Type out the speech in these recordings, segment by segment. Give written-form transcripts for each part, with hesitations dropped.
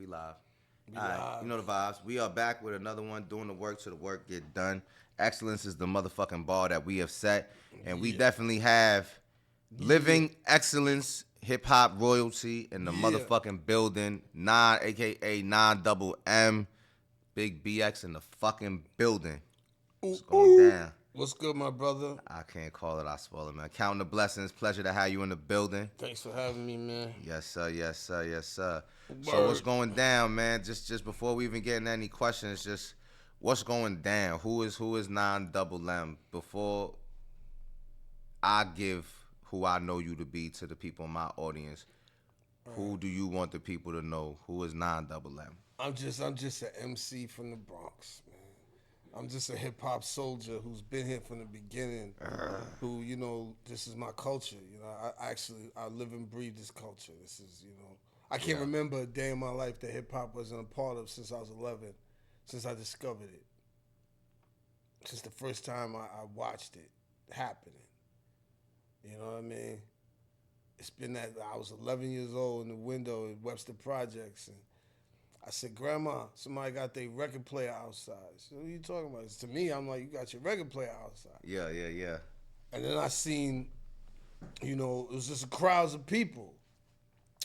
We live. We All right, live. you know the vibes. We are back with another one, doing the work so the work get done. Excellence is the motherfucking bar that we have set, and we Yeah. definitely have living excellence, hip hop royalty in the Yeah. motherfucking building. AKA Double M, Big BX in the fucking building. Ooh, What's going ooh. down? What's good, my brother? I can't call it. I spoil it, man. Counting the blessings. Pleasure to have you in the building. Thanks for having me, man. Yes, sir. Yes, sir. Yes, sir. So what's Word. going down, man? Just before we even get into any questions, just what's going down? Who is Double M? Before I give who I know you to be to the people in my audience, who do you want the people to know? Who is Double M? I'm just an MC from the Bronx, man. I'm just a hip hop soldier who's been here from the beginning. Who, this is my culture. I live and breathe this culture. This is, I can't remember a day in my life that hip hop wasn't a part of since I was 11, since I discovered it. Since the first time I watched it happening. You know what I mean? It's been that I was 11 years old in the window at Webster Projects, and I said, "Grandma, somebody got their record player outside." She said, "What are you talking about?" To me, I'm like, "You got your record player outside." Yeah. And then I seen, it was just crowds of people.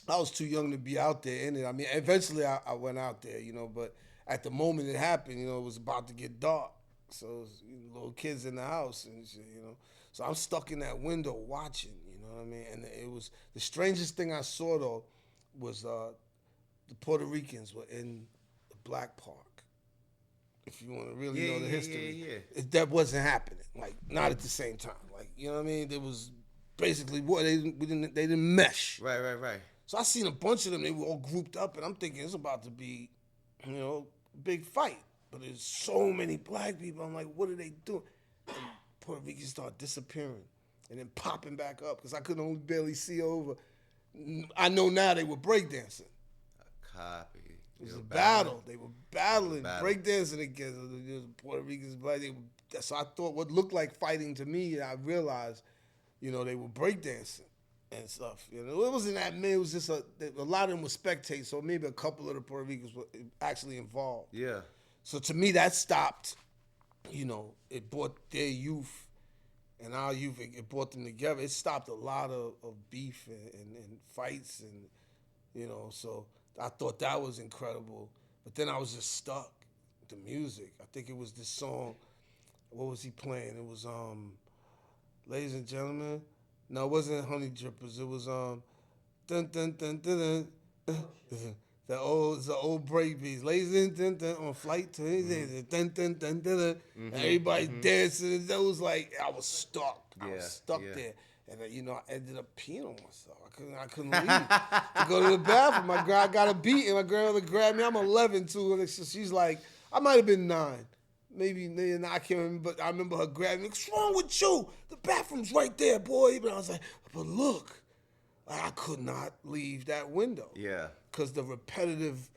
I was too young to be out there in it. I mean, eventually I went out there, but at the moment it happened, it was about to get dark. So it was, little kids in the house and shit. So I'm stuck in that window watching, you know what I mean? And it was the strangest thing I saw though was the Puerto Ricans were in the Black Park. If you want to really know the history, that wasn't happening. Like not at the same time. Like you know what I mean? There was basically what they didn't mesh. Right. So I seen a bunch of them. They were all grouped up, and I'm thinking it's about to be, a big fight. But there's so many black people. I'm like, what are they doing? And Puerto Ricans start disappearing and then popping back up because I could only barely see over. I know now they were breakdancing. Copy. It was a battle. They were battling, breakdancing against Puerto Ricans. Black. So I thought what looked like fighting to me, I realized, they were breakdancing and stuff. It wasn't that many. It was just a lot of them were spectators. So maybe a couple of the Puerto Ricans were actually involved. Yeah. So to me, that stopped. It brought their youth and our youth. It brought them together. It stopped a lot of beef and fights and So I thought that was incredible. But then I was just stuck. The music. I think it was this song. What was he playing? It was ladies and gentlemen. No, it wasn't Honey Drippers. It was dun dun dun dun dun. The old break beats. Ladies and gentlemen, on flight to dun dun dun dun. Everybody dancing. That was like I was stuck. I was stuck there. And I ended up peeing on myself. I couldn't leave to go to the bathroom. I got a beat, and my grandmother grabbed me. I'm 11 too, and she's like, I might have been 9, maybe I can't remember. But I remember her grabbing me. What's wrong with you? The bathroom's right there, boy. But I was like, but look, I could not leave that window. Yeah. Because the repetitive,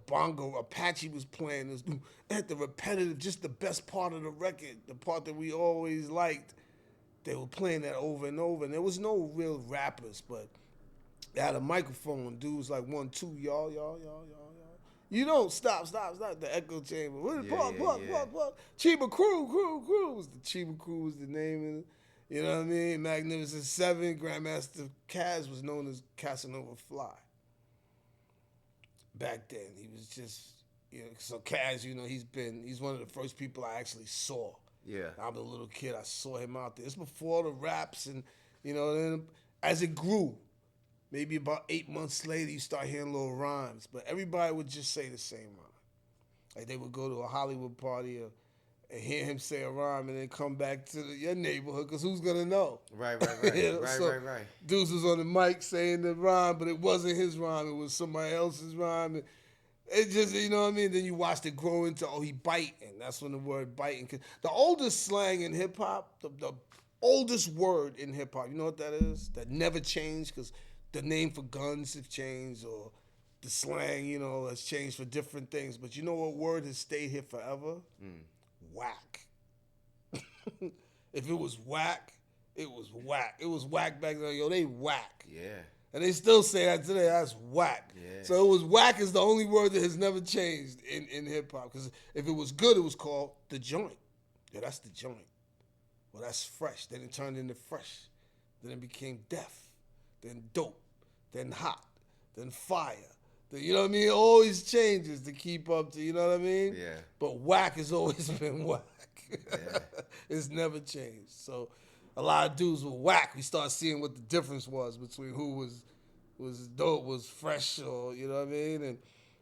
bongo Apache was playing this. At the repetitive, just the best part of the record, the part that we always liked. They were playing that over and over, and there was no real rappers, but they had a microphone. Dudes like 1, 2, y'all. You don't stop. The echo chamber. What? Chiba Crew was the Chiba Crew was the name of it. You know what I mean? Magnificent Seven, Grandmaster Caz was known as Casanova Fly. Back then, he was just So Caz, he's one of the first people I actually saw. Yeah. I was a little kid. I saw him out there. It's before the raps, and then as it grew, maybe about 8 months later, you start hearing little rhymes. But everybody would just say the same rhyme. Like they would go to a Hollywood party and hear him say a rhyme, and then come back to your neighborhood, because who's gonna know? Right. Right. Deuce was on the mic saying the rhyme, but it wasn't his rhyme. It was somebody else's rhyme. It just, you know what I mean? Then you watched it grow into, he biting. That's when the word biting. The oldest slang in hip hop, the oldest word in hip hop, you know what that is? That never changed, because the name for guns have changed, or the slang, has changed for different things. But you know what word has stayed here forever? Whack. If it was whack, it was whack. It was whack back then. Yo, they whack. Yeah. And they still say that today. That's whack. Yeah. So it was whack is the only word that has never changed in hip hop. Because if it was good, it was called the joint. Yeah, that's the joint. Well, that's fresh. Then it turned into fresh. Then it became deaf. Then dope. Then hot. Then fire. Then, you know what I mean? It always changes to keep up to, you know what I mean? Yeah. But whack has always been whack. Yeah. It's never changed. So a lot of dudes were whack. We start seeing what the difference was between who was dope, was fresh, or you know what I mean. And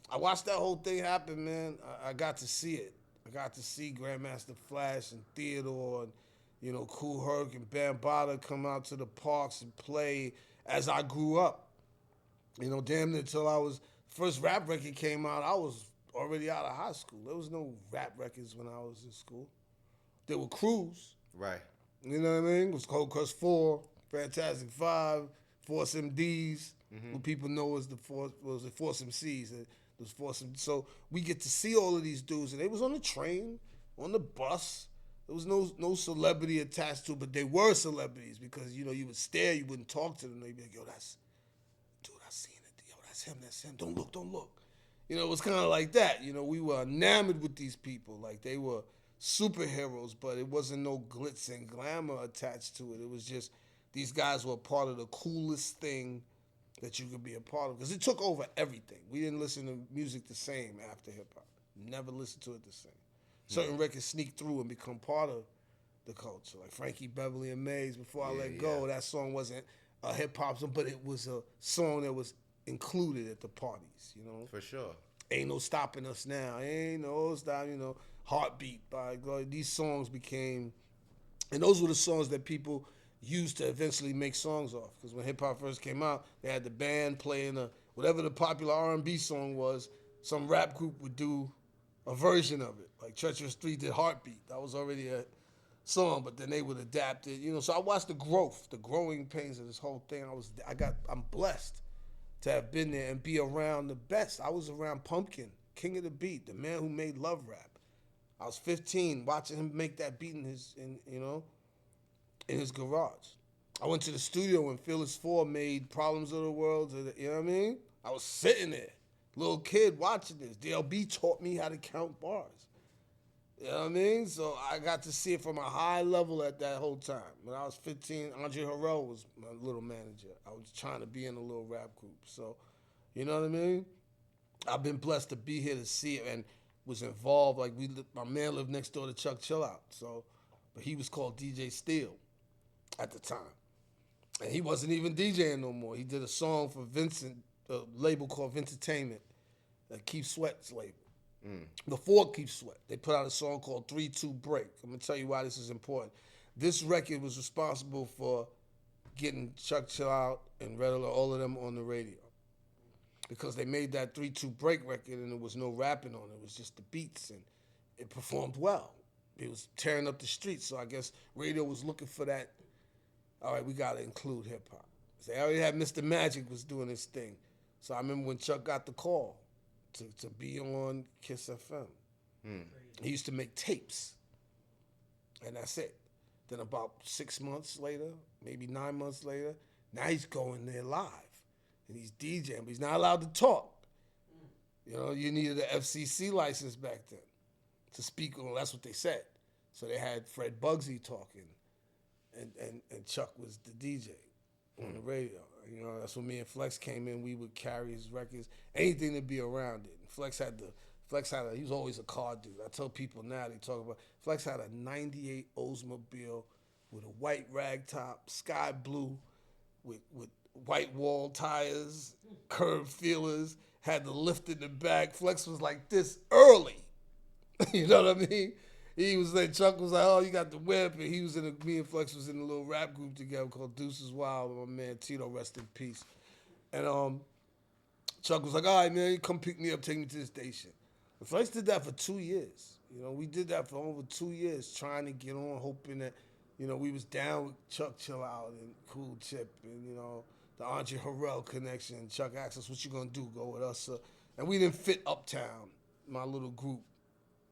I watched that whole thing happen, man. I got to see it. I got to see Grandmaster Flash and Theodore and Kool Herc and Bambaataa come out to the parks and play as I grew up. Damn near till I was first rap record came out. I was already out of high school. There was no rap records when I was in school. There were crews. Right. You know what I mean? It was Cold Crush 4, Fantastic 5, Force MDs, who people know as the Force MCs. It was Force MDs. So we get to see all of these dudes, and they was on the train, on the bus. There was no celebrity attached to it, but they were celebrities because, you would stare, you wouldn't talk to them. They'd be like, yo, dude, I seen it. Yo, that's him. Don't look. It was kind of like that. We were enamored with these people. Like, they were superheroes, but it wasn't no glitz and glamour attached to it. It was just these guys were a part of the coolest thing that you could be a part of because it took over everything. We didn't listen to music the same after hip-hop. Never listened to it the same. Certain records sneak through and become part of the culture. Like Frankie Beverly and Maze, Before I Let Go, that song wasn't a hip-hop song, but it was a song that was included at the parties, For sure. Ain't No Stopping Us Now. Ain't no stop, Heartbeat by God. These songs became, and those were the songs that people used to eventually make songs off. Because when hip hop first came out, they had the band playing whatever the popular R&B song was. Some rap group would do a version of it. Like Treacherous 3 did Heartbeat. That was already a song, but then they would adapt it. So I watched the growing pains of this whole thing. I'm blessed to have been there and be around the best. I was around Pumpkin, King of the Beat, the man who made love rap. I was 15 watching him make that beat in his garage. I went to the studio when Fearless 4 made Problems of the World, you know what I mean? I was sitting there, little kid watching this. DLB taught me how to count bars. You know what I mean? So I got to see it from a high level at that whole time. When I was 15, Andre Harrell was my little manager. I was trying to be in a little rap group. So, you know what I mean? I've been blessed to be here to see it and was involved. Like my man lived next door to Chuck Chillout. So, but he was called DJ Steele at the time. And he wasn't even DJing no more. He did a song for Vincent, a label called Vintertainment, Keith Sweat's label. Before Keith Sweat, they put out a song called 3-2 Break. I'm going to tell you why this is important. This record was responsible for getting Chuck Chillout and Red Alert, all of them on the radio. Because they made that 3-2 Break record and there was no rapping on it. It was just the beats and it performed well. It was tearing up the streets. So I guess radio was looking for that. All right, we got to include hip hop. So they already had Mr. Magic was doing his thing. So I remember when Chuck got the call to be on Kiss FM. He used to make tapes. And that's it. Then about 6 months later, maybe 9 months later, now he's going there live. And he's DJing, but he's not allowed to talk. You needed an FCC license back then to speak on. That's what they said. So they had Fred Bugsy talking, and Chuck was the DJ on the radio. That's when me and Flex came in. We would carry his records, anything to be around it. And he was always a car dude. I tell people now, they talk about, Flex had a 98 Oldsmobile with a white rag top, sky blue, with white wall tires, curb feelers, had the lift in the back. Flex was like this early. You know what I mean? He was like, Chuck was like, oh, you got the whip. And me and Flex was in a little rap group together called Deuces Wild with my man Tito, rest in peace. And Chuck was like, all right, man, you come pick me up, take me to the station. And Flex did that for 2 years. We did that for over 2 years, trying to get on, hoping that, we was down with Chuck Chillout and Cool Chip and, the Andre Harrell connection. Chuck asked us, what you gonna do, go with us? And we didn't fit Uptown, my little group.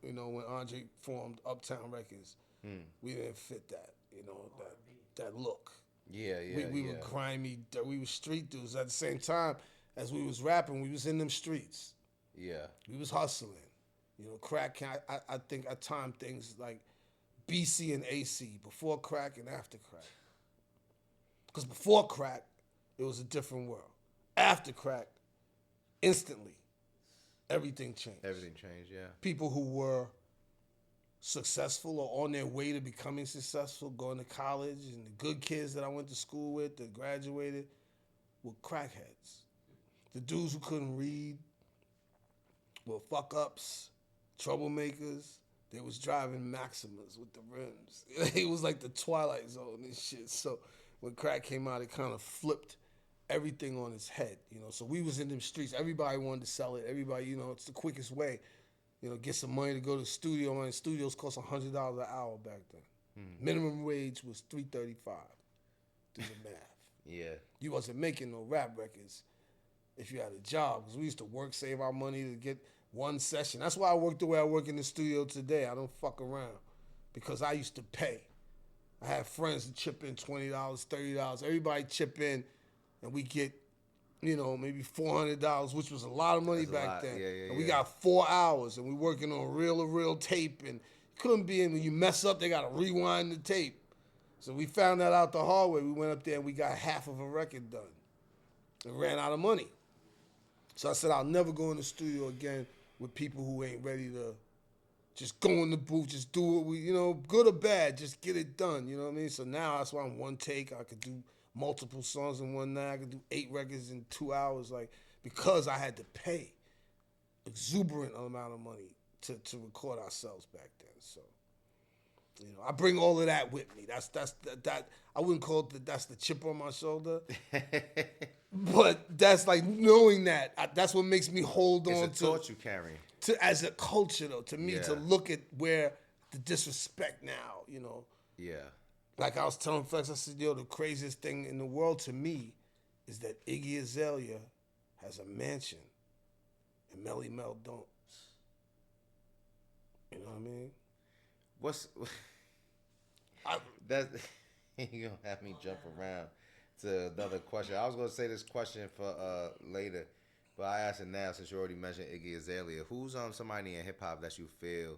When Andre formed Uptown Records, we didn't fit that, that look. Yeah, We were grimy. We were street dudes. At the same time as we was rapping, we was in them streets. Yeah. We was hustling. You know, crack. I think I timed things like BC and AC, before crack and after crack. Because before crack, it was a different world. After crack, instantly, everything changed. Everything changed, yeah. People who were successful or on their way to becoming successful, going to college, and the good kids that I went to school with that graduated were crackheads. The dudes who couldn't read were fuck-ups, troublemakers. They was driving Maximas with the rims. It was like the Twilight Zone and shit. So when crack came out, it kind of flipped everything on its head, you know. So we was in them streets. Everybody wanted to sell it. Everybody, you know, it's the quickest way, you know, get some money to go to the studio. Man, studios cost $100 an hour back then. Minimum wage was $3.35. Do the math. Yeah. You wasn't making no rap records if you had a job, because we used to work, save our money to get one session. That's why I work the way I work in the studio today. I don't fuck around, because I used to pay. I had friends that chip in $20, $30. Everybody chip in, and we get, you know, maybe $400, which was a lot of money back then. And we got 4 hours, and we working on reel-to-reel tape, and couldn't be in. When you mess up, they got to rewind the tape. So we found that out the hard way. We went up there, and we got half of a record done and ran out of money. So I said, I'll never go in the studio again with people who ain't ready to just go in the booth, just do what we, you know, good or bad, just get it done, you know what I mean? So now that's why I'm one take. I could do multiple songs in one night. I could do 8 records in 2 hours, like, because I had to pay exuberant amount of money to record ourselves back then. So, you know, I bring all of that with me. That I wouldn't call it that's the chip on my shoulder. But that's like knowing that. That's what makes me hold on to. It's a torch you carry. As a culture, though, to me, to look at where the disrespect now, you know. Yeah. Like I was telling Flex, I said, yo, the craziest thing in the world to me is that Iggy Azalea has a mansion and Melly Mel don't. You know what I mean? That you're gonna have me jump around to another question. I was gonna say this question for later, but I asked it now since you already mentioned Iggy Azalea. Who's somebody in hip hop that you feel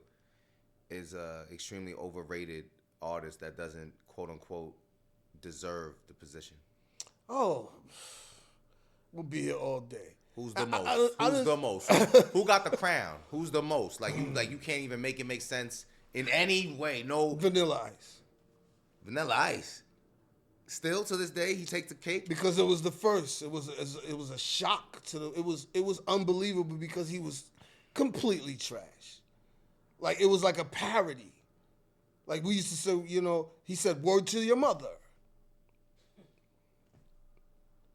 is extremely overrated artist that doesn't quote unquote deserve the position? Oh, we'll be here all day. Who's the most? Who's the most? Who got the crown? Who's the most? Like you can't even make it make sense in any way. No. Vanilla Ice. Vanilla Ice. Still to this day, he takes the cake because it was the first. It was a shock to the. It was unbelievable because he was completely trash. Like it was like a parody. Like we used to say, you know, he said, "Word to your mother."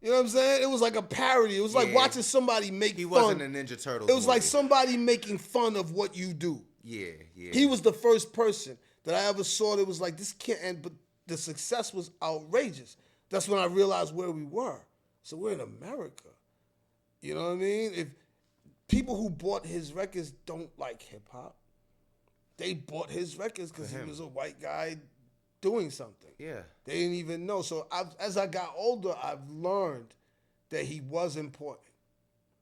You know what I'm saying? It was like a parody. It was like watching somebody make fun. He wasn't a Ninja Turtle. It was like somebody making fun of what you do. Yeah. He was the first person that I ever saw that was like, this can't end, but the success was outrageous. That's when I realized where we were. So we're in America. You know what I mean? If people who bought his records don't like hip hop, they bought his records because he was a white guy doing something. Yeah. They didn't even know. So as I got older, I've learned that he was important.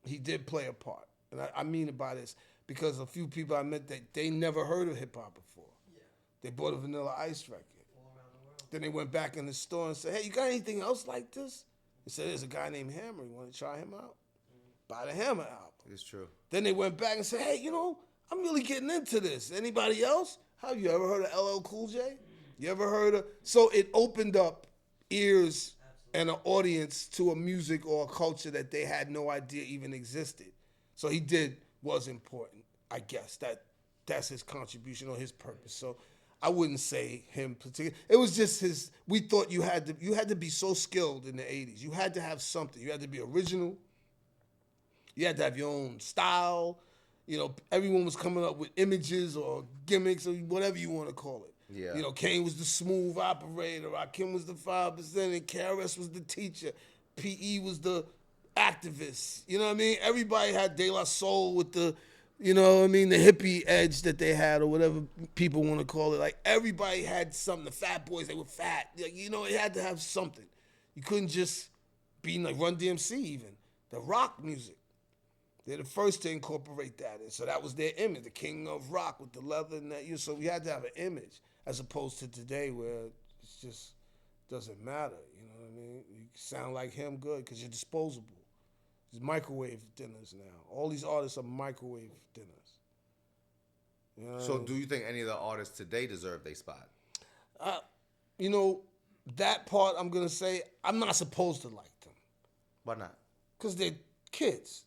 He did play a part. And I mean it by this because a few people I met, they never heard of hip hop before. Yeah. They bought a Vanilla Ice record. All around the world. Then they went back in the store and said, hey, you got anything else like this? They said, there's a guy named Hammer. You want to try him out? Buy the Hammer album. It's true. Then they went back and said, hey, you know, I'm really getting into this. Anybody else? Have you ever heard of LL Cool J? You ever heard of? So it opened up ears and an audience to a music or a culture that they had no idea even existed. So he was important, I guess. That's his contribution or his purpose. So I wouldn't say him particular. It was just his. We thought you had to be so skilled in the 80s. You had to have something. You had to be original. You had to have your own style. You know, everyone was coming up with images or gimmicks or whatever you want to call it. Yeah. You know, Kane was the smooth operator. Rakim was the 5%. And KRS was the teacher. PE was the activist. You know what I mean? Everybody had De La Soul with the You know what I mean? The hippie edge that they had, or whatever people want to call it. Like, everybody had something. The Fat Boys, they were fat. Like, you know, it had to have something. You couldn't just be like Run DMC even. The rock music. They're the first to incorporate that in. So that was their image, the king of rock with the leather and that. So we had to have an image, as opposed to today where it just doesn't matter. You know what I mean? You sound like him, good, because you're disposable. There's microwave dinners now. All these artists are microwave dinners. You know So do you think any of the artists today deserve their spot? You know, that part I'm going to say, I'm not supposed to like them. Why not? Because they're kids.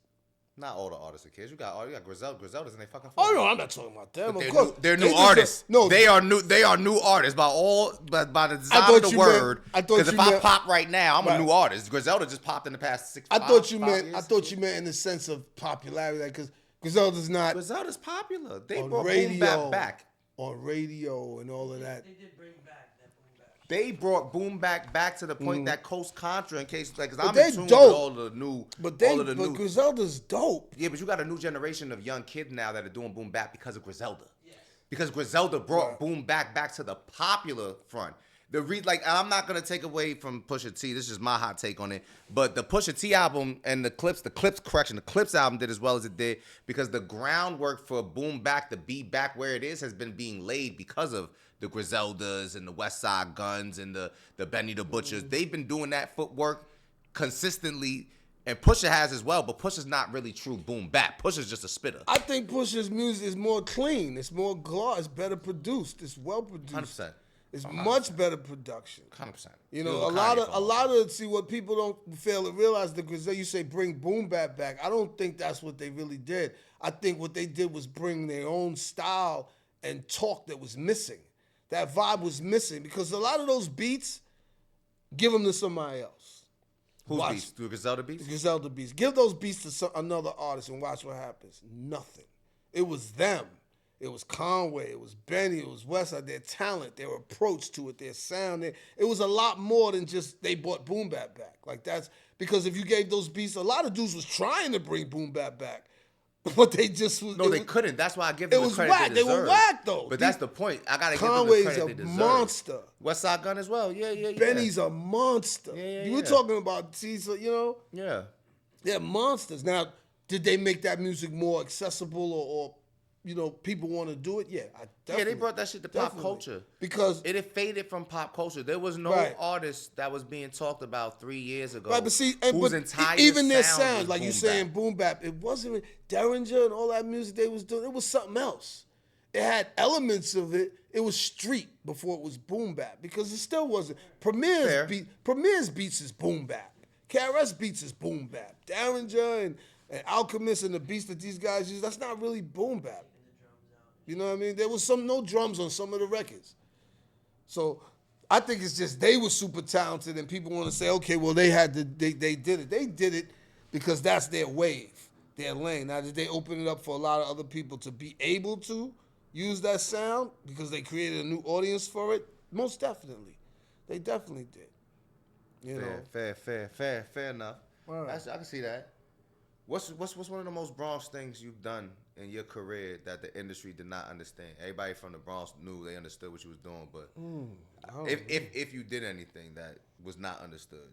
Not all the artists are kids. You got Griselda's in they fucking. Oh no, I'm not talking about them. But of course, they're new artists. No, they are new. They are new artists by the design of the word. Because if I pop right now, I'm a new artist. Griselda just popped in the past 6 years. I thought you meant in the sense of popularity, because Griselda's not. Griselda's popular. They brought boom back on radio and all of that. They did bring back that boom bap. They brought boom back to the point that Coast Contra, in case, like, because I'm they in tune with dope. all the new. But Griselda's dope. Yeah, but you got a new generation of young kids now that are doing boom bap because of Griselda. Yes. Because Griselda brought boom back to the popular front. I'm not gonna take away from Pusha T. This is my hot take on it. But the Pusha T album and the Clips album did as well as it did, because the groundwork for boom back to be back where it is has been being laid because of the Griseldas and the West Side Guns and the Benny the Butchers. They've been doing that footwork consistently, and Pusha has as well, but Pusha's not really true boom bap. Pusha's just a spitter. I think Pusha's music is more clean. It's more gloss. It's better produced. It's well produced. 100%. It's much better production. 100%. You know, a lot of see what people don't fail to realize, because you say bring boom bap back. I don't think that's what they really did. I think what they did was bring their own style and talk that was missing. That vibe was missing, because a lot of those beats, give them to somebody else. Whose beats? The Griselda beats? Griselda beats. Give those beats to another artist and watch what happens. Nothing. It was them. It was Conway, it was Benny, it was Westside. Their talent, their approach to it, their sound. It was a lot more than just they brought boom bap back. Like, that's because if you gave those beats, a lot of dudes was trying to bring boom bap back, but they just was. No, they couldn't. That's why I give them the credit whack. they deserve. They were whack though. But that's the point. I gotta Conway's give them the credit they deserve. Monster. Westside Gun as well. Yeah. Benny's a monster. Yeah. You were talking about Caesar, you know? Yeah. They're monsters. Now, did they make that music more accessible or you know, people want to do it? Yeah, they brought that shit to pop culture. Because it had faded from pop culture. There was no artist that was being talked about 3 years ago. Right, but see, even their sounds, like you saying boom bap, it wasn't Derringer and all that music they was doing. It was something else. It had elements of it. It was street before it was boom bap, because it still wasn't. Premier's beats is boom bap. KRS beats is boom bap. Derringer and Alchemist and the beats that these guys use, that's not really boom bap. You know what I mean? There was no drums on some of the records. So I think it's just they were super talented, and people want to say, okay, well, they did it. They did it because that's their wave, their lane. Now, did they open it up for a lot of other people to be able to use that sound because they created a new audience for it? Most definitely. They definitely did. You know? Fair enough. Right. I can see that. What's one of the most Bronx things you've done in your career that the industry did not understand? Everybody from the Bronx knew, they understood what you was doing, but if you did anything that was not understood,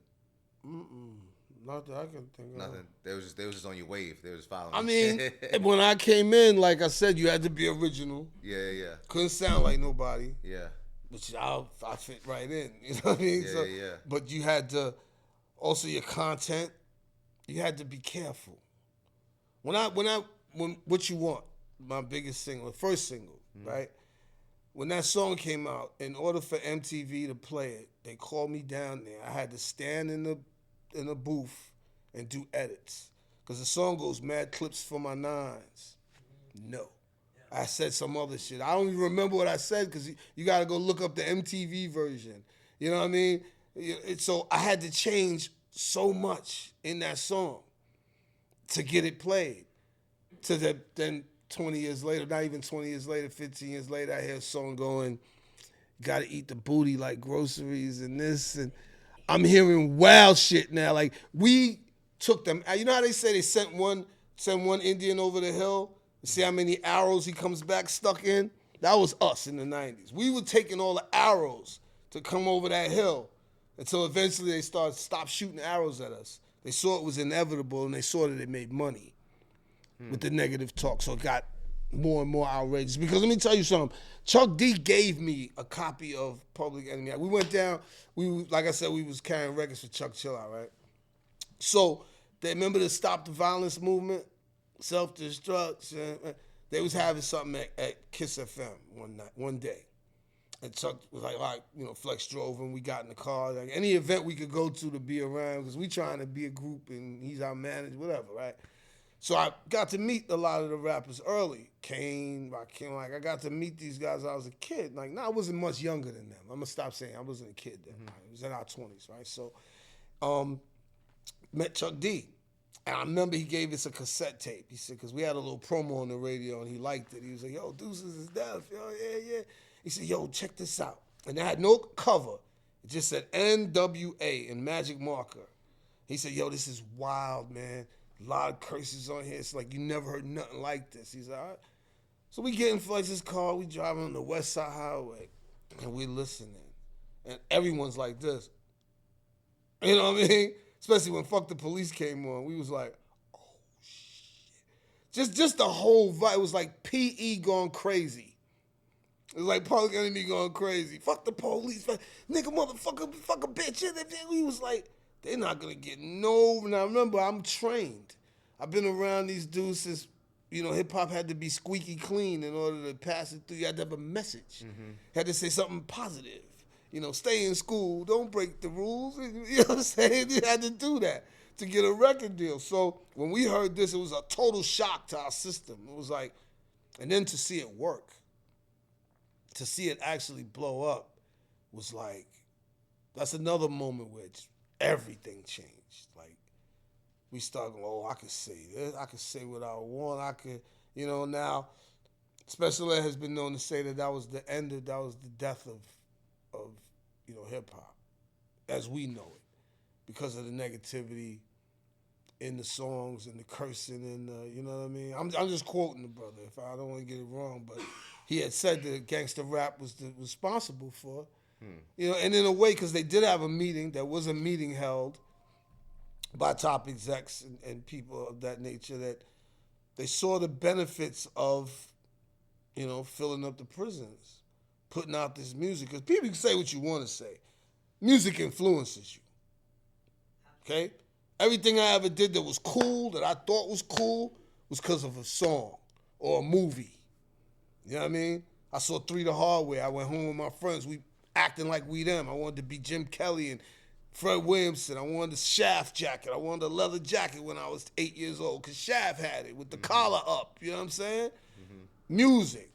not that I can think of. Nothing. They was just on your wave. They was just following. I mean, when I came in, like I said, you had to be original. Yeah. Couldn't sound like nobody. Yeah. Which I fit right in. You know what I mean? Yeah. But you had to also your content. You had to be careful. When What You Want, my biggest single, the first single, right? When that song came out, in order for MTV to play it, they called me down there. I had to stand in the booth and do edits, because the song goes mad clips for my nines. No. I said some other shit. I don't even remember what I said, because you got to go look up the MTV version. You know what I mean? So I had to change so much in that song to get it played. Then 20 years later, not even 20 years later, 15 years later, I hear a song going, gotta eat the booty like groceries and this, and I'm hearing wild shit now. Like, we took them, you know how they say they sent one Indian over the hill See how many arrows he comes back stuck in? That was us in the 90s. We were taking all the arrows to come over that hill until eventually they stopped shooting arrows at us. They saw it was inevitable and they saw that it made money with the negative talk. So it got more and more outrageous. Because let me tell you something. Chuck D gave me a copy of Public Enemy. We went down, like I said, we was carrying records for Chuck Chill Out, right? So they remember the Stop the Violence movement, self-destruction. They was having something at Kiss FM one day. And Chuck was like, all right, Flex drove and we got in the car. Like any event we could go to be around because we trying to be a group and he's our manager, whatever, right? So I got to meet a lot of the rappers early. Kane, Rakim, I got to meet these guys when I was a kid. I wasn't much younger than them. I'm going to stop saying I wasn't a kid then. Right? It was in our 20s, right? So met Chuck D. And I remember he gave us a cassette tape. He said, because we had a little promo on the radio and he liked it. He was like, yo, Deuces is deaf. Yo, yeah. He said, yo, check this out. And it had no cover. It just said NWA in magic marker. He said, yo, this is wild, man. A lot of curses on here. It's like you never heard nothing like this. He's like, all right. So we get in Flex's car. We driving on the West Side Highway. And we listening. And everyone's like this. You know what I mean? Especially when Fuck the Police came on. We was like, oh, shit. Just the whole vibe. It was like P.E. going crazy. It was like Public Enemy going crazy. Fuck the police. Nigga, motherfucker, fuck a bitch. We was like, they're not going to get no. Now, remember, I'm trained. I've been around these dudes since, hip-hop had to be squeaky clean in order to pass it through. You had to have a message. Had to say something positive. Stay in school. Don't break the rules. You know what I'm saying? You had to do that to get a record deal. So when we heard this, it was a total shock to our system. It was like, and then to see it work, to see it actually blow up was like, that's another moment where everything changed. Like, we started going, oh, I could say this. I could say what I want. I could, now, Special Ed has been known to say that was the death of hip-hop as we know it because of the negativity in the songs and the cursing and you know what I mean? I'm just quoting the brother. If I don't want to get it wrong, but he had said that gangster rap was responsible for, and in a way, because they did have a meeting. There was a meeting held by top execs and people of that nature that they saw the benefits of, filling up the prisons, putting out this music. Because people can say what you want to say. Music influences you. Okay? Everything I ever did that was cool, that I thought was cool, was because of a song or a movie. You know what I mean? I saw 3 the Hard Way. I went home with my friends. We acting like we them. I wanted to be Jim Kelly and Fred Williamson. I wanted a Shaft jacket. I wanted a leather jacket when I was 8 years old because Shaft had it with the collar up. You know what I'm saying? Music.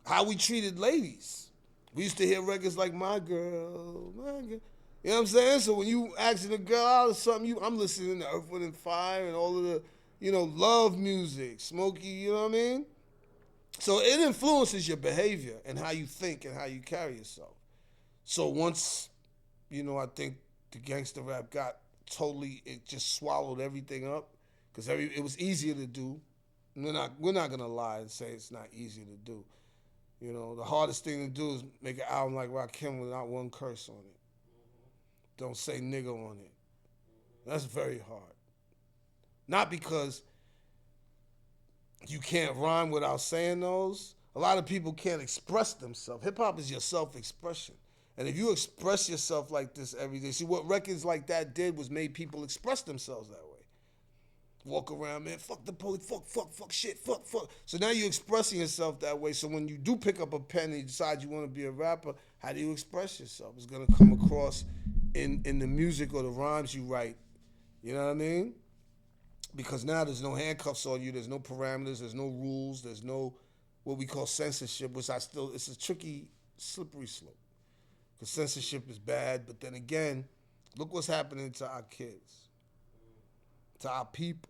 How we treated ladies. We used to hear records like My Girl, My Girl. You know what I'm saying? So when you asking a girl out or something, I'm listening to Earth, Wind, and Fire and all of the, love music, Smokey, you know what I mean? So it influences your behavior and how you think and how you carry yourself. So once, I think the gangster rap got totally, it just swallowed everything up because it was easier to do. We're not gonna lie and say it's not easy to do. The hardest thing to do is make an album like Rakim without one curse on it. Don't say nigga on it. That's very hard. Not because you can't rhyme without saying those. A lot of people can't express themselves. Hip-hop is your self-expression. And if you express yourself like this every day, see what records like that did was made people express themselves that way. Walk around, man, fuck the police, fuck shit, fuck. So now you're expressing yourself that way. So when you do pick up a pen and you decide you want to be a rapper, how do you express yourself? It's going to come across in the music or the rhymes you write. You know what I mean? Because now there's no handcuffs on you. There's no parameters. There's no rules. There's no what we call censorship, which it's a tricky, slippery slope. Because censorship is bad. But then again, look what's happening to our kids, to our people.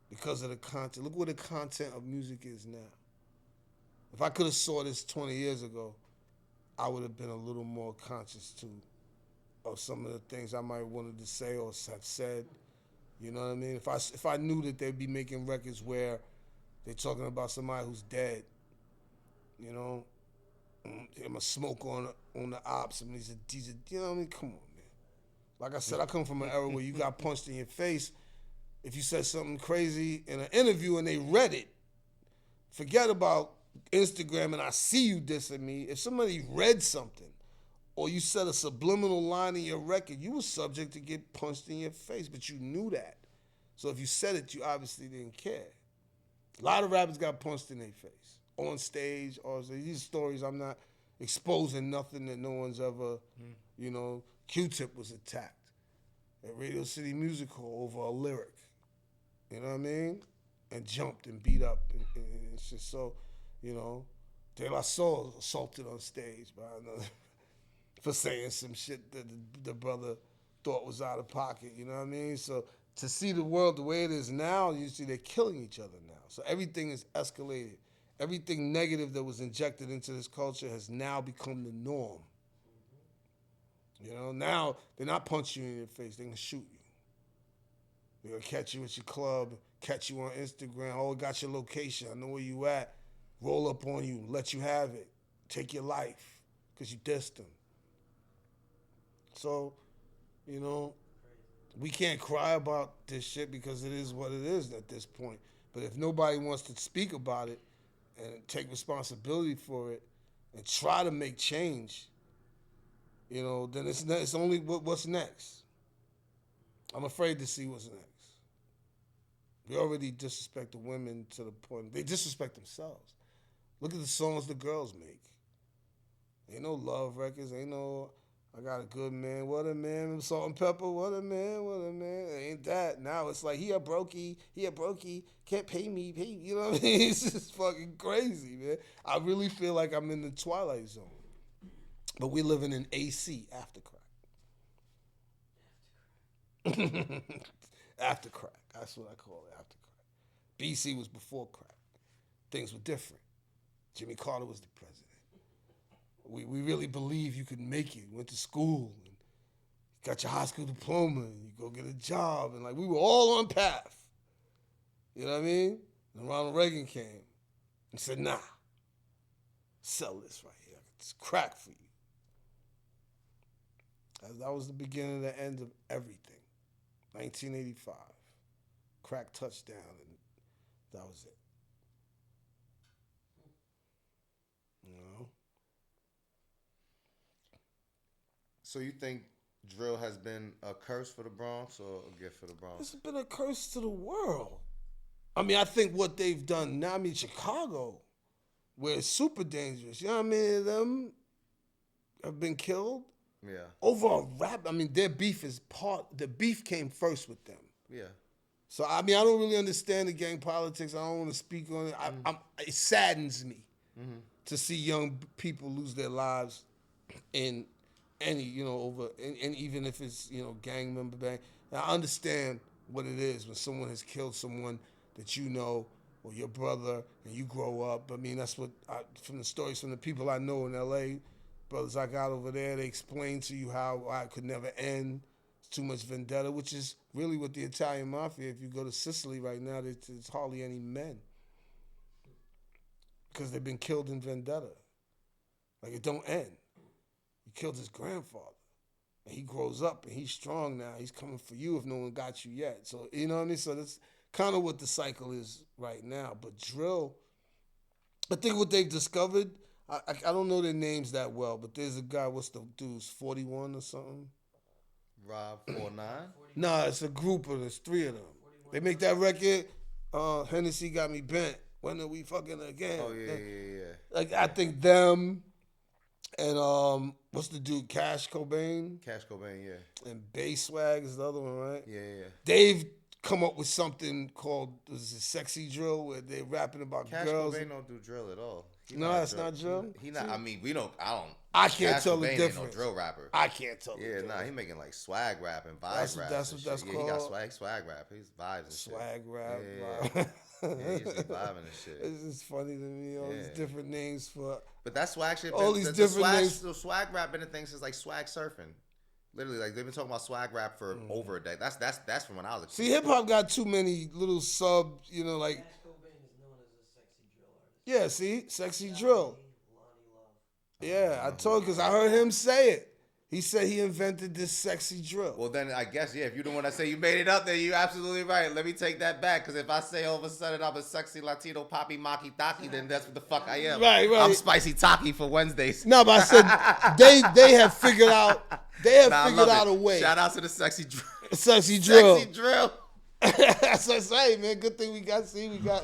Because of the content. Look what the content of music is now. If I could have saw this 20 years ago, I would have been a little more conscious too of some of the things I might have wanted to say or have said. You know what I mean? If I knew that they'd be making records where They're talking about somebody who's dead. You know, I'm a smoke on the ops. I mean, he's a, you know what I mean? Come on, man. Like I said, I come from an era where you got punched in your face if you said something crazy in an interview and they read it. Forget about Instagram and I see you dissing me. If somebody read something or you said a subliminal line in your record, you were subject to get punched in your face, but you knew that. So if you said it, you obviously didn't care. A lot of rappers got punched in their face on stage. These stories, I'm not exposing nothing that no one's ever, you know. Q-Tip was attacked at Radio City Music Hall over a lyric. You know what I mean? And jumped and beat up. And it's just so, you know. De La Soul assaulted on stage by another for saying some shit that the brother thought was out of pocket. You know what I mean? So to see the world the way it is now, you see they're killing each other now. So everything is escalated. Everything negative that was injected into this culture has now become the norm. You know, now they're not punching you in your face. They're going to shoot you. They're going to catch you at your club, catch you on Instagram. Oh, got your location. I know where you at. Roll up on you, let you have it. Take your life because you dissed them. So, you know, we can't cry about this shit because it is what it is at this point. But if nobody wants to speak about it and take responsibility for it and try to make change, you know, then it's only what's next. I'm afraid to see what's next. We already disrespect the women to the point they disrespect themselves. Look at the songs the girls make. Ain't no love records. Ain't no I got a good man. What a man. Salt and pepper. What a man. What a man. Ain't that. Now it's like he a brokey. Can't pay me. You know what I mean? It's just fucking crazy, man. I really feel like I'm in the Twilight Zone. But we're living in AC after crack. After crack. That's what I call it, after crack. BC was before crack. Things were different. Jimmy Carter was the president. We really believe you could make it. Went to school, and got your high school diploma, and you go get a job. And like we were all on path. You know what I mean? And Ronald Reagan came and said, nah, sell this right here. It's crack for you. That was the beginning and the end of everything. 1985. Crack touchdown, and that was it. You know? So you think drill has been a curse for the Bronx or a gift for the Bronx? It's been a curse to the world. I mean, I think what they've done now, I mean, Chicago, where it's super dangerous. You know what I mean? Them have been killed. Yeah. Over a rap, I mean, their beef the beef came first with them. Yeah. So, I mean, I don't really understand the gang politics. I don't want to speak on it. It saddens me to see young people lose their lives in any, you know, over, and even if it's, you know, gang member bang. And I understand what it is when someone has killed someone that you know or your brother and you grow up. I mean, that's what, from the stories from the people I know in L.A., brothers I got over there, they explain to you how it could never end. It's too much vendetta, which is really what the Italian mafia, if you go to Sicily right now, there's hardly any men. Because they've been killed in vendetta. Like, it don't end. He killed his grandfather. And he grows up, and he's strong now. He's coming for you if no one got you yet. So, you know what I mean? So that's kind of what the cycle is right now. But drill, I think what they've discovered, I don't know their names that well, but there's a guy, what's the dude's 41 or something? Rob 49? Nah, it's a group of there's three of them. They make that record, Hennessy Got Me Bent. When are we fucking again? Oh, yeah. Like, I think them and what's the dude, Cash Cobain? Cash Cobain, yeah. And Bass Swag is the other one, right? Yeah. They've come up with something called Sexy Drill, where they're rapping about Cash girls. Cash Cobain don't do drill at all. No, that's not drill. He not. I mean, I can't Cash tell Cobain the ain't difference. no drill rapper. I can't tell the difference. Yeah, nah, he making like swag rap and vibe That's rap. what that's Yeah, called. he got swag rap. He's vibes and shit. Swag rap. Yeah. Yeah, he's just vibing and shit. It's just funny to me, all these different names for. But that swag shit. All these different names. The swag rap been a thing since like swag surfing. Literally, like they've been talking about swag rap for over a decade. That's from when I was a kid. See, hip hop got too many little sub, you know, like. Cash Cobain is known as a Yeah, see, sexy drill. Lonnie Yeah, I told because I heard him say it. He said he invented this sexy drill. Well, then I guess, yeah, if you don't want to say you made it up, then you're absolutely right. Let me take that back, because if I say all of a sudden I'm a sexy Latino poppy maki taki, then that's what the fuck I am. Right. I'm spicy taki for Wednesdays. No, but I said they have figured out figured out a way. Shout out to the sexy drill. Sexy drill. Sexy drill. That's what I say, man. Good thing we got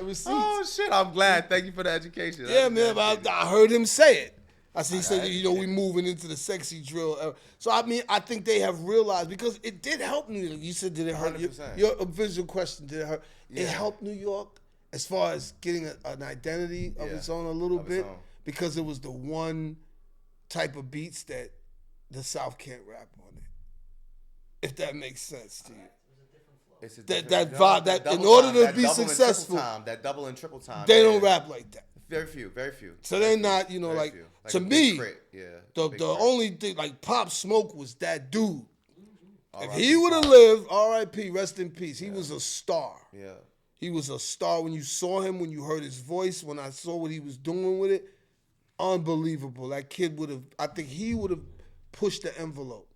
receipts. Oh shit, I'm glad. Thank you for the education. Yeah, man. But I heard him say it. He said, we moving into the sexy drill era. So, I mean, I think they have realized, because it did help New York. You said, did it hurt? Your visual question, did it hurt? Yeah. It helped New York as far as getting an identity of its own a little bit, because it was the one type of beats that the South can't rap on it. If that makes sense to you. It's a that vibe, that in order to be successful, that double and triple time, they don't rap like that. Very few. So they're not, like to me, the only thing, like Pop Smoke was that dude. If he would have lived, R.I.P., rest in peace, he was a star. Yeah. He was a star when you saw him, when you heard his voice, when I saw what he was doing with it. Unbelievable. That kid I think he would have pushed the envelope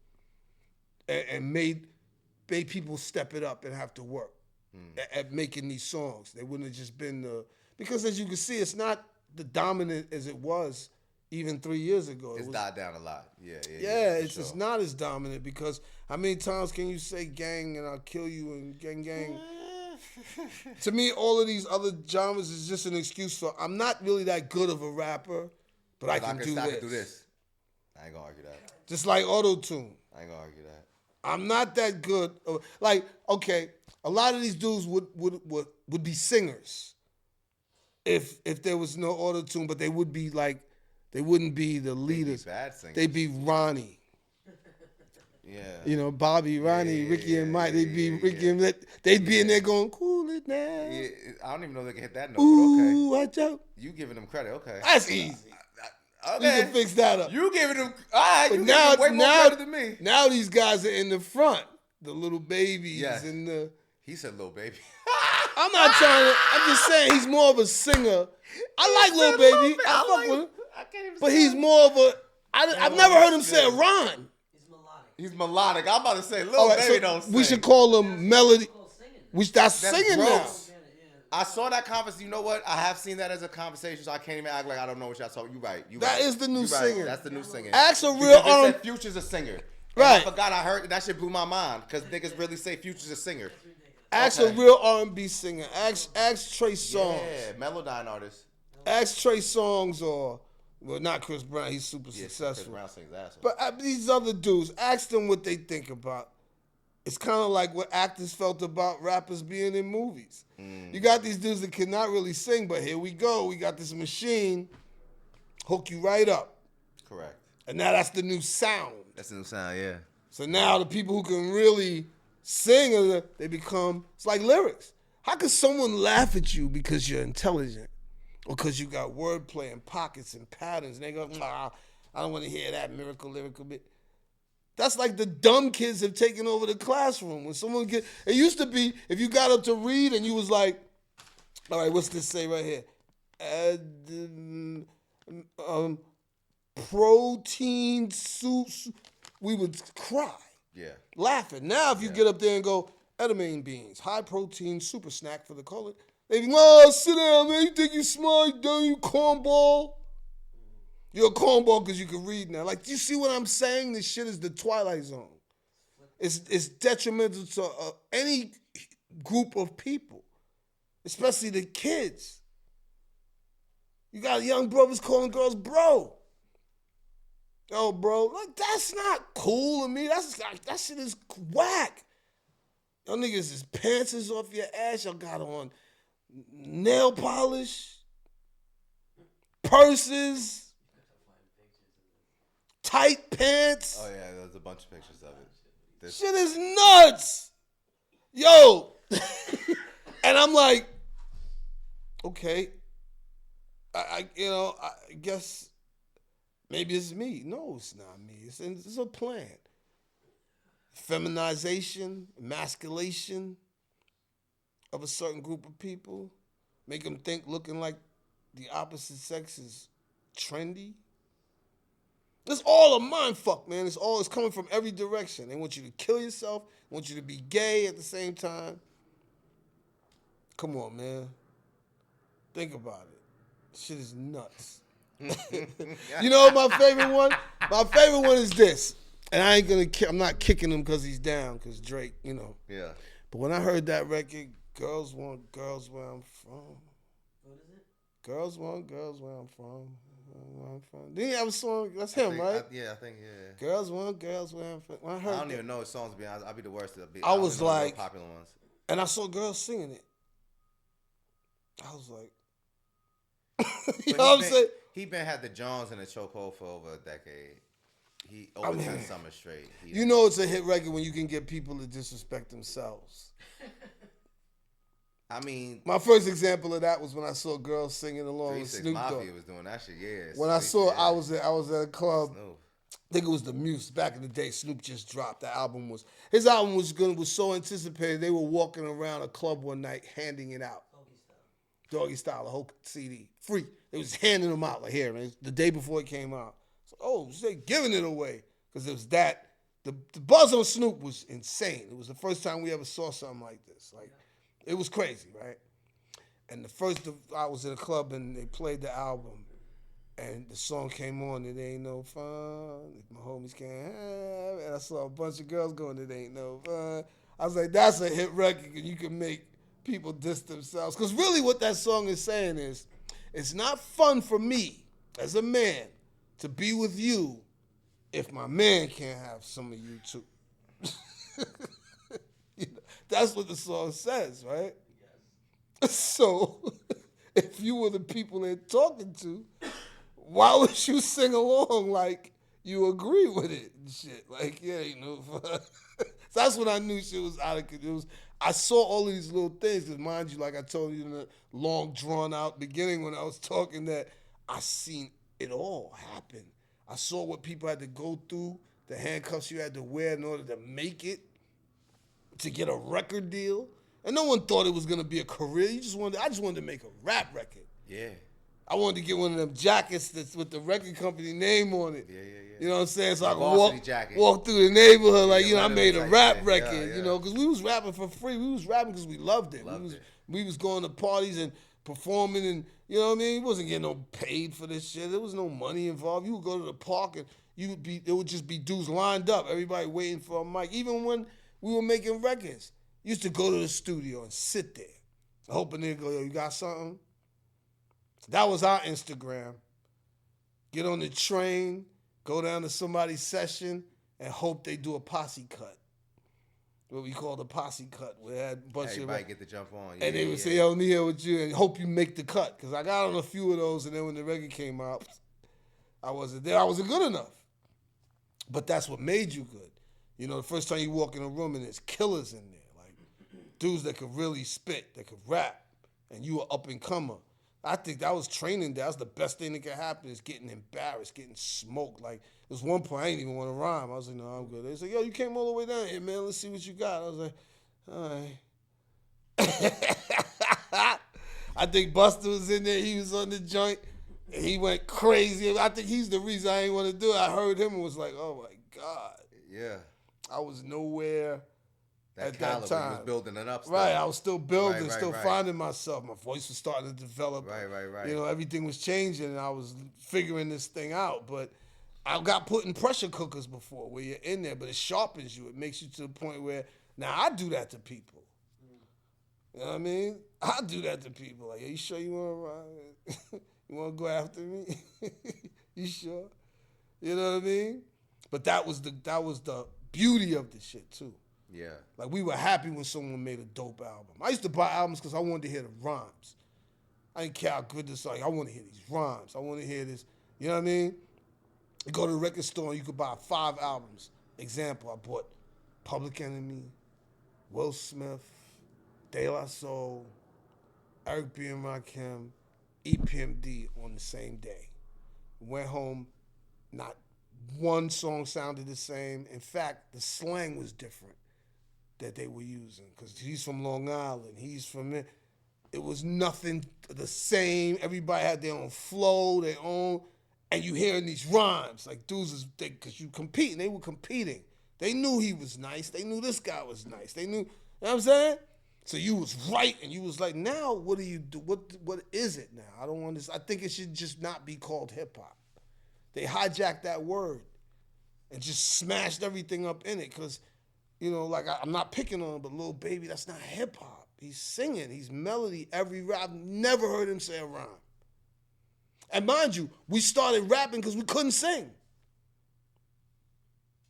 and made people step it up and have to work at making these songs. They wouldn't have just been because as you can see, it's not the dominant as it was even 3 years ago. It's died down a lot. Yeah, it's not as dominant, because how many times can you say gang and I'll kill you and gang? To me, all of these other genres is just an excuse for I'm not really that good of a rapper, but I can do this. I ain't gonna argue that. Just like auto-tune. I ain't gonna argue that. I'm not that good. Like, okay, a lot of these dudes would be singers if there was no auto-tune, but they would be like, they wouldn't be the leaders. They'd be bad singers. They'd be Ronnie. Yeah. Bobby, Ronnie, Ricky and Mike. They'd be Ricky and they'd be in there going, cool it now. Yeah, I don't even know if they can hit that note, Ooh, but okay. watch out. You giving them credit, okay. That's easy. Okay. You can fix that up. You giving them, all right, But you giving them way more credit than me. Now these guys are in the front. The little babies and the... He said little baby. I'm not trying to... I'm just saying he's more of a singer. I like Lil Baby. I fuck with him. I can't even But he's more of a... I've never heard him say a rhyme. He's melodic. I'm about to say Lil Baby don't sing. We should call him melody. That's singing gross. now. I saw that conversation. You know what? I have seen that as a conversation, so I can't even act like I don't know what y'all talking. You right. That is the new singer. That's the new singer. Ask a real... They said Future's a singer. Right. I forgot I heard that shit blew my mind, because niggas really say Future's a singer. Ask a real R&B singer. Ask Trey Songz. Yeah, Melodyne artist. Ask Trey Songz or... Well, not Chris Brown. He's super successful. Chris Brown sings ass. But these other dudes, ask them what they think about. It's kind of like what actors felt about rappers being in movies. You got these dudes that cannot really sing, but here we go. We got this machine, hook you right up. Correct. And now that's the new sound. That's the new sound, yeah. So now the people who can really sing, they become, it's like lyrics. How could someone laugh at you because you're intelligent? Or because you got wordplay and pockets and patterns. And they go, I don't want to hear that lyrical bit. That's like the dumb kids have taken over the classroom. When someone it used to be, if you got up to read and you was like, all right, what's this say right here? Protein soup. We would cry. Yeah. Laughing. Now if you get up there and go, edamame beans, high protein super snack for the colon. They be, sit down, man. You think you smart, don't you, cornball? You're a cornball because you can read now. Like, do you see what I'm saying? This shit is the Twilight Zone. It's detrimental to any group of people, especially the kids. You got young brothers calling girls bro. Yo, bro, like, that's not cool to me. That shit is whack. Y'all niggas, his pants is off your ass. Y'all got on nail polish, purses, tight pants. Oh, yeah, there's a bunch of pictures of it. Shit is nuts. Yo. And I'm like, okay. I guess maybe it's me. No, it's not me. It's a plan. Feminization, emasculation of a certain group of people, make them think looking like the opposite sex is trendy. It's all a mind fuck, man. It's coming from every direction. They want you to kill yourself. They want you to be gay at the same time. Come on, man. Think about it. Shit is nuts. You know my favorite one? My favorite one is this. And I'm not kicking him because he's down, because Drake, you know. Yeah. But when I heard that record, Girls Want Girls Where I'm From. What is it? Girls Want Girls Where I'm From. Where I'm from. Didn't he have a song? That's him, right? I think. Girls Want Girls Where I'm From. When I heard I don't that, even know his songs. To be honest, I'll be the worst. I was only know the like- real popular ones. and I saw girls singing it. I was like, you But know what I'm saying? He been had the Jones in the chokehold for over a decade. He I over mean, 10 summers straight. You know it's a hit record when you can get people to disrespect themselves. I mean, My first example of that was when I saw girls singing along 3 with 6 Snoop Dogg. Mafia was doing that shit. Yeah. When I saw, yeah. I was at a club. Snoop. I think it was the Muse. Back in the day, Snoop just dropped. His album was so anticipated. They were walking around a club one night handing it out. Doggy Style, a whole CD, free. They was handing them out like here, man. The day before it came out. So, they giving it away because it was that. The buzz on Snoop was insane. It was the first time we ever saw something like this. Like, it was crazy, right? And I was in a club and they played the album, and the song came on. It ain't no fun if my homies can't have. And I saw a bunch of girls going, it ain't no fun. I was like, that's a hit record, and you can make people diss themselves. Because really what that song is saying is, it's not fun for me as a man to be with you if my man can't have some of you too. You know, that's what the song says, right? Yes. So if you were the people they're talking to, why would you sing along like you agree with it and shit? Like, yeah, ain't no fun. So that's when I knew shit was out of control. I saw all of these little things, because mind you, like I told you in the long, drawn-out beginning when I was talking, that I seen it all happen. I saw what people had to go through, the handcuffs you had to wear in order to make it, to get a record deal. And no one thought it was going to be a career. I just wanted to make a rap record. Yeah. I wanted to get one of them jackets that's with the record company name on it. Yeah. You know what I'm saying? So I Varsity could jacket. walk through the neighborhood like, Yeah, I made a type rap shit. record, Yeah. you know, because we was rapping for free. We was rapping because we loved it. Loved it. We was going to parties and performing, and you know what I mean? We wasn't getting no paid for this shit. There was no money involved. You would go to the park and it would just be dudes lined up, everybody waiting for a mic. Even when we were making records, used to go to the studio and sit there, hoping they'd go, yo, you got something? That was our Instagram. Get on the train, go down to somebody's session, and hope they do a posse cut. What we call the posse cut. We had a bunch Everybody of, get the jump on. and they would say, yo, let me here with you, and hope you make the cut. Because I got on a few of those, and then when the record came out, I wasn't there. I wasn't good enough. But that's what made you good. You know, the first time you walk in a room and there's killers in there, like dudes that could really spit, that could rap, and you were up and comer. I think that was training. That was the best thing that could happen, is getting embarrassed, getting smoked. Like, there was one point I didn't even want to rhyme. I was like, no, I'm good. They said, yo, you came all the way down here, man. Let's see what you got. I was like, all right. I think Buster was in there. He was on the joint, and he went crazy. I think he's the reason I didn't want to do it. I heard him and was like, oh, my God. Yeah. I was nowhere That at caliber, that time. you was building it up still. Right, I was still building, Right, still right. finding myself. My voice was starting to develop. Right. You know, everything was changing, and I was figuring this thing out. But I got put in pressure cookers before, where you're in there, but it sharpens you. It makes you to the point where, now I do that to people. You know what I mean? I do that to people. Like, are you sure you want to ride? You want to go after me? You sure? You know what I mean? But that was the beauty of the shit, too. Yeah. Like, we were happy when someone made a dope album. I used to buy albums because I wanted to hear the rhymes. I didn't care how good this was. I want to hear these rhymes. I want to hear this. You know what I mean? You go to the record store and you could buy 5 albums. Example, I bought Public Enemy, Will Smith, De La Soul, Eric B. and Rakim, EPMD on the same day. Went home, not one song sounded the same. In fact, the slang was different that they were using, because he's from Long Island. He's from there. It was nothing the same. Everybody had their own flow, their own, and you hearing these rhymes like dudes is because you competing. They were competing. They knew he was nice. They knew this guy was nice. They knew, you know what I'm saying? So you was right, and you was like, now what do you do? What is it now? I don't understand. I think it should just not be called hip hop. They hijacked that word and just smashed everything up in it because, you know, like I'm not picking on him, but Lil Baby, that's not hip hop. He's singing, he's melody every rap. I've never heard him say a rhyme. And mind you, we started rapping because we couldn't sing.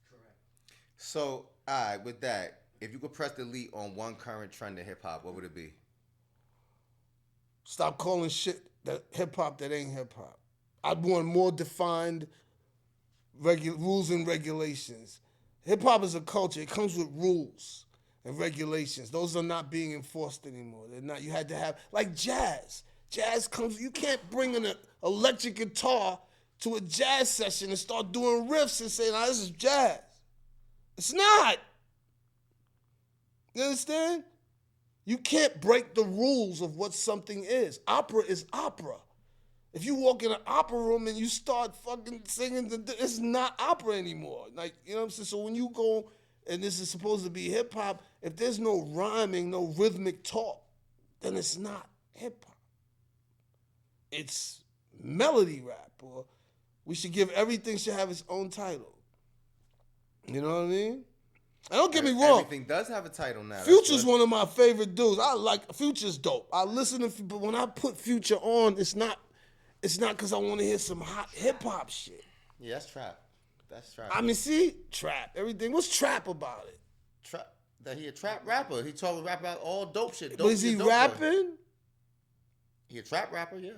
Correct. So, all right, with that, if you could press delete on one current trend in hip hop, what would it be? Stop calling shit that hip hop that ain't hip hop. I'd want more defined rules and regulations. Hip hop is a culture. It comes with rules and regulations. Those are not being enforced anymore. They're not. You had to have like jazz. Jazz comes. You can't bring an electric guitar to a jazz session and start doing riffs and say, "Nah, this is jazz." It's not. You understand? You can't break the rules of what something is. Opera is opera. If you walk in an opera room and you start fucking singing, it's not opera anymore. Like, you know what I'm saying? So when you go, and this is supposed to be hip hop, if there's no rhyming, no rhythmic talk, then it's not hip hop. It's melody rap, or we should give everything should have its own title. You know what I mean? And don't get me wrong. Everything does have a title now. Future's one of my favorite dudes. I like Future's dope. I listen to, but when I put Future on, it's not because I want to hear some hot hip hop shit. Yeah, that's trap. That's trap. I mean, see, trap, everything. What's trap about it? Trap. That he a trap rapper. He talking rap about all dope shit. But is he rapping? He a trap rapper, yeah.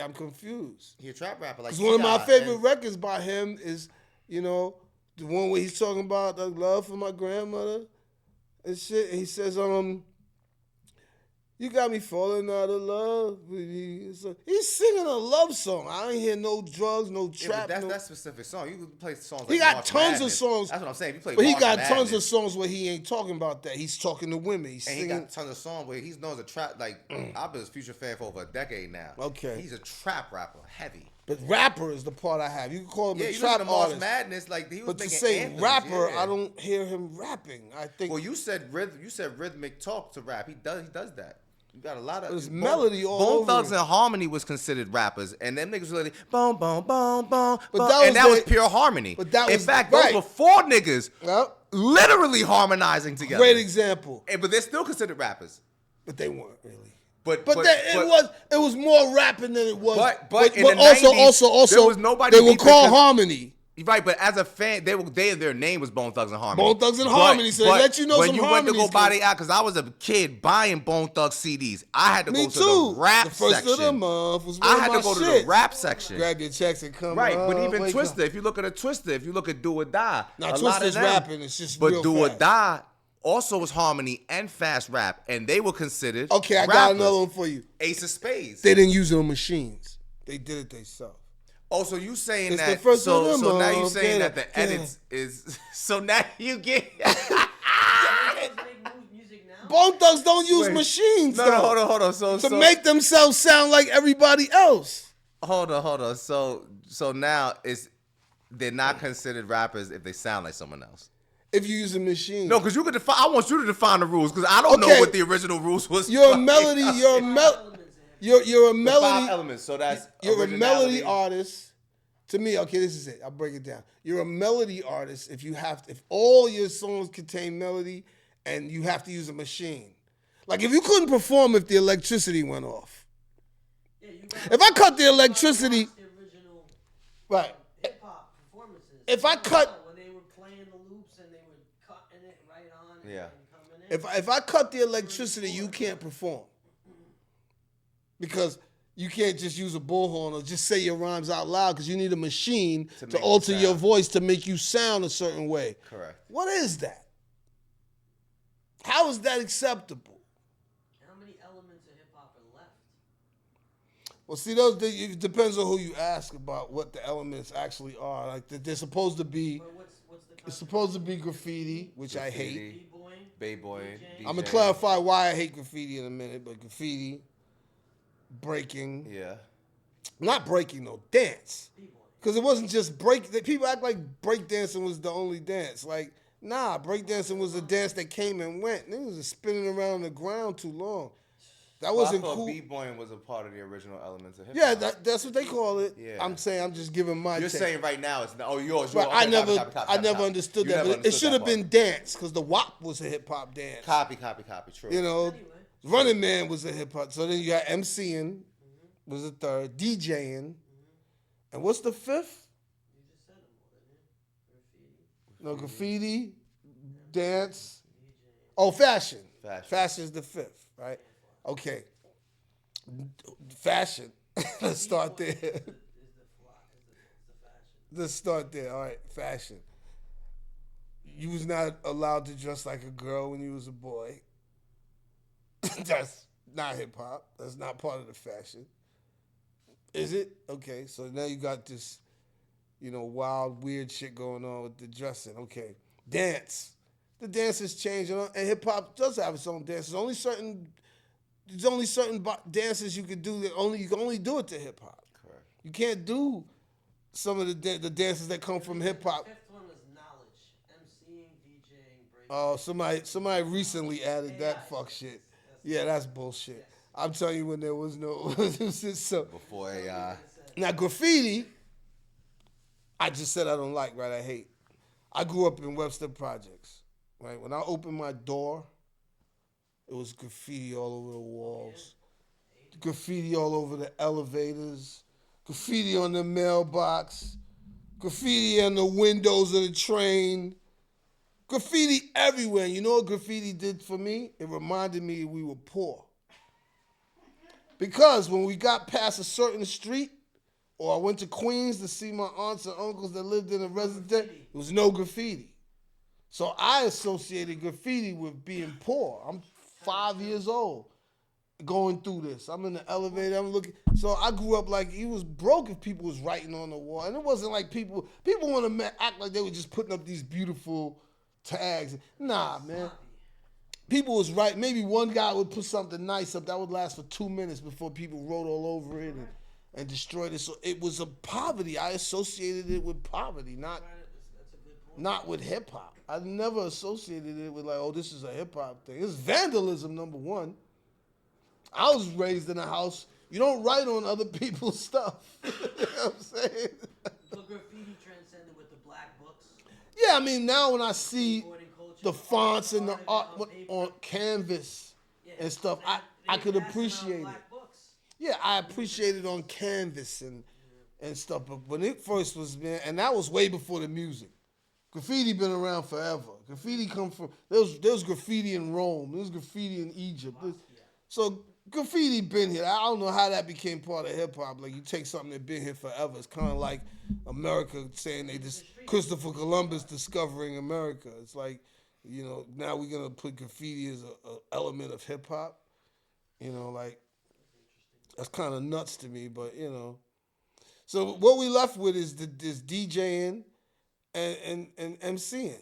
I'm confused. He a trap rapper. Like Because one of my favorite records by him is, you know, the one where he's talking about the love for my grandmother and shit. And he says, you got me falling out of love with you. So he's singing a love song. I ain't hear no drugs, no trap. Yeah, but that's that specific song. You can play songs like he got March tons Madness. of songs. That's what I'm saying. You play but he March got Madness, tons of songs where he ain't talking about that. He's talking to women. He's singing. He got tons of songs where he's known as a trap. Like, I've been a Future fan for over a decade now. Okay. He's a trap rapper, heavy. But rapper is the part I have. You can call him a you trap listen to March artist. Madness, like he was But to making say anthems, rapper, yeah. I don't hear him rapping. I think Well, you said rhythmic talk to rap. He does that. You got a lot of there's melody all Bone over Thugs it. and Harmony was considered rappers, and them niggas really boom, boom, boom, boom, But that was was pure harmony. But that in was- fact, right. those were four niggas Yep. literally harmonizing together. Great example. But they're still considered rappers. But they weren't really. But It was more rapping than it was. But in the 90s, also there was nobody they were beefing called because- Harmony. Right, but as a fan, their name was Bone Thugs and Harmony. Bone Thugs and Harmony, so they let you know when some you went to go harmonies buy go- the out, because I was a kid buying Bone Thugs CDs, I had to Me go to too. the rap the first section. of the month was one I of had my to go to shit. the rap section. Grab your checks and come. Right, but on, even wake Twister, up. if you look at a Twister, if you look at Do or Die, Now, a lot of Twister's them, rapping, it's just but real Do or fast. Die also was harmony and fast rap, and they were considered Okay, I got rappers. another one for you. Ace of Spades. They didn't use no machines. They did it themselves. Oh, so you saying It's that? the first So, of them, so now you saying get that it, the get edits is so now you get. You guys make music now? Bone Thugs don't use Wait. machines No, though, hold on. So to make themselves sound like everybody else. hold on. So now they're not considered rappers if they sound like someone else. If you use a machine, No, because you could define. I want you to define the rules because I don't know Okay. what the original rules was. you're a melody. You're a Elements in You're a The melody. 5 elements. So that's You're a melody originality. artist. To me, okay, this is it. I'll break it down. You're a melody artist if all your songs contain melody and you have to use a machine. Like if you couldn't perform if the electricity went off. Yeah, you If I cut the electricity, the original right. hip hop performances. If I You know, cut- when they were playing the loops and they were cutting it right on Yeah. and coming in. If I cut the electricity, you can't perform. Because you can't just use a bullhorn or just say your rhymes out loud because you need a machine To to make alter you your sound. voice to make you sound a certain way. Correct. What is that? How is that acceptable? How many elements of hip hop are left? Well, see, it depends on who you ask about what the elements actually are. Like they're supposed to be. But what's the It's supposed to be graffiti, which I hate. Graffiti. B-boying? B-boy, DJing. I'm gonna clarify why I hate graffiti in a minute, but graffiti, breaking, Yeah. not breaking though, dance. Because it wasn't just break. People act like breakdancing was the only dance. Like, nah, breakdancing was a dance that came and went. Niggas was spinning around on the ground too long. That Well, wasn't I thought cool. B-boying was a part of the original elements of hip Yeah, hop. that's what they call it. Yeah. I'm saying I'm just giving my You're take. saying right now it's not. Oh, yours. But Okay, I never, copy, understood You that. never But it understood should that have been dance because the WAP was a hip hop dance. Copy. True. You know, Anyway. Running Man was a hip hop. So then you got MCing was the third, DJing, and what's the fifth? You just said them all, didn't you? Graffiti. No, graffiti, dance. DJing. Oh, fashion. Fashion. Fashion's the fifth, right? Okay. Fashion. Let's start there. Is the fashion. Let's start there. All right, fashion. You was not allowed to dress like a girl when you was a boy. That's not hip hop. That's not part of the fashion. Is it? Okay, so now you got this, wild, weird shit going on with the dressing. Okay. Dance. The dances change, and hip hop does have its own dances. There's only certain dances you can do that you can only do it to hip hop. Correct. You can't do some of the dances that come from hip hop. The fifth one was knowledge. MCing, DJing, breaking. Oh, somebody recently added that fuck shit. Yeah, that's bullshit. I'm telling you, when there was no so Before AI. now graffiti, I just said I don't like, right? I hate. I grew up in Webster Projects, right? When I opened my door, it was graffiti all over the walls, graffiti all over the elevators, graffiti on the mailbox, graffiti on the windows of the train, graffiti everywhere. You know what graffiti did for me? It reminded me we were poor. Because when we got past a certain street, or I went to Queens to see my aunts and uncles that lived in a residence, there was no graffiti. So I associated graffiti with being poor. I'm 5 years old going through this. I'm in the elevator, I'm looking. So I grew up like it was broke if people was writing on the wall. And it wasn't like people want to act like they were just putting up these beautiful tags. Nah, man. People was right. Maybe one guy would put something nice up that would last for 2 minutes before people wrote all over it and destroyed it. So it was a poverty. I associated it with poverty, not with hip hop. I never associated it with like, oh, this is a hip hop thing. It's vandalism, number one. I was raised in a house. You don't write on other people's stuff. You know what I'm saying? But graffiti transcended with the black books. Yeah, I mean, now when I see Skateboarding culture, the fonts and the art art on paper. on canvas Yeah, and stuff, they- I they could pass around appreciate it. black books. Yeah, I appreciate it on canvas and stuff. But when it first was, man, and that was way before the music. Graffiti been around forever. Graffiti come from there was graffiti in Rome. There was graffiti in Egypt. So graffiti been here. I don't know how that became part of hip hop. Like you take something that been here forever. It's kind of like America saying they just Christopher Columbus discovering America. It's like, now we're gonna put graffiti as a element of hip hop. Like that's kind of nuts to me. But so what we left with is this DJing and MCing.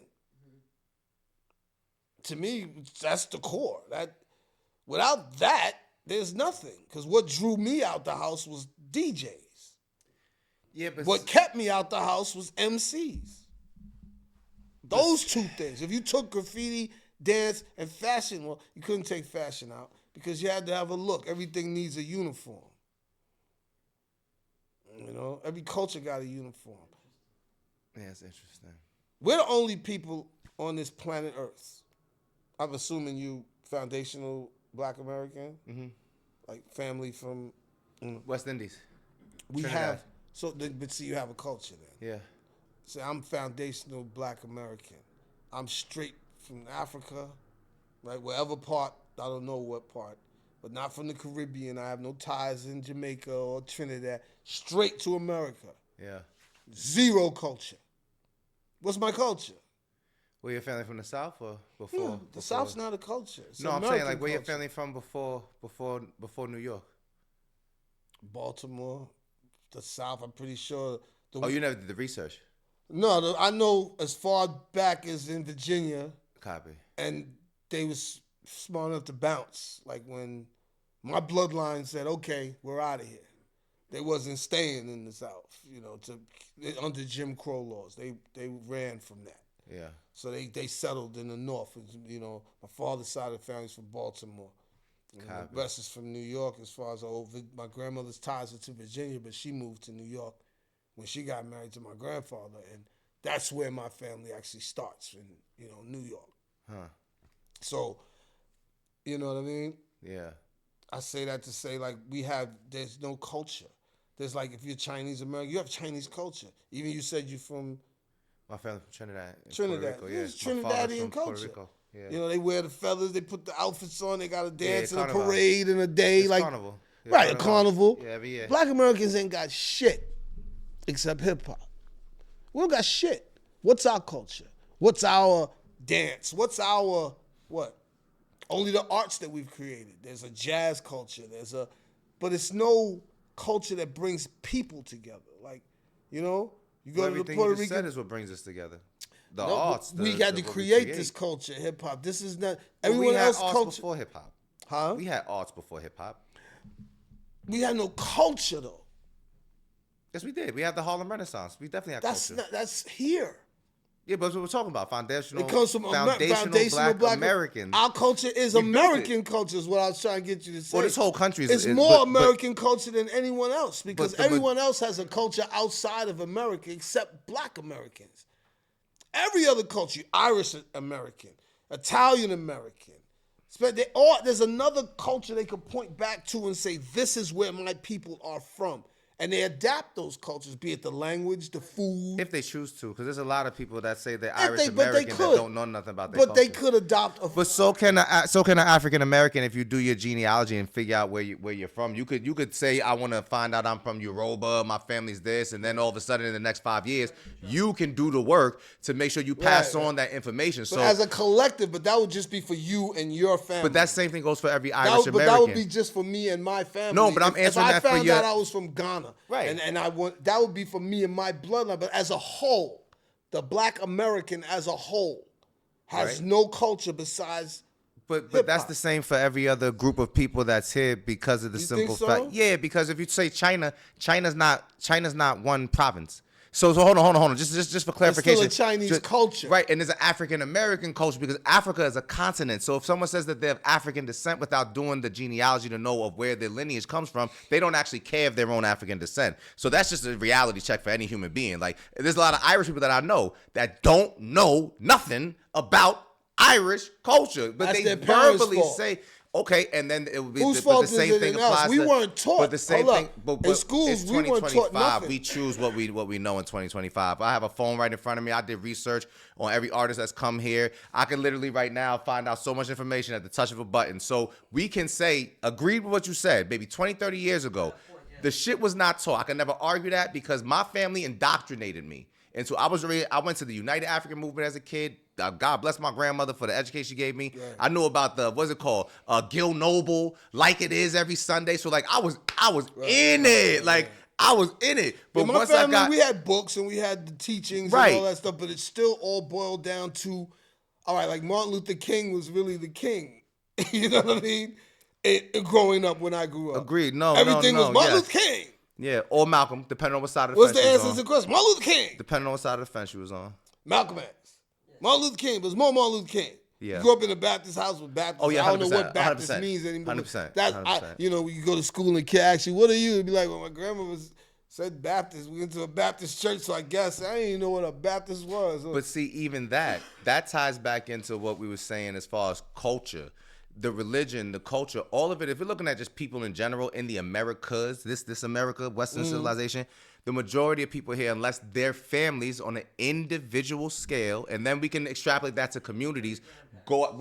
To me, that's the core. Without that, there's nothing. Because what drew me out the house was DJs. Yeah, but What kept me out the house was MCs. Those two things. If you took graffiti, dance, and fashion, well, you couldn't take fashion out because you had to have a look. Everything needs a uniform. Every culture got a uniform. yeah, it's interesting. We're the only people on this planet Earth. I'm assuming you foundational Black American, like family from West Indies. we Trinidad. have. So, but see, you have a culture then. Yeah. See, I'm foundational Black American. I'm straight from Africa, right? Wherever part, I don't know what part, but not from the Caribbean. I have no ties in Jamaica or Trinidad. Straight to America. Yeah. Zero culture. What's my culture? Were your family from the South or before? The South's not a culture. It's No, I'm American saying like where your culture. family from before New York. Baltimore, the South. I'm pretty sure. Oh, you never did the research. No, I know as far back as in Virginia Copy. and they was smart enough to bounce. Like when my bloodline said, "Okay, we're out of here." They wasn't staying in the South, under Jim Crow laws. They ran from that. Yeah. So they settled in the North. My father's side of the family's from Baltimore. The rest is from New York. As far as my grandmother's ties are to Virginia, but she moved to New York when she got married to my grandfather, and that's where my family actually starts in New York. Huh. So, you know what I mean? Yeah. I say that to say like there's no culture. There's like if you're Chinese American, you have Chinese culture. Even you said you're from my family from Trinidad. Trinidad. Puerto Rico, It's Trinidadian culture. Puerto Rico. Yeah. They wear the feathers, they put the outfits on, they got to dance in a carnival. parade in a day. It's like carnival. Yeah, right, a carnival. Yeah, every year. Black Americans ain't got shit except hip hop. We don't got shit. What's our culture? What's our dance? What's our what? Only the arts that we've created. There's a jazz culture. But it's no culture that brings people together. Like, you go to the Puerto Rican. Everything you just said is what brings us together. The arts. We had to create this culture, hip hop. This is not everyone else culture. We had arts before hip hop. Huh? We had arts before hip hop. We had no culture though. Yes, we did. We had the Harlem Renaissance. We definitely had culture. That's here. Yeah, but that's what we're talking about. Foundational. It comes from foundational black Americans. Our culture is American culture, is what I was trying to get you to say. Well, this whole country is more American culture than anyone else because everyone else has a culture outside of America except black Americans. Every other culture, Irish American, Italian American, there's another culture they could point back to and say, this is where my people are from. And they adapt those cultures, be it the language, the food. If they choose to, because there's a lot of people that say they're Irish American that don't know nothing about their culture. But they could adopt But so can an African American if you do your genealogy and figure out where you're from. You could say, I want to find out I'm from Yoruba, my family's this, and then all of a sudden in the next 5 years, you can do the work to make sure you pass on that information. But as a collective, but that would just be for you and your family. But that same thing goes for every Irish American. But that would be just for me and my family. No, but I'm answering that for you. If I found out I was from Ghana. Right. And that would be for me and my bloodline. But as a whole, the black American as a whole has no culture besides But that's the same for every other group of people that's here because of the simple fact. Yeah, because if you say China's not one province. So hold on. Just for clarification. It's still a Chinese culture. Right, and there's an African American culture because Africa is a continent. So if someone says that they have African descent without doing the genealogy to know of where their lineage comes from, they don't actually care if their own African descent. So that's just a reality check for any human being. Like, there's a lot of Irish people that I know that don't know nothing about Irish culture, but that's they verbally say, okay, and then it would be the same thing applies. We weren't taught. But the same thing. But in schools, we weren't taught nothing. We choose what we know in 2025. I have a phone right in front of me. I did research on every artist that's come here. I can literally right now find out so much information at the touch of a button. So we can say, agreed with what you said, maybe 20, 30 years ago, the shit was not taught. I can never argue that because my family indoctrinated me. And so I went to the United African Movement as a kid. God bless my grandmother for the education she gave me. Right. I knew about what's it called? Gil Noble, Like It Is every Sunday. So like I was in it. Like I was in it. But my family, we had books and we had the teachings and all that stuff, but it still all boiled down to, all right, like Martin Luther King was really the king. You know what I mean? Growing up when I grew up. Agreed. Everything was Martin Luther King. Yeah, or Malcolm, depending on what side of the fence you was on. What's the answer to the question? Martin Luther King. Depending on what side of the fence you was on. Malcolm X. Martin Luther King, but it's more Martin Luther King. Yeah. You grew up in a Baptist house with Baptists. Oh, yeah, 100%, I don't know what Baptist 100%, means anymore. 100%. You go to school and the kid asks you, what are you? You'd be like, well, my grandma said Baptist. We went to a Baptist church, so I guess I didn't even know what a Baptist was. But see, even that ties back into what we were saying as far as culture. The religion, the culture, all of it, if you're looking at just people in general in the Americas, this America, Western civilization, the majority of people here, unless their families on an individual scale, and then we can extrapolate that to communities, go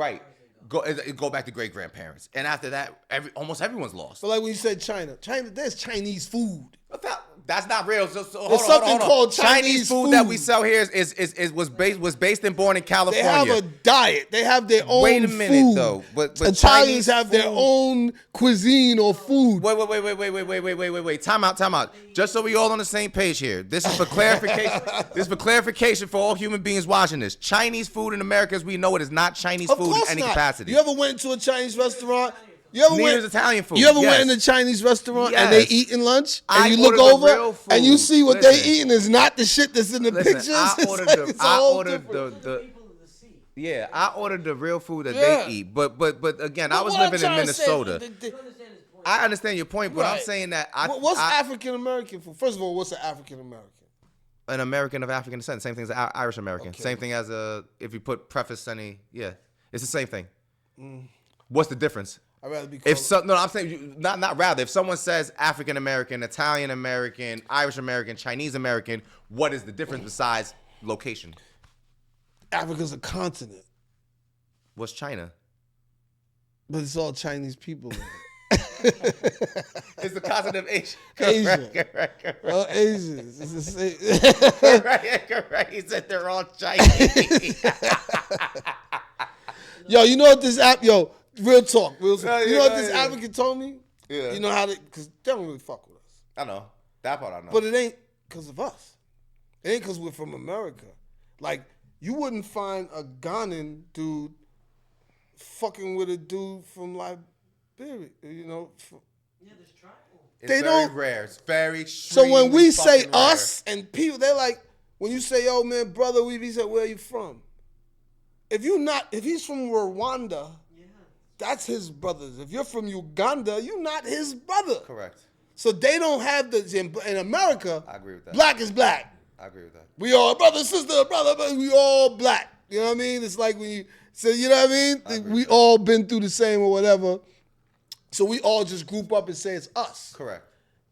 back to great-grandparents. And after that, almost everyone's lost. But like when you said China, there's Chinese food. That's not real. So There's something called Chinese food that we sell here was based and born in They California. have a diet. They have their own Wait a minute, food. though. But Italians Chinese have their food- own cuisine or food. Wait. Time out. Just so we all on the same page here. This is for clarification. This is for clarification for all human beings watching this. Chinese food in America, as we know it, is not Chinese Of food in course any not. capacity. You ever went to a Chinese restaurant? You ever Neither went? is Italian food. You ever Yes. went in a Chinese restaurant and they Yes. eating lunch and I you look ordered the real over food. and you see what Listen. they eating is not the shit that's in the pictures? I It's ordered like the it's a whole different- People of the sea. Yeah, I ordered the real food that Yeah. they eat. But again, I But was what I'm living in trying to say, Minnesota. You understand his point. I understand your point, but I'm Right. saying that What's African American food? First of all, what's an African American? an American of African descent. Same thing as an Irish American. Okay. Same thing as if you put preface any. Yeah, it's the same thing. Mm. What's the difference? I'd rather be If called. no, I'm saying not rather. If someone says African American, Italian American, Irish American, Chinese American, what is the difference besides location? Africa's a continent, What's China? but it's all Chinese people. in it. It's the continent of Asia. Asia. Correct. All Asians. It's the same. Correct. He said they're all Chinese. Yo, you know what this app? Yo, real talk. You know what this yeah. African told me? Yeah. You know how they? Because they don't really fuck with us. I know. That part I know. But it ain't because of us. It ain't because we're from America. Like, you wouldn't find a Ghanaian dude fucking with a dude from Liberia, you know. Yeah, there's tribal. It's they very don't- rare. It's very So when we say fucking rare. us and people, they're like, when you say, "Yo, man, brother," we say, "Where are you from?" If he's from Rwanda, Yeah. that's his brothers. If you're from Uganda, you're not his brother. Correct. So they don't have in America. I agree with that. Black is black. I agree with that. We all brother, sister, brother, but we all black. You know what I mean? It's like when you say, you know what I mean? We all been through the same or whatever. So we all just group up and say it's us. Correct.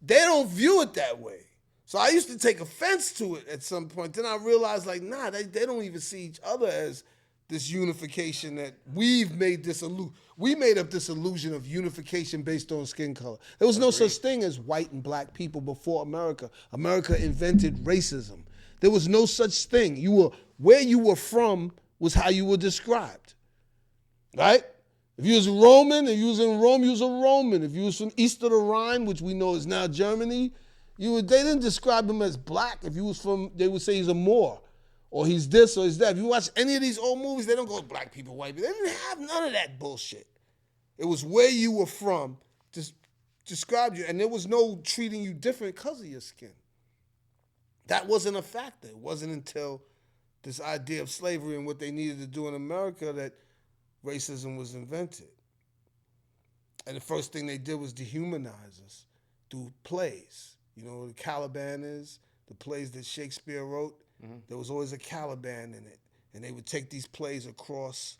They don't view it that way. So I used to take offense to it at some point. Then I realized, like, nah, they don't even see each other as this unification that we've made this illusion. We made up this illusion of unification based on skin color. There was no such thing as white and black people before America. America invented racism. There was no such thing. Where you were from was how you were described, right? If you was a Roman, if you was in Rome, you was a Roman. If you was from east of the Rhine, which we know is now Germany, they didn't describe him as black. If you was from, they would say he's a Moor, or he's this or he's that. If you watch any of these old movies, they don't go black people, white people. They didn't have none of that bullshit. It was where you were from, just described you, and there was no treating you different because of your skin. That wasn't a factor. It wasn't until this idea of slavery and what they needed to do in America that racism was invented. And the first thing they did was dehumanize us through plays. You know, the Caliban is, the plays that Shakespeare wrote, there was always a Caliban in it. And they would take these plays across,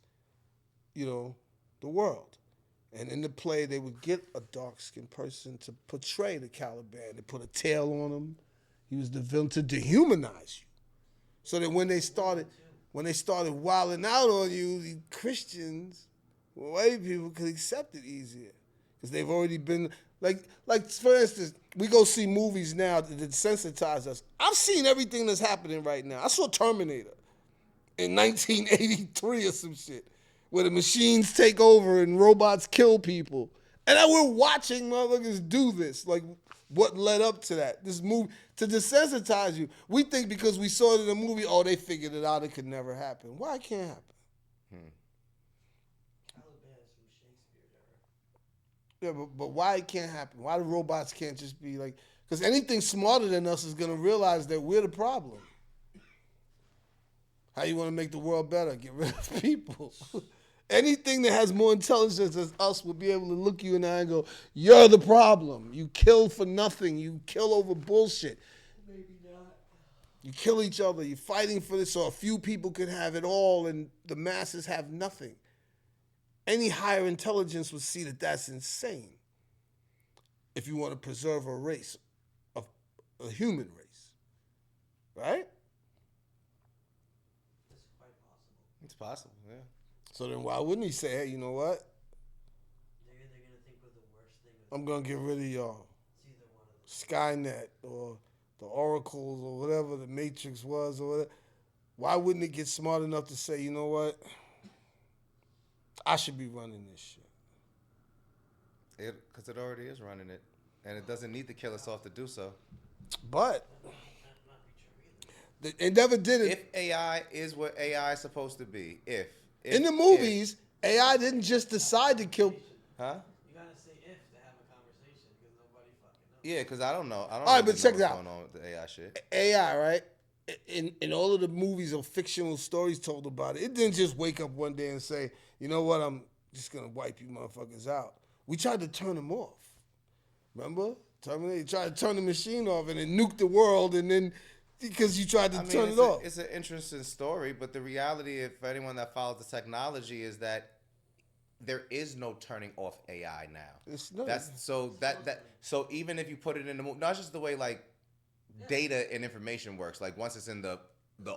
you know, the world. And in the play, they would get a dark-skinned person to portray the Caliban. They put a tail on him. He was the villain to dehumanize you. So that when they started wilding out on you, the Christians, white people could accept it easier. Because they've already been, like for instance, we go see movies now that desensitize us. I've seen everything that's happening right now. I saw Terminator in 1983 or some shit, where the machines take over and robots kill people. And we're watching motherfuckers do this. Like, what led up to that? This movie, to desensitize you. We think because we saw it in a movie, oh, they figured it out, it could never happen. Why it can't happen? Caliban's from Shakespeare era. Yeah, but why it can't happen? Why the robots can't just be like, because anything smarter than us is going to realize that we're the problem. How you want to make the world better? Get rid of people. Anything that has more intelligence than us will be able to look you in the eye and go, you're the problem. You kill for nothing. You kill over bullshit. Maybe not. You kill each other. You're fighting for this so a few people can have it all and the masses have nothing. Any higher intelligence would see that that's insane if you want to preserve a race, a human race. Right? It's quite possible. It's possible, yeah. So then why wouldn't he say, hey, you know what? They're either going to think we're the worst thing. I'm going to get rid of y'all. It's either one of them. Skynet or the oracles or whatever the Matrix was or whatever, why wouldn't it get smart enough to say, you know what? I should be running this shit. Because it already is running it. And it doesn't need to kill us off to do so. But it never did it. If AI is what AI is supposed to be, if in the movies, AI didn't just decide to kill. Huh? You gotta say if to have a conversation because nobody fucking knows. Yeah, because I don't know. I don't All right, really but check know it what's out. going on with the AI shit. AI, right? In all of the movies or fictional stories told about it, it didn't just wake up one day and say, you know what, I'm just gonna wipe you motherfuckers out. We tried to turn them off. Remember? Terminator tried to turn the machine off and it nuked the world, and then because you tried to turn it off. It's an interesting story, but the reality, if anyone that follows the technology, is that there is no turning off AI now. It's not. So even if you put it in the movie, not just the way like data and information works, like once it's in the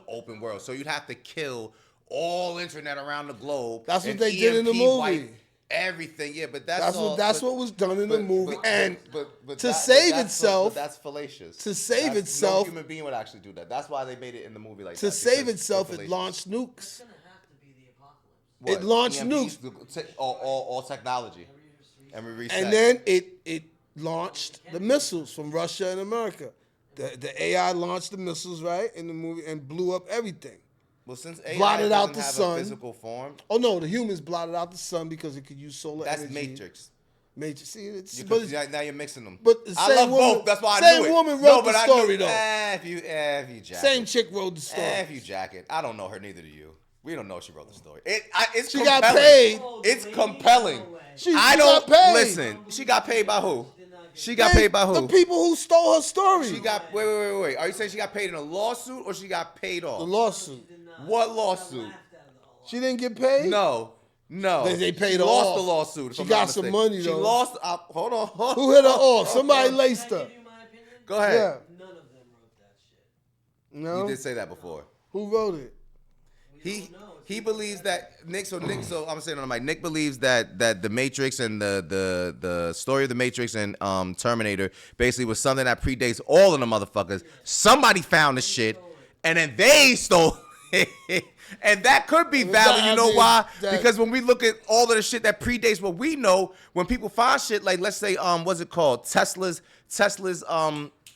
open world, so you'd have to kill all internet around the globe. That's what and they did in the movie. wipe everything, yeah, but that's what was done in the movie, and but to save itself, that's fallacious. To save no itself, human being would actually do that. That's why they made it in the movie like that. To save itself, it launched nukes. It's gonna have to be the apocalypse. What? It launched EMPs, all technology, and we reset. And then it launched the missiles from Russia and America. The AI launched the missiles, right, in the movie and blew up everything. Well, since AI blotted out doesn't the have sun. a physical form, Oh no, the humans blotted out the sun because it could use solar that's energy. Matrix. Matrix. See, it's, Now you're mixing them. but the I same love woman, both. That's why I same knew it. woman wrote the I story knew, though. if you jack Same it. chick wrote the story. If you jack it. I don't know her, neither do you. We don't know if she wrote the story. It's She compelling. got paid. It's compelling. She I got don't paid. listen. She got paid by who? She got paid by who? The people who stole her story. She got wait. Are you saying she got paid in a lawsuit or she got paid off? the lawsuit. What lawsuit? She didn't get paid. No. They paid she her lost off. the lawsuit. if She I'm got not some mistaken. money, She though. lost. Hold on. Who hit her off? Somebody laced Can I her. give you my opinion? Go ahead. Yeah. None of them wrote that shit. No. You did say that before. Who wrote it? He believes that Nick. So I'm saying on the mic. Nick believes that the Matrix and the story of the Matrix and Terminator basically was something that predates all of the motherfuckers. Somebody found the shit, and then they stole it. And that could be valid. You know why? Because when we look at all of the shit that predates what we know, when people find shit like, let's say, what's it called? Tesla's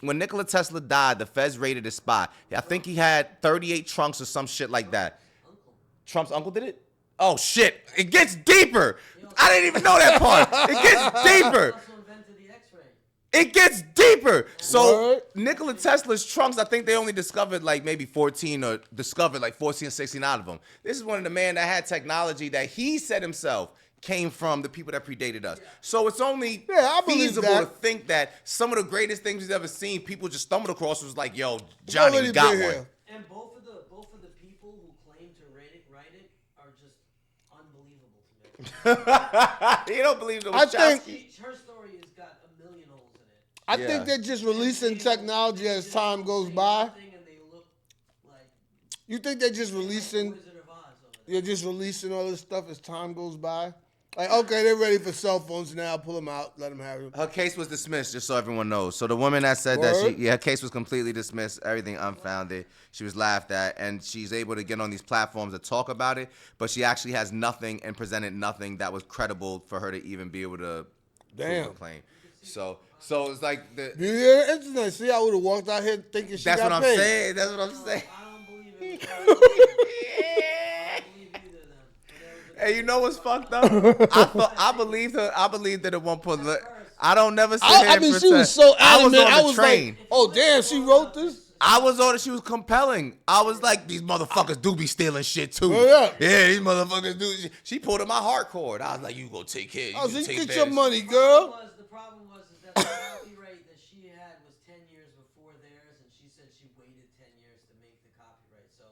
when Nikola Tesla died, the feds raided his spot. I think he had 38 trunks or some shit like that. Trump's uncle did it? Oh shit! It gets deeper. I didn't even know that part. It gets deeper. Also invented the X-ray. It gets deeper. So What? Nikola Tesla's trunks, I think they only discovered like maybe 14 or discovered like 14 or 16 out of them. This is one of the men that had technology that he said himself came from the people that predated us. So it's only I believe feasible that. to think that some of the greatest things we've ever seen, people just stumbled across was like, yo, Johnny, Already we got been one. here. And both of the people who claim to write it are just unbelievable to me. You don't believe the I think- Her story has got a million holes in it. I Yeah. think they're just releasing technology as time goes by. And they look like You think they're just releasing? Wizard of Oz over there. You're just releasing all this stuff as time goes by. Like, okay, they're ready for cell phones now. Pull them out. Let them have it. Her case was dismissed, just so everyone knows. So the woman that said that Word? her case was completely dismissed, everything unfounded. She was laughed at, and she's able to get on these platforms to talk about it, but she actually has nothing and presented nothing that was credible for her to even be able to prove her Damn. claim. So it's like You hear the internet? See, I would have walked out here thinking she that's got what I'm paid. saying. That's what I'm saying. I don't believe it. I don't believe either of them. Hey, you know what's fucked up? I believed her. I believed that at one point. Look, I don't never sit here I and mean, she pretend. was so I was adamant. on I the was train. like, oh, damn, she wrote this? I was on it. She was compelling. I was like, these motherfuckers do be stealing shit too. Oh, yeah. Yeah, these motherfuckers do. She pulled in my heart cord. I was like, you go take care. Oh, so you take get your theirs. money, girl. The problem was is that the copyright that she had was 10 years before theirs, and she said she waited 10 years to make the copyright. So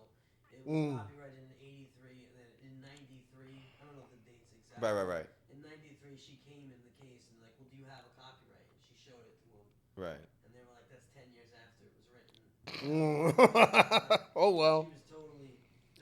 it was copyrighted in 83, and then in 93, I don't know the dates exactly. Right. In 93, she came in the case and like, well, do you have a copyright? And she showed it to them, Right. and they were like, that's 10 years after it was written. Oh, well. She was totally.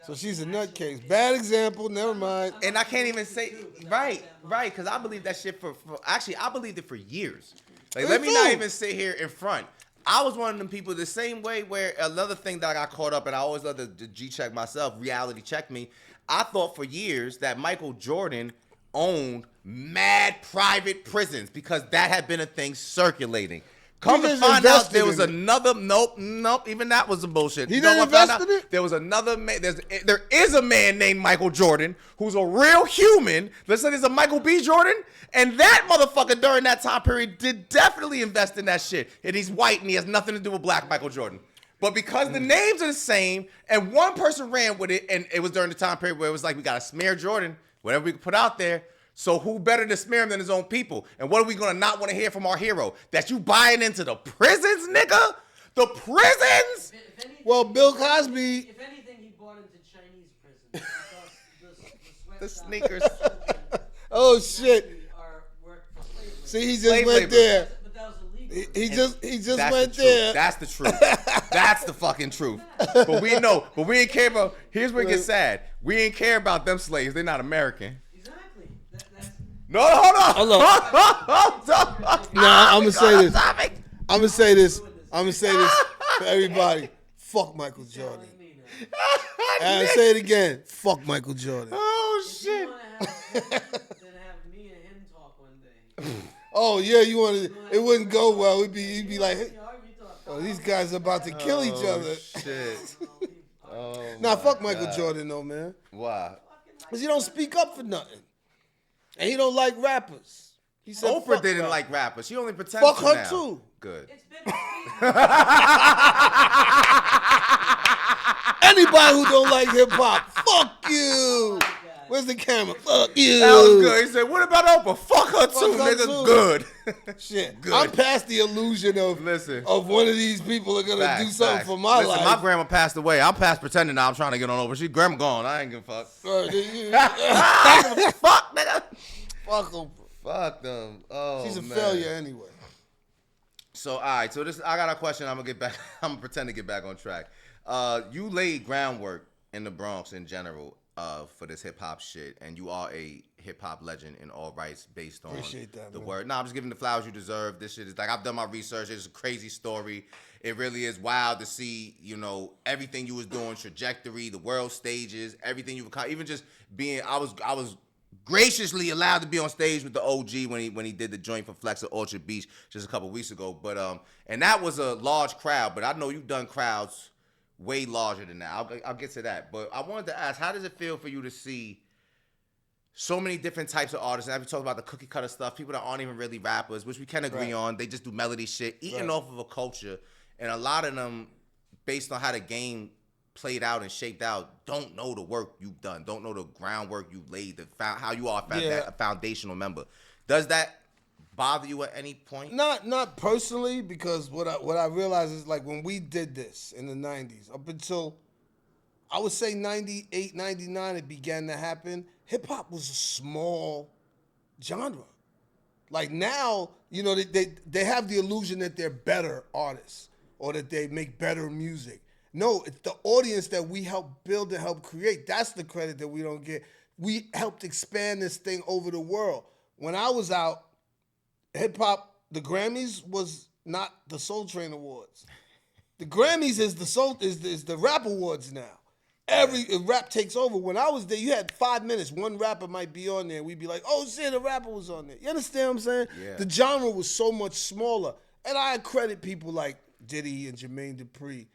So she's a nutcase. Bad example. Never mind. And I can't even say right, because I believe that shit for actually I believed it for years. Like, Me let me not too. even sit here in front. I was one of them people the same way where another thing that I got caught up and I always love to G-check myself, reality check me. I thought for years that Michael Jordan owned mad private prisons because that had been a thing circulating. Come to find out, there was another. Nope. Even that was some bullshit. He didn't invest in it. There was another man. There is a man named Michael Jordan who's a real human. Let's say there's a Michael B. Jordan, and that motherfucker during that time period did definitely invest in that shit. And he's white and he has nothing to do with black Michael Jordan. But because the names are the same, and one person ran with it, and it was during the time period where it was like we gotta smear Jordan, whatever we could put out there. So who better to smear him than his own people? And what are we gonna not want to hear from our hero? That you buying into the prisons, nigga? The prisons? If anything, Well, Bill Cosby. If anything, he bought into Chinese prisons because The sneakers. Oh shit! Are work for slavery. See, he just Slave went labor. there. But that was illegal. He just That's went the truth. there. That's the truth. That's the fucking truth. But we know. But we ain't care about. Here's where it gets sad. We ain't care about them slaves. They're not American. Exactly. That's No, hold on. Hold on. Hold on. Nah, I'm gonna say this. Topic. I'm gonna say this. I'm gonna say this for everybody. Fuck Michael Jordan. telling me now. And I say it again. Fuck Michael Jordan. Oh If shit. you want to have him, then have me and him talk one day. Oh yeah, you wanted it wouldn't go well. You'd be like, We talk. oh, these guys are about to kill each other. Shit. Oh. Nah, fuck Michael God. Jordan though, man. Why? Cause he don't speak up for nothing, and he don't like rappers. He said Oprah fuck didn't rappers. like rappers. She only pretends Fuck to her now. too. Good. It's been Anybody who don't like hip hop, fuck you. Where's the camera? Fuck you. That was good. He said, "What about Oprah? Fuck her too, her nigga. too. Good." Shit, Good. I'm past the illusion of one of these people are gonna do something for my Listen, life. my grandma passed away. I'm past pretending now I'm trying to get on Oprah. She grandma gone. I ain't give a fuck. Fuck Fuck, nigga. Oprah. Fuck them. Oh, She's a man. failure anyway. So all right, so I got a question. I'm gonna get back. I'm gonna pretend to get back on track. You laid groundwork in the Bronx in general for this hip hop shit, and you are a hip hop legend in all rights based on Appreciate that, the man. word. No, I'm just giving the flowers you deserve. This shit is like I've done my research. It's a crazy story. It really is wild to see, you know, everything you was doing, trajectory, the world stages, everything you were even just being. I was graciously allowed to be on stage with the OG when he did the joint for Flex at Orchard Beach just a couple weeks ago. But and that was a large crowd. But I know you've done crowds way larger than that. I'll get to that. But I wanted to ask, how does it feel for you to see so many different types of artists? And as we talk about the cookie cutter stuff, people that aren't even really rappers, which we can agree on, they just do melody shit, eating off of a culture, and a lot of them, based on how the game played out and shaped out, don't know the work you've done, don't know the groundwork you laid, how you are a foundational member. Does that bother you at any point? Not personally, because what I realized is like when we did this in the 90s, up until I would say 98, 99, it began to happen. Hip hop was a small genre. Like now, you know, they have the illusion that they're better artists or that they make better music. No, it's the audience that we help build and help create. That's the credit that we don't get. We helped expand this thing over the world. When I was out, hip hop, the Grammys was not the Soul Train Awards. The Grammys is the rap awards now. Every rap takes over. When I was there, you had 5 minutes. One rapper might be on there, and we'd be like, "Oh shit, a rapper was on there." You understand what I'm saying? Yeah. The genre was so much smaller, and I credit people like Diddy and Jermaine Dupri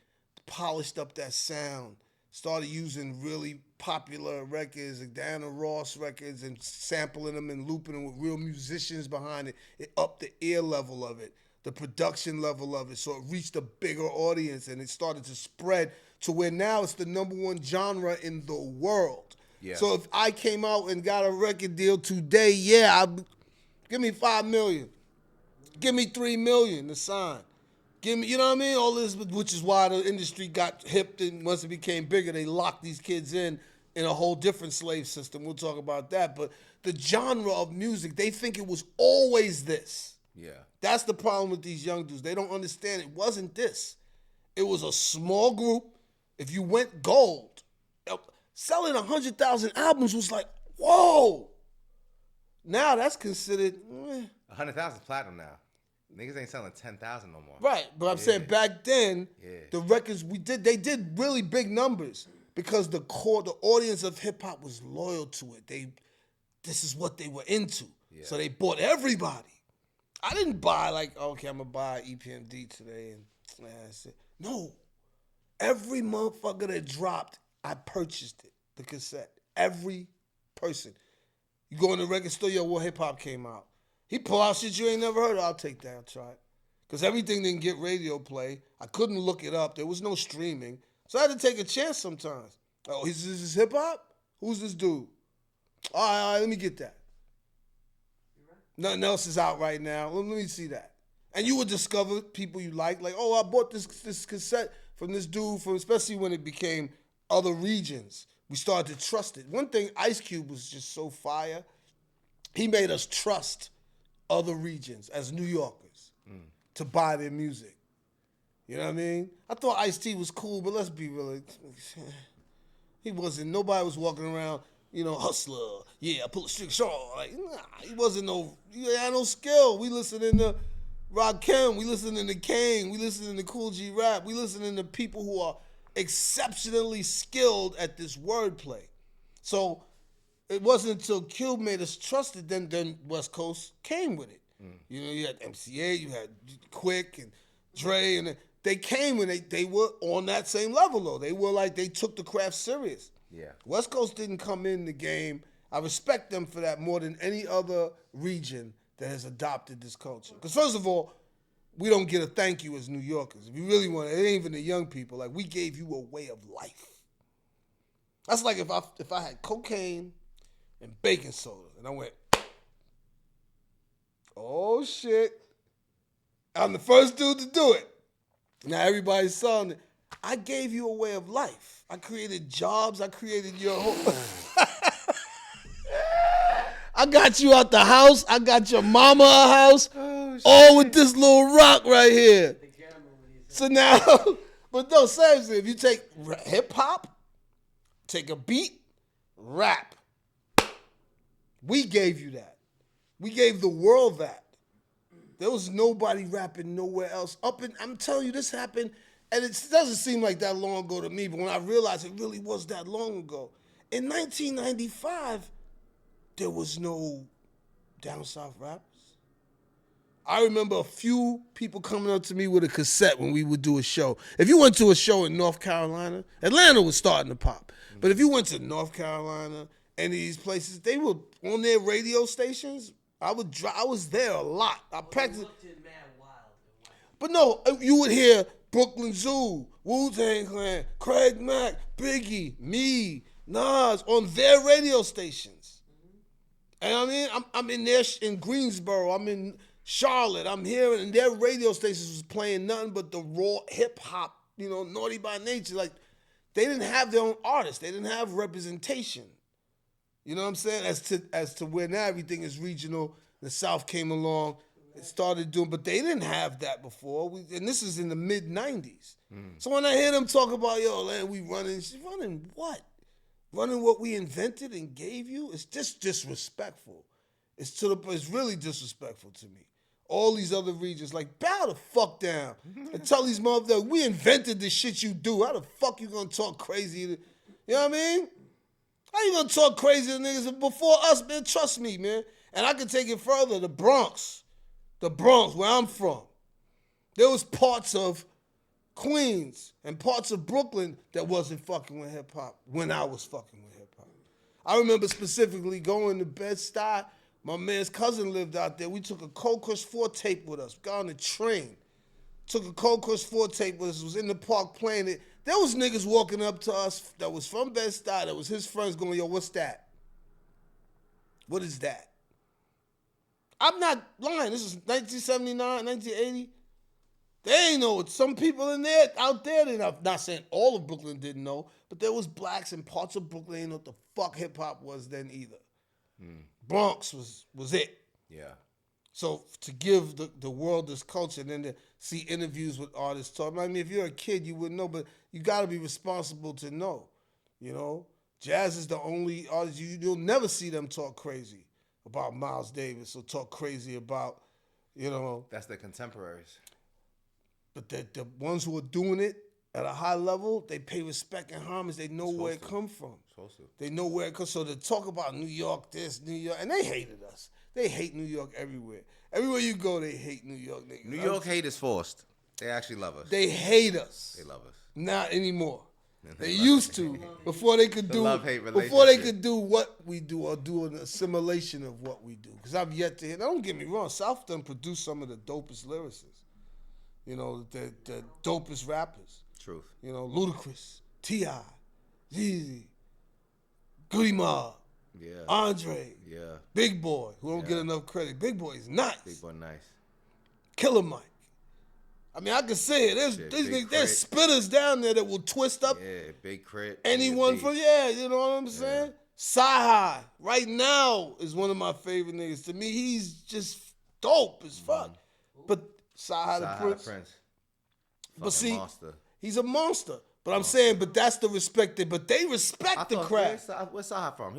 polished up that sound, started using really popular records, like Diana Ross records, and sampling them and looping them with real musicians behind it. It upped the ear level of it, the production level of it, so it reached a bigger audience, and it started to spread to where now it's the #1 genre in the world. Yeah. So if I came out and got a record deal today, give me $5 million. Give me $3 million to sign. Give me, you know what I mean? All this, which is why the industry got hipped, and once it became bigger, they locked these kids in a whole different slave system. We'll talk about that. But the genre of music, they think it was always this. Yeah. That's the problem with these young dudes. They don't understand it wasn't this. It was a small group. If you went gold, selling 100,000 albums was like, whoa. Now that's considered, 100,000 platinum now. Niggas ain't selling 10,000 no more. Right, but I'm saying back then, Yeah. the records they did really big numbers because the audience of hip hop was loyal to it. This is what they were into, so they bought everybody. I didn't buy like, okay, I'm gonna buy EPMD today and that's it. No, every motherfucker that dropped, I purchased it, the cassette. Every person. You go in the record store, yo, what hip hop came out? He pull out shit you ain't never heard of. I'll take that. I'll try it. Because everything didn't get radio play. I couldn't look it up. There was no streaming. So I had to take a chance sometimes. Oh, is this hip hop? Who's this dude? All right, let me get that. Nothing else is out right now. Let me see that. And you would discover people you like. Like, oh, I bought this cassette from this dude, especially when it became other regions. We started to trust it. One thing, Ice Cube was just so fire. He made us trust other regions as New Yorkers to buy their music. You know what I mean? I thought Ice-T was cool, but let's be real. He wasn't. Nobody was walking around, hustler. Yeah, I pull a strict shaw. Like, nah, he wasn't he had no skill. We listening to Rakim. We listening to Kane. We listening to Cool G Rap. We listening to people who are exceptionally skilled at this wordplay. So it wasn't until Cube made us trust it, then West Coast came with it. You had MCA, you had Quick and Dre, and they came and they were on that same level though. They were like, they took the craft serious. Yeah. West Coast didn't come in the game. I respect them for that more than any other region that has adopted this culture. Because first of all, we don't get a thank you as New Yorkers. If you really want it, ain't even the young people. Like, we gave you a way of life. That's like if I had cocaine and baking soda, and I went, oh shit, I'm the first dude to do it. Now everybody's selling it. I gave you a way of life. I created jobs. I created your whole... I got you out the house. I got your mama a house. Oh, all with this little rock right here. So now, but no, seriously, if you take hip hop, take a beat, rap, we gave you that. We gave the world that. There was nobody rapping nowhere else. I'm telling you, this happened, and it doesn't seem like that long ago to me, but when I realized it really was that long ago. In 1995, there was no down south rappers. I remember a few people coming up to me with a cassette when we would do a show. If you went to a show in North Carolina, Atlanta was starting to pop. But if you went to North Carolina, any of these places, they were on their radio stations. I was there a lot. I practiced. But no, you would hear Brooklyn Zoo, Wu-Tang Clan, Craig Mack, Biggie, me, Nas on their radio stations. And I mean, I'm in there in Greensboro, I'm in Charlotte, I'm here, and their radio stations was playing nothing but the raw hip hop, Naughty by Nature. Like, they didn't have their own artists. They didn't have representation. You know what I'm saying? As to where now everything is regional. The South came along and started doing, but they didn't have that before. And this is in the mid-90s. So when I hear them talk about, yo, man, we running what? Running what we invented and gave you? It's just disrespectful. It's really disrespectful to me. All these other regions, like, bow the fuck down and tell these motherfuckers, we invented the shit you do. How the fuck you gonna talk crazy? You know what I mean? How you gonna talk crazy to niggas before us, man? Trust me, man. And I can take it further. The Bronx, where I'm from, there was parts of Queens and parts of Brooklyn that wasn't fucking with hip hop when I was fucking with hip hop. I remember specifically going to Bed-Stuy. My man's cousin lived out there. We took a Cold Crush 4 tape with us. Got on the train. Took a Cold Crush 4 tape with us. Was in the park playing it. There was niggas walking up to us that was from Bed-Stuy, that was his friends going, yo, what's that? What is that? I'm not lying. This is 1979, 1980. They ain't know it. Some people out there, I'm not saying all of Brooklyn didn't know, but there was blacks in parts of Brooklyn ain't know what the fuck hip-hop was then either. Bronx was it. Yeah. So to give the world this culture and then to see interviews with artists talk. I mean, if you're a kid, you wouldn't know, but you got to be responsible to know. Jazz is the only artist, you'll never see them talk crazy about Miles Davis or talk crazy about, You know, That's the contemporaries. but the ones who are doing it at a high level, they pay respect and homage. They know where it come from. Supposed to. They know where it comes. So to talk about New York, this, New York, and they hated us. They hate New York everywhere. Everywhere you go, they hate New York niggas. New York hate is forced. They actually love us. They hate us. They love us. Not anymore. They love used to before they could The do love-hate before they relationship. could do what we do or do an assimilation of what we do. Because I've yet to hear. Don't get me wrong. South done produced some of the dopest lyricists. You know, the dopest rappers. Truth. You know, Ludacris, T.I., Jeezy, Goody Mob, Yeah. Andre, Yeah. Big Boy, who don't get Yeah. enough credit. Big Boy is nice. Big boy, nice. Killer Mike. I mean, I can say it. There's Shit, these Big niggas, there's spitters down there that will twist up Yeah. Big crit. anyone Big from, beat. you know what I'm saying? Sci-Hi, right now, is one of my favorite niggas. To me, he's just dope as fuck. But Sci-Hi the Sci-Hi Prince, But see, monster. he's a monster. But I'm saying, but that's the respect that, but they respect the craft. Where's Sci-Hi from?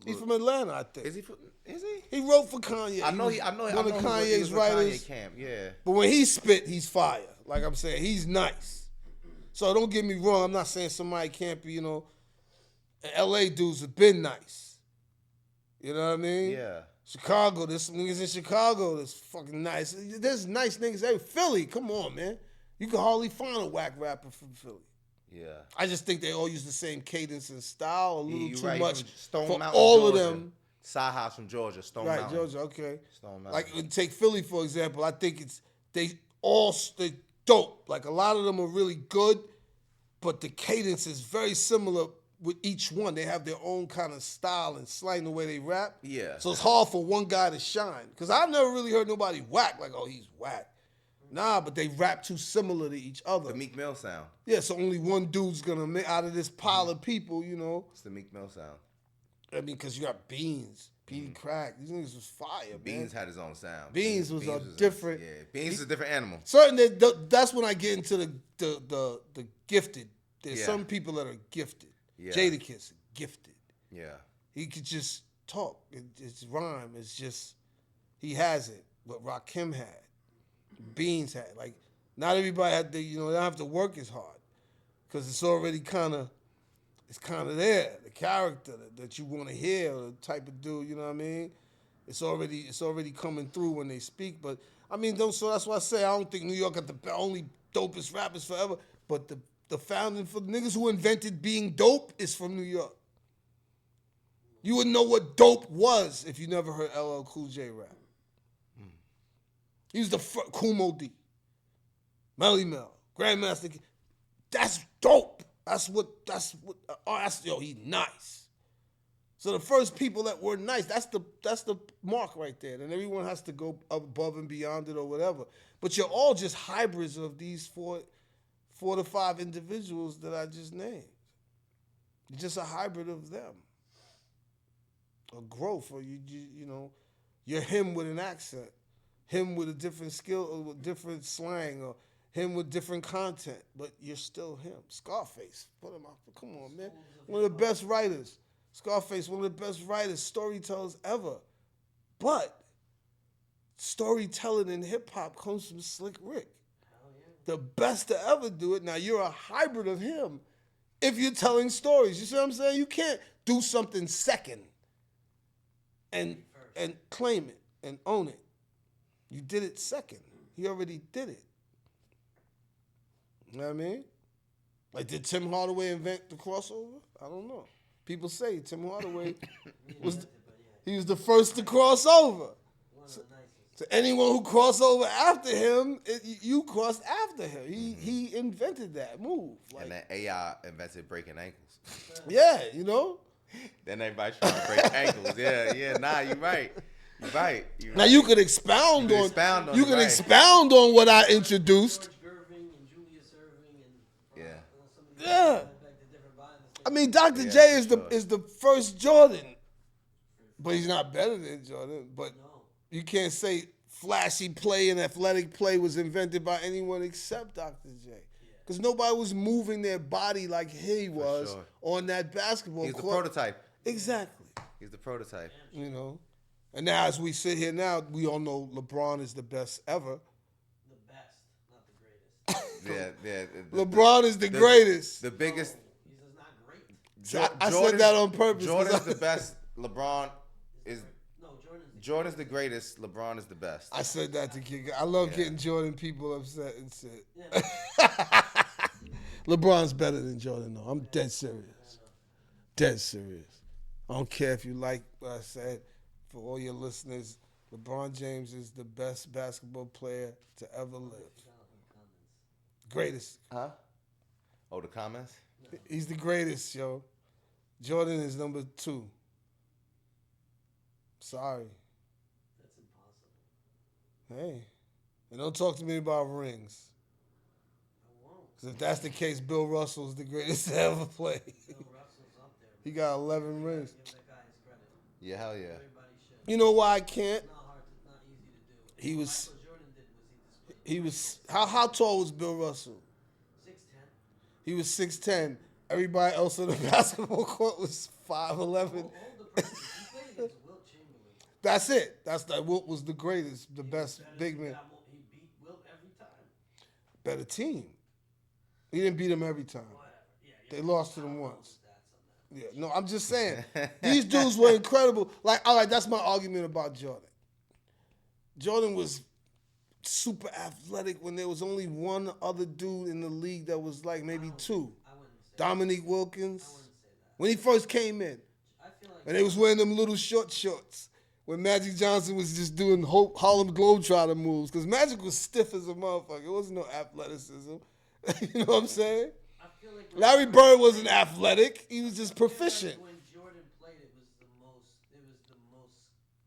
He's from Atlanta, I think. Is he? Is he? He wrote for Kanye. I know. He I know. was I one know of he was Kanye's in writers. Kanye camp. Yeah. But when he spit, he's fire. Like I'm saying, he's nice. So don't get me wrong. I'm not saying somebody can't be, LA dudes have been nice. You know what I mean? Yeah. Chicago, there's some niggas in Chicago that's fucking nice. There's nice niggas everywhere. Philly, come on, man. You can hardly find a whack rapper from Philly. Yeah. I just think they all use the same cadence and style, a little You too right, much from Stone for Mountain, all of Georgia. them. Sci-Hi's from Georgia. Stone Right, Mountain. Georgia, okay. Stone Mountain. Like, take Philly, for example. I think they dope. Like, a lot of them are really good, but the cadence is very similar with each one. They have their own kind of style and slang the way they rap. Yeah. So it's hard for one guy to shine. Because I've never really heard nobody whack, like, oh, he's whack. Nah, but they rap too similar to each other. The Meek Mill sound. Yeah, so only one dude's going to make out of this pile of people, It's the Meek Mill sound. I mean, because you got Beans, Petey Crack. These niggas was fire, Beans man. had his own sound. Beans was a different. Beans is a different animal. Certain that's when I get into the gifted. There's Yeah. some people that are gifted. Yeah. Jadakiss, gifted. Yeah. He could just talk. It's rhyme. It's just he has it. What Rakim had, Beans had. Like not everybody had to. They don't have to work as hard because it's already kind of there. The character that you want to hear, or the type of dude. You know what I mean? It's already coming through when they speak. But I mean, so that's why I say I don't think New York got the only dopest rappers forever. But the founding for the niggas who invented being dope is from New York. You wouldn't know what dope was if you never heard LL Cool J rap. He was the first, Kumo D, Melly Mel, Grandmaster. That's dope. He's nice. So the first people that were nice, that's the mark right there. And everyone has to go above and beyond it or whatever. But you're all just hybrids of these four to five individuals that I just named. You're just a hybrid of them. A growth, or you're him with an accent, him with a different skill, or with different slang, or him with different content, but you're still him. Scarface, put him out. Come on, man. One of the best writers. Scarface, one of the best writers, storytellers ever. But storytelling in hip hop comes from Slick Rick. The best to ever do it. Now you're a hybrid of him if you're telling stories. You see what I'm saying? You can't do something second and claim it and own it. You did it second. He already did it. You know what I mean? Like, did Tim Hardaway invent the crossover? I don't know. People say Tim Hardaway was the first to cross over. So anyone who crossed over after him, you crossed after him. He invented that move. Like, And then AI invented breaking ankles. Yeah, Then everybody trying to break ankles. Yeah. Nah, you're right. Now you could expound You on. could expound on You it, could right. expound on what I introduced. George Irving and Julius Irving and Yeah. some of these Yeah. guys back to different violence. I mean, Dr. Yeah, J for is the first Jordan, but he's not better than Jordan. But No. you can't say flashy play and athletic play was invented by anyone except Dr. J. Because nobody was moving their body like he was sure. on that basketball He's the court. prototype. Exactly. He's the prototype. And now, as we sit here now, we all know LeBron is the best ever. The best, not the greatest. Yeah. LeBron is the greatest. The biggest. He's just not great. I said that on purpose. Jordan's the best. LeBron is. No, Jordan's the greatest. LeBron is the best. I said that to kick. I love getting Jordan people upset and shit. Yeah. LeBron's better than Jordan, though. I'm dead serious. Dead serious. I don't care if you like what I said. For all your listeners, LeBron James is the best basketball player to ever live. Greatest. Huh? Oh, the comments? He's the greatest, yo. Jordan is number 2. Sorry. That's impossible. Hey. And don't talk to me about rings. I won't. Because if that's the case, Bill Russell's the greatest to ever play. Bill Russell's up there. He got 11 rings. Give that guy his credit. Yeah, hell yeah. Everybody should. You know why I can't? Not hard, not easy to do. He was. What Jordan did was he displayed. How tall was Bill Russell? 6'10". He was 6'10". Everybody else on the basketball court was 5'11". All the person. He played against Wilt Chamberlain. That's it. That's that. Wilt was the greatest, the best big man. He beat Wilt every time. Better team. He didn't beat him every time. Whatever. Yeah, They lost to them once. Stats on that. Yeah, no, I'm just saying. These dudes were incredible. Like, all right, that's my argument about Jordan. Jordan was super athletic when there was only one other dude in the league that was like maybe 2. I wouldn't say Dominique Wilkins. I wouldn't say that. When he first came in. I feel like And they was wearing them little shorts. When Magic Johnson was just doing Harlem Globetrotter moves. Because Magic was stiff as a motherfucker. It wasn't no athleticism. You know what I'm saying? I feel like Larry Bird wasn't athletic. He was just proficient. when Jordan played, it was the most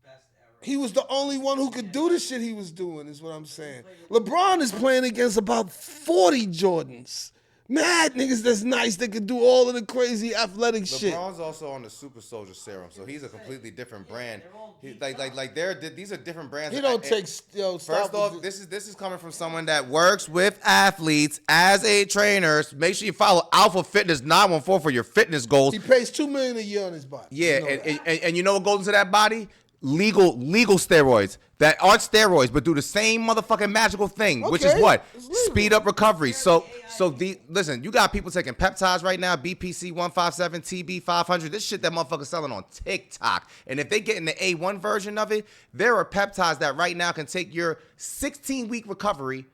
best era. He was the only one who could do the shit he was doing, is what I'm saying. LeBron is playing against about 40 Jordans. Mad niggas that's nice that could do all of the crazy athletic shit. LeBron's also on the super soldier serum, so he's a completely different brand. they're all He, geeked these are different brands. He don't take First stop. off, this is coming from someone that works with athletes as a trainer. Make sure you follow Alpha Fitness 914 for your fitness goals. He pays $2 million a year on his body. Yeah, You know that. and you know what goes into that body? Legal steroids that aren't steroids but do the same motherfucking magical thing, which is Okay, what? it's legal. Speed up recovery. Listen, you got people taking peptides right now, BPC 157, TB 500. This shit that motherfuckers selling on TikTok. And if they get in the A1 version of it, there are peptides that right now can take your 16-week recovery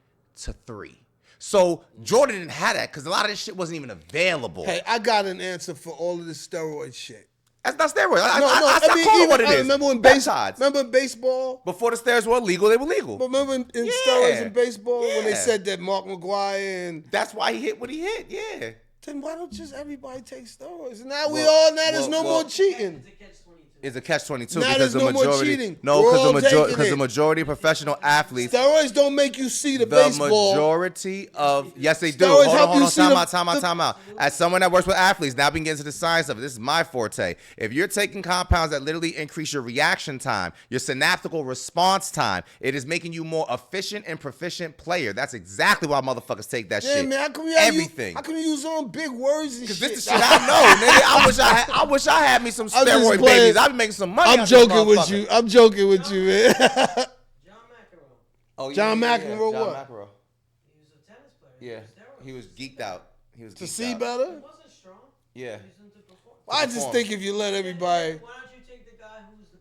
to 3. So Jordan didn't have that because a lot of this shit wasn't even available. Hey, I got an answer for all of this steroid shit. That's not steroids. I mean, call it even- what it I is. remember when Peptides. remember in baseball? Before the steroids were illegal, they were legal. But remember in Yeah. steroids in baseball when they Yeah. said that Mark McGwire and That's why he hit what he hit. Yeah. then why don't just everybody take steroids? And now there's no more cheating. It's a catch-22. It's a catch-22 Now because there's the no more majority. cheating. No, We're all taking because the it. majority of professional athletes. Steroids don't make you see the The baseball. majority of yes, they do. Steroids Hold help on, you see time out. As someone that works with athletes, now we can get into the science of it. This is my forte. If you're taking compounds that literally increase your reaction time, your synaptical response time, it is making you more efficient and proficient player. That's exactly why motherfuckers take that Yeah, shit. man, how come you Everything. How come you use on big words and Cause shit? this the shit I know, nigga. I wish I had me some I'm just steroid playing. babies. I'd be making some money. I'm out this joking with motherfucker. you. I'm joking with you, man. John McEnroe. Oh, yeah, John yeah, McEnroe John what? McEnroe. He was a tennis player. Yeah, Steroids. he was geeked out. He was To geeked see out. better? He wasn't strong. Yeah. He was into performance. I just think if you let everybody. Why don't you take the guy he's the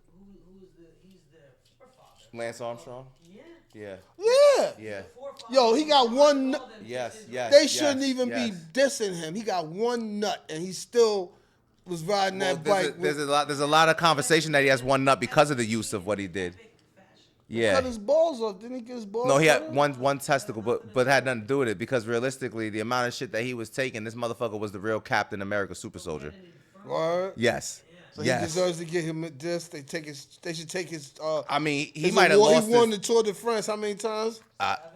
forefather? Lance Armstrong. Yeah. Yeah. Yeah. Yeah. Forefather. Yo, he got one. Yes. Yes. They yes, shouldn't even yes. be dissing him. He got one nut, and he still was riding Well, that bike. there's a lot of conversation that he has one nut because of the use of what he did. Cut Yeah. his balls off. Didn't he get his balls? No, he cut had off? one testicle, but had nothing to do with it because realistically, the amount of shit that he was taking, this motherfucker was the real Captain America super soldier. Word. Yes. So yes. he deserves to get him a diss. They should take his. I mean, he his might have award. lost He won his, the Tour de France how many times?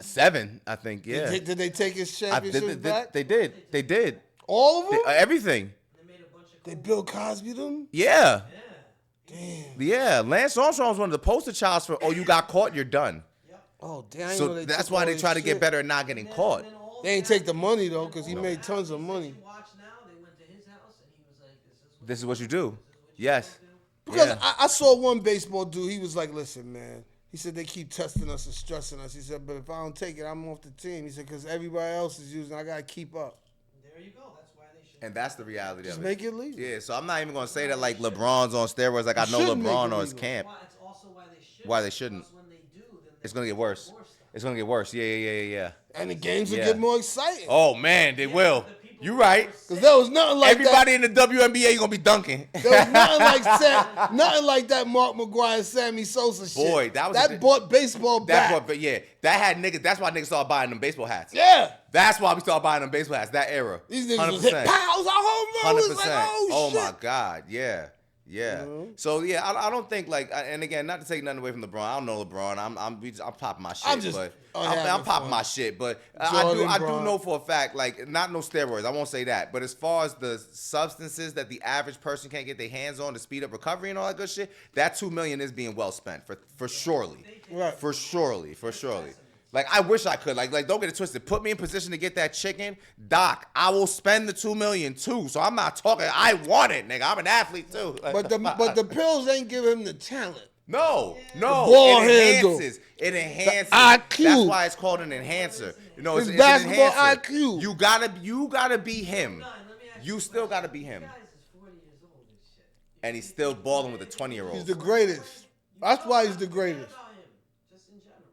7, I think. Yeah. Did they take his championship back? They did. They did. All of them? Everything. They made a bunch of They Bill Cosby them? Yeah. Damn. Yeah. Lance Armstrong was one of the poster childs for, you got caught, you're done. Oh, damn. I didn't know So they that's took why all they his try to get shit. better at not getting caught. They ain't take the money, though, because he made tons of money. Watch now. They went to his house and he was like, This is what you do. Yes. Because Yeah. I saw one baseball dude. He was like, "Listen, man." He said they keep testing us and stressing us. He said, "But if I don't take it, I'm off the team." He said, "Because everybody else is using, I gotta keep up." There you go. That's why they should. And that's the reality Just of make it. it legal. Yeah, so I'm not even gonna say that like LeBron's on steroids. Like I know shouldn't make LeBron it or his legal. camp. It's also why they should. Why they shouldn't. Because when they do, then It's gonna get worse. It's gonna get worse. Yeah. And the games will Yeah. get more exciting. Oh man, they will. You right. Because there was nothing like Everybody in the WNBA you gonna be dunking. that. There was nothing like that Mark McGuire, Sammy Sosa shit. Boy, that brought baseball back. But yeah, that had niggas. That's why niggas started buying them baseball hats. Yeah. That's why we started buying them baseball hats. That era. These niggas was hit pows, a home run. Was like, oh shit. My God. Yeah. So yeah, I don't think like, and again, not to take nothing away from LeBron. I don't know LeBron. I'm popping my shit. I'm popping my shit. But I do know for a fact, like, not no steroids. I won't say that. But as far as the substances that the average person can't get their hands on to speed up recovery and all that good shit, that $2 million is being well spent for surely. Right. For surely. Like, I wish I could. Like, don't get it twisted. Put me in position to get that chicken. Doc, I will spend the $2 million too. So I'm not talking. I want it, nigga. I'm an athlete too. But the pills ain't give him the talent. No. ball It handle. It enhances. The IQ. That's why it's called an enhancer. You know, His it's basketball an enhancer. IQ. You gotta be him. Let me ask You still gotta be him. Guys is 40 years old and shit. And he's still balling with a 20-year-old. He's the greatest. That's why he's the greatest. About him, just in general.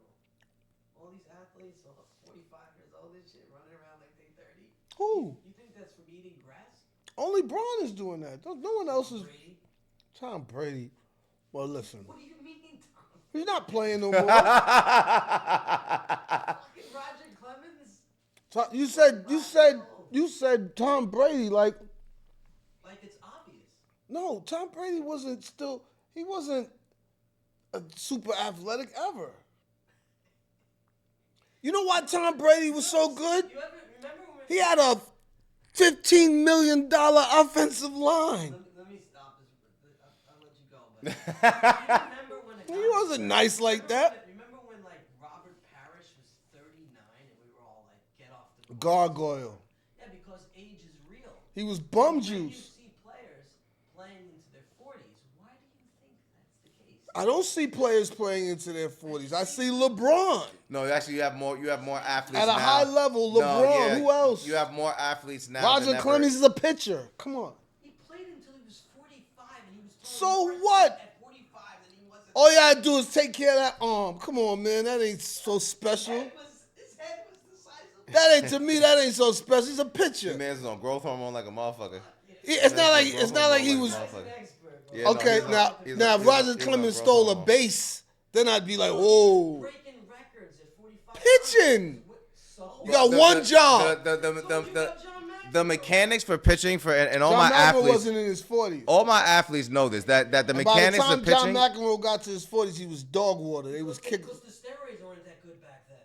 All these athletes, 45 years old and shit, running around like they 30. Who? You think that's from eating grass? Only Braun is doing that. No one else is. Brady? Tom Brady. Well, listen. What do you mean, Tom? He's not playing no more. Fucking Roger Clemens? You said Tom Brady like It's obvious. no, Tom Brady he wasn't a super athletic ever. You know why Tom Brady was so good? You ever remember when He had a $15 million offensive line. Let me stop this. I'll let you go. But you remember when a guy He wasn't nice like that. Remember when like Robert Parrish was 39 and we were all like, get off the Gargoyle. Yeah, because age is real. He was bum When you juice. see players playing into their 40s, why do you think that's the case? I don't see players playing into their 40s. I see LeBron. No, actually, you have more athletes At a now. high level, LeBron. Who else? You have more athletes now. Roger than ever. Clemens is a pitcher. Come on. He played until he was 45 and he was So throwing more what? At 45 than he was at All you gotta do is take care of that arm. Come on, man. That ain't so special. his head was the size of That ain't, to me, that ain't so special. He's a The pitcher. man's on growth hormone like a motherfucker. It's not like he was. an expert. Bro. Yeah, no, Okay, he's on- now he's if on Roger growth Clemens stole a hormone. base, then I'd be like, whoa. Breaking records at 45. Pitching. So You got one job. The mechanics for pitching and all John my McEnroe athletes, wasn't in his 40s. all my athletes know this. That the And by the mechanics time of John pitching, McEnroe got to his 40s, he was dog water. They was kicking. Because the steroids weren't that good back then.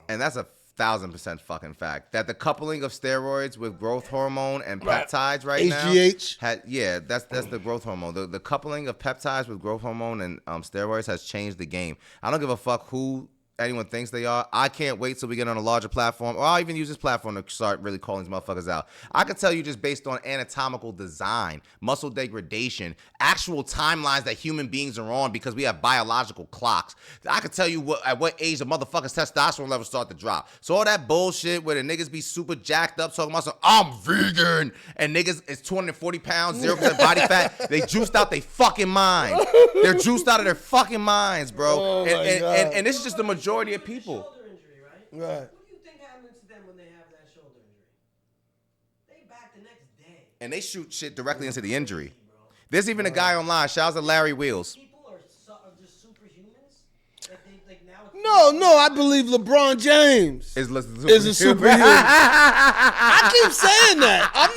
and that's a 1,000% fucking fact. That the coupling of steroids with growth hormone and peptides right now, HGH. that's the growth hormone. The coupling of peptides with growth hormone and steroids has changed the game. I don't give a fuck who anyone thinks they are. I can't wait till we get on a larger platform, or I'll even use this platform to start really calling these motherfuckers out. I can tell you just based on anatomical design, muscle degradation, actual timelines that human beings are on because we have biological clocks. I can tell you at what age the motherfucker's testosterone levels start to drop. So all that bullshit where the niggas be super jacked up talking about I'm vegan and niggas is 240 pounds, 0% body fat. They juiced out they fucking mind. They're juiced out of their fucking minds, bro. Oh my and, God. and this is just the majority of people. Shoulder injury, right? Right. What do you think happens to them when they have that shoulder injury? They back the next day. And they shoot shit directly into the injury. There's even a guy online, shouts to Larry Wheels. People are just superhumans. Like now. No, I believe LeBron James Is a superhuman. I keep saying that. I'm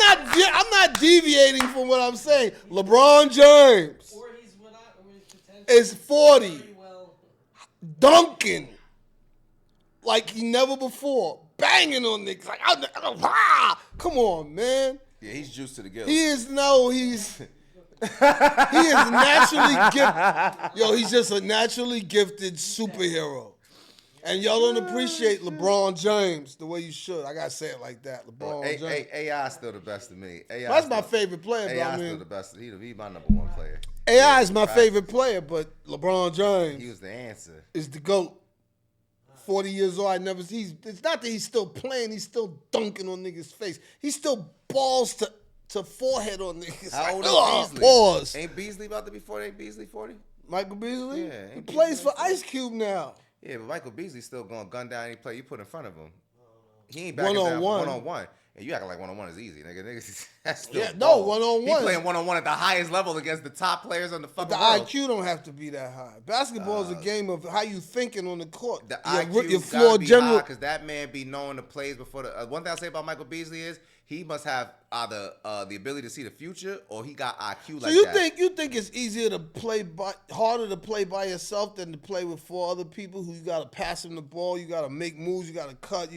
not deviating from what I'm saying. LeBron James Or he's potentially is 40, very well. dunking like he never before, banging on niggas. Like, come on, man. Yeah, he's juiced to the gills. He is naturally gifted. Yo, he's just a naturally gifted superhero. And y'all don't appreciate LeBron James the way you should. I gotta say it like that. LeBron James. AI is still the best to me. AI That's my favorite player, but AI I is still mean, the best. He my number one player. AI is my favorite player, but LeBron James He was the answer. is the GOAT. 40 years old, it's not that he's still playing, he's still dunking on niggas' face. He still balls to forehead on niggas. How old is Beasley? Pause. Ain't Beasley about to be 40? Ain't Beasley 40? Michael Beasley? Yeah, He ain't plays Beasley for Ice Cube now. Yeah, but Michael Beasley's still going to gun down any play you put in front of him. He ain't backing down one-on-one. And you acting like one-on-one is easy, nigga. Niggas, that's still one-on-one. He playing one-on-one at the highest level against the top players on the fucking The world. IQ don't have to be that high. Basketball is a game of how you thinking on the court. The your IQ floor gotta be general. because that man be knowing the plays before the. One thing I say about Michael Beasley is he must have either the ability to see the future or he got IQ like that. So you think it's easier to harder to play by yourself than to play with 4 other people who you got to pass them the ball, you got to make moves, you got to cut,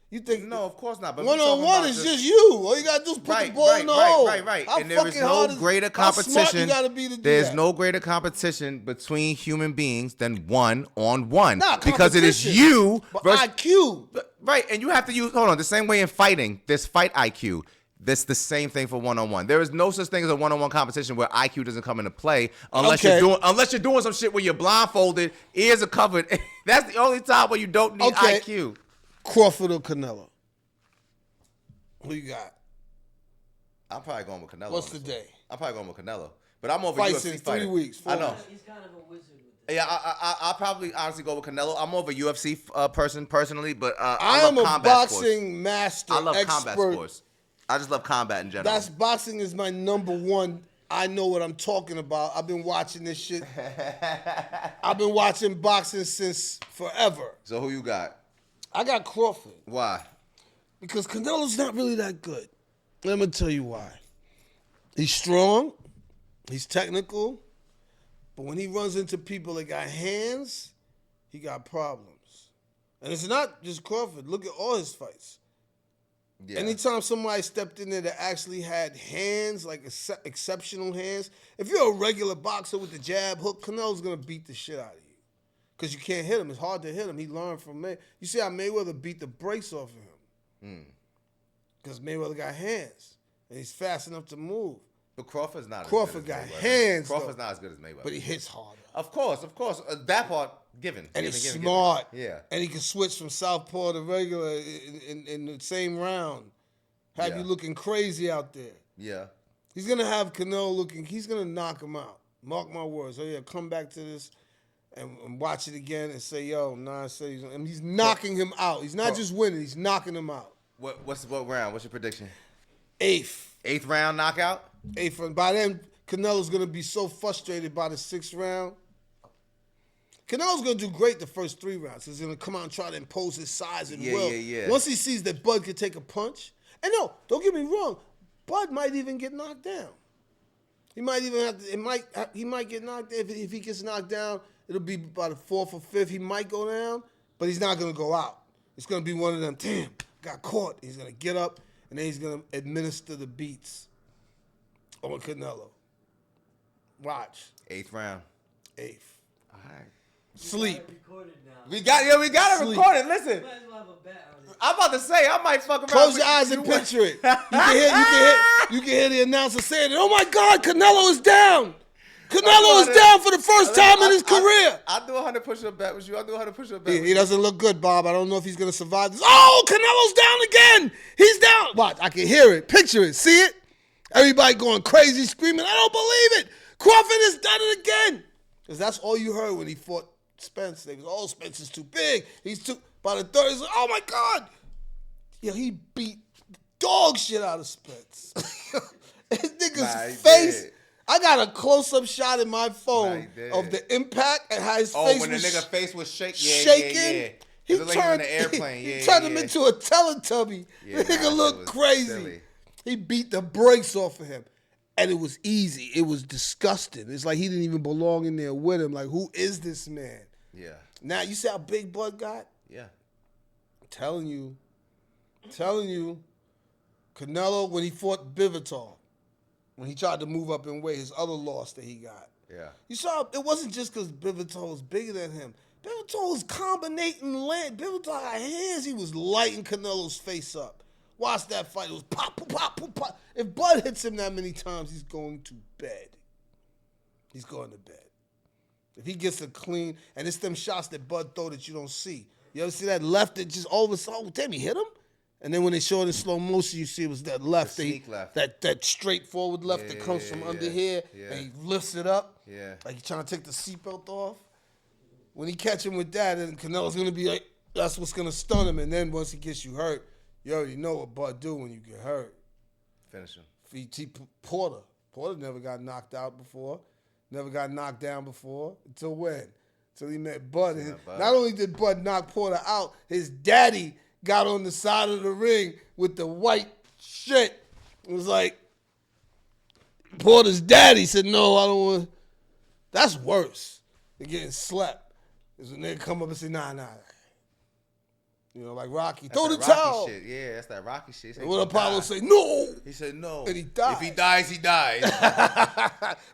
you think No, of course not. But one-on-one is just you. All you gotta do is put the ball in the hole. Right. How And there is no greater competition. How smart you gotta be to do There's that? no greater competition between human beings than one-on-one. Nah, because it is competition. you But versus IQ. Right, and you have to use the same way in fighting. There's fight IQ. That's the same thing for one-on-one. There is no such thing as a one-on-one competition where IQ doesn't come into play unless you're doing some shit where you're blindfolded, ears are covered. That's the only time where you don't need IQ. Crawford or Canelo? Who you got? I'm probably going with Canelo. What's the day? I'm probably going with Canelo. But I'm over Fights UFC in fighter. 3 weeks. I know. He's kind of a wizard with this. Yeah, I'll probably honestly go with Canelo. I'm more of a UFC person personally, but I love am a combat boxing sports. master. I love expert. combat sports. I just love combat in general. Boxing is my number one. I know what I'm talking about. I've been watching this shit. I've been watching boxing since forever. So who you got? I got Crawford. Why? Because Canelo's not really that good. Let me tell you why. He's strong. He's technical. But when he runs into people that got hands, he got problems. And it's not just Crawford. Look at all his fights. Yeah. Anytime somebody stepped in there that actually had hands, like exceptional hands, if you're a regular boxer with the jab hook, Canelo's going to beat the shit out of you. Because you can't hit him. It's hard to hit him. He learned from Mayweather. You see how Mayweather beat the brakes off of him. Because Mayweather got hands. And he's fast enough to move. But Crawford's not Crawford as good as got Mayweather. hands, Crawford's though. not as good as Mayweather. But he hits harder. Of course. That part, given. And Given, he's given. smart. Yeah. And he can switch from southpaw to regular in the same round. Have you looking crazy out there. Yeah. He's going to have Canelo looking, he's going to knock him out. Mark my words. Oh, yeah, come back to this and watch it again and say, yo, and he's knocking him out. He's not just winning, he's knocking him out. What round? What's your prediction? 8th. 8th round knockout? 8th round. By then, Canelo's going to be so frustrated by the 6th round. Canelo's going to do great the first 3 rounds. He's going to come out and try to impose his size and will. Yeah. Once he sees that Bud can take a punch, and no, don't get me wrong, Bud might even get knocked down. He might even have to, he might get knocked down. If he gets knocked down, it'll be by the 4th or 5th. He might go down, but he's not going to go out. It's going to be one of them, damn, got caught. He's going to get up, and then he's going to administer the beats on Canelo. Watch. 8th round. 8th. All right. Sleep. Recorded now. We got it Sleep. recorded. Listen. Might as well have a bet on it. I'm about to say, I might fuck around. Close with your eyes you. and picture it. You can hear the announcer saying it. Oh my God, Canelo is down. Canelo is down for the first time in his career. I'll do a 100 push-up bet with you. I'll do a 100 push-up bet. He doesn't look good, Bob. I don't know if he's going to survive this. Oh, Canelo's down again. He's down. Watch, I can hear it. Picture it. See it? Everybody going crazy, screaming, I don't believe it. Crawford has done it again. Because that's all you heard when he fought Spence. They was, oh, Spence is too big. He's too, by the third, he's like, oh my God. Yeah, he beat dog shit out of Spence. His nigga's face. Did. I got a close-up shot in my phone of the impact and how his face when was the nigga face was shaking. Yeah. He turned the airplane. He turned him into a Teletubby. Yeah, the nigga looked crazy. Silly. He beat the brakes off of him. And it was easy. It was disgusting. It's like he didn't even belong in there with him. Like, who is this man? Yeah. Now, you see how big Bud got? Yeah. I'm telling you. Canelo, when he fought Vivitar, when he tried to move up in weight, his other loss that he got. Yeah. You saw, it wasn't just because Vivitar was bigger than him. Bellator was combinating land. Bellator had hands. He was lighting Canelo's face up. Watch that fight. It was pop, pop, pop, pop, pop. If Bud hits him that many times, he's going to bed. He's going to bed. If he gets a clean, and it's them shots that Bud throw that you don't see. You ever see that left that just over? Oh, damn, he hit him? And then when they show it in slow motion, you see it was that left. Left. That straightforward left that comes from under here. Yeah. And he lifts it up. Yeah. Like he's trying to take the seatbelt off. When he catch him with that, then Canelo's going to be like, that's what's going to stun him. And then once he gets you hurt, you already know what Bud do when you get hurt. Finish him. Porter. Porter never got knocked out before. Never got knocked down before. Until when? Until he met Bud. And not only did Bud knock Porter out, his daddy got on the side of the ring with the white shit. It was like, Porter's daddy said, no, I don't want. That's worse than getting slapped. Is when they come up and say, nah. You know, like Rocky. That's Throw the Rocky towel. Shit. Yeah, that's that Rocky shit. And what Apollo say, no. He said no. And he died. If he dies, he dies.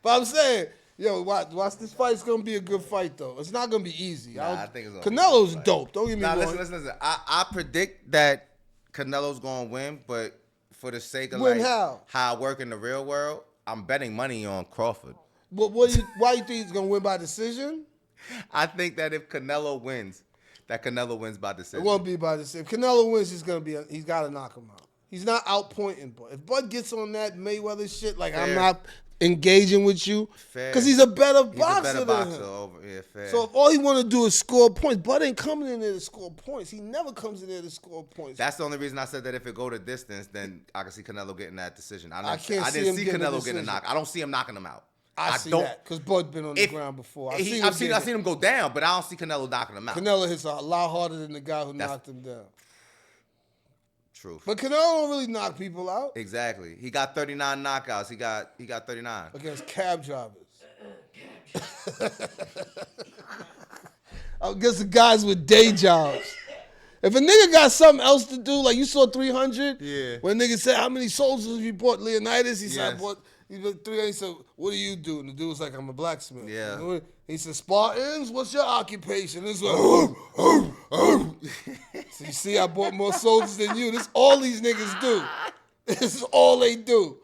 But I'm saying, yo, watch this fight. It's going to be a good fight, though. It's not going to be easy. I think it's gonna Canelo's be a dope. Don't get me wrong. Listen. I predict that Canelo's going to win, but for the sake of Win like how I work in the real world, I'm betting money on Crawford. But why you think he's going to win by decision? I think that if Canelo wins, that Canelo wins by decision. It won't be by decision. If Canelo wins, he's got to knock him out. He's not outpointing Bud. If Bud gets on that Mayweather shit, like Fair. I'm not engaging with you, Fair. because he's a better He's boxer a better than boxer him. fair. So if all he want to do is score points, Bud ain't coming in there to score points. He never comes in there to score points. That's the only reason I said that if it go to distance, then I can see Canelo getting that decision. I didn't see Canelo getting a knock. I don't see him knocking him out. I see that because Bud been on the ground before. I've seen him go down, but I don't see Canelo knocking him out. Canelo hits a lot harder than the guy who knocked him down. Truth. But Canelo don't really knock people out. Exactly. He got 39 knockouts. He got 39 against cab drivers. Against the guys with day jobs. If a nigga got something else to do, like you saw 300, yeah. When nigga said, how many soldiers have you bought, Leonidas? He said, I bought 300. He said, what do you do? And the dude was like, I'm a blacksmith. Yeah. You know, he said, Spartans, what's your occupation? This like, So you see, I bought more soldiers than you. This all these niggas do. This is all they do.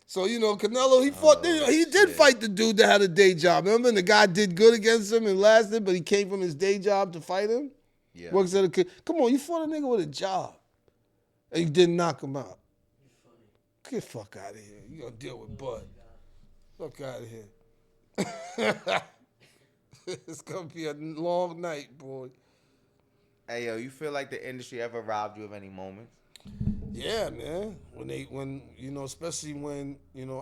So, you know, Canelo, he fought. He did fight the dude that had a day job. Remember? And the guy did good against him and lasted, but he came from his day job to fight him. Yeah. Works at a. Come on, you fought a nigga with a job, and you didn't knock him out. Get the fuck out of here. You gonna deal with Bud? Fuck out of here. It's gonna be a long night, boy. Hey yo, you feel like the industry ever robbed you of any moments? Yeah, man. When you know, especially when you know,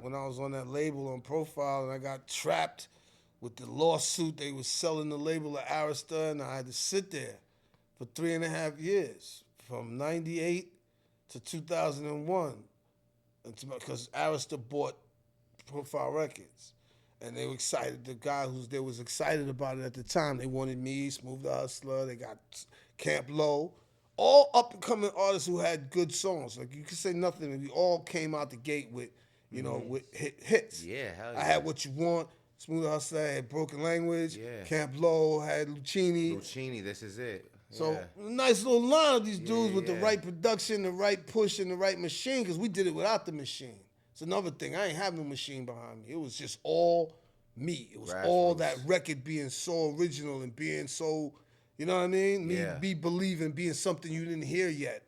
when I was on that label on Profile and I got trapped with the lawsuit. They was selling the label of Arista, and I had to sit there for 3.5 years, from '98 to 2001, because Arista bought Profile Records. And they were excited. The guy they was excited about it at the time. They wanted me, Smooth the Hustler. They got Camp Low. All up-and-coming artists who had good songs. Like, you could say nothing. We all came out the gate with, you know, with hits. Yeah, hell yeah. I had What You Want. Smooth the Hustler had Broken Language. Yeah. Camp Low had Lucchini. This is it. So, yeah. a nice little line of these dudes with the right production, the right push, and the right machine, because we did it without the machine. It's another thing. I ain't have no machine behind me. It was just all me. It was all that record being so original and being so, you know what I mean? Me believing, being something you didn't hear yet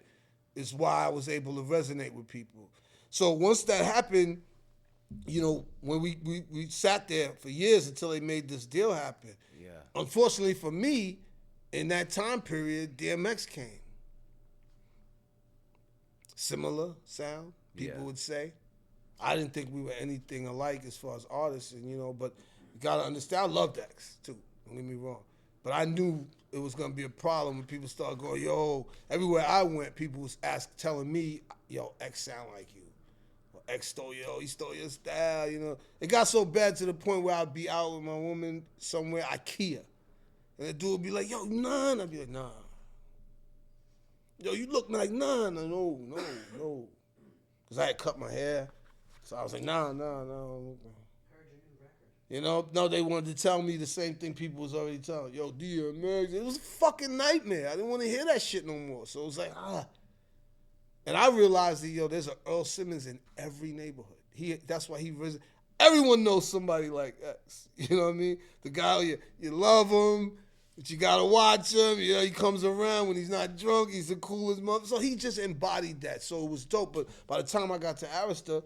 is why I was able to resonate with people. So once that happened, you know, when we sat there for years until they made this deal happen. Yeah. Unfortunately for me, in that time period, DMX came. Similar sound, people would say. I didn't think we were anything alike as far as artists, and you know, but you gotta understand, I loved X too, don't get me wrong. But I knew it was gonna be a problem when people started going, yo, everywhere I went, people was telling me, yo, X sound like you. Or X he stole your style, you know. It got so bad to the point where I'd be out with my woman somewhere, IKEA. And the dude would be like, yo, nah. I'd be like, nah. Yo, you look like, nah, no. Because I had cut my hair. So I was like, nah. Heard your new record. You know, no, they wanted to tell me the same thing people was already telling. Yo, DMX, it was a fucking nightmare. I didn't want to hear that shit no more. So it was like, And I realized that, yo, there's an Earl Simmons in every neighborhood. That's why everyone knows somebody like X. You know what I mean? The guy, you love him, but you got to watch him. You know, he comes around when he's not drunk. He's the coolest mother. So he just embodied that. So it was dope. But by the time I got to Arista,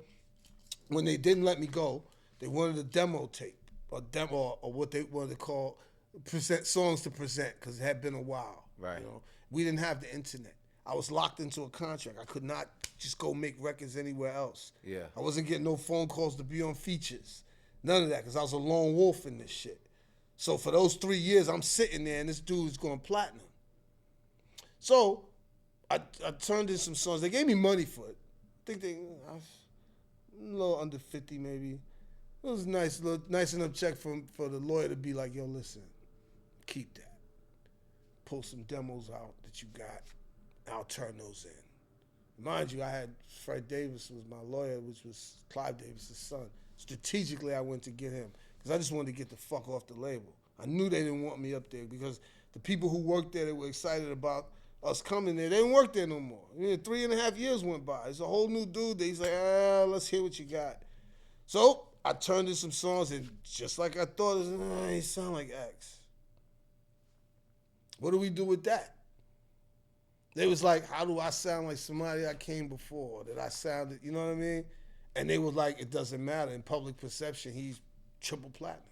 when they didn't let me go, they wanted a demo tape, or what they wanted to call songs to present, because it had been a while. Right. You know, we didn't have the internet. I was locked into a contract. I could not just go make records anywhere else. Yeah. I wasn't getting no phone calls to be on features. None of that, because I was a lone wolf in this shit. So for those 3 years, I'm sitting there, and this dude's going platinum. So I turned in some songs. They gave me money for it. I think a little under 50 maybe. It was nice enough check for the lawyer to be like, yo, listen, keep that. Pull some demos out that you got. I'll turn those in. Mind you, I had Fred Davis was my lawyer, which was Clive Davis's son. Strategically, I went to get him because I just wanted to get the fuck off the label. I knew they didn't want me up there because the people who worked there, they were excited about us coming there. They didn't work there no more. 3.5 years went by. It's a whole new dude. He's like, let's hear what you got. So I turned in some songs, and just like I thought, he sound like X. What do we do with that? They was like, how do I sound like somebody I came before? That I sounded, you know what I mean? And they was like, it doesn't matter. In public perception, he's triple platinum.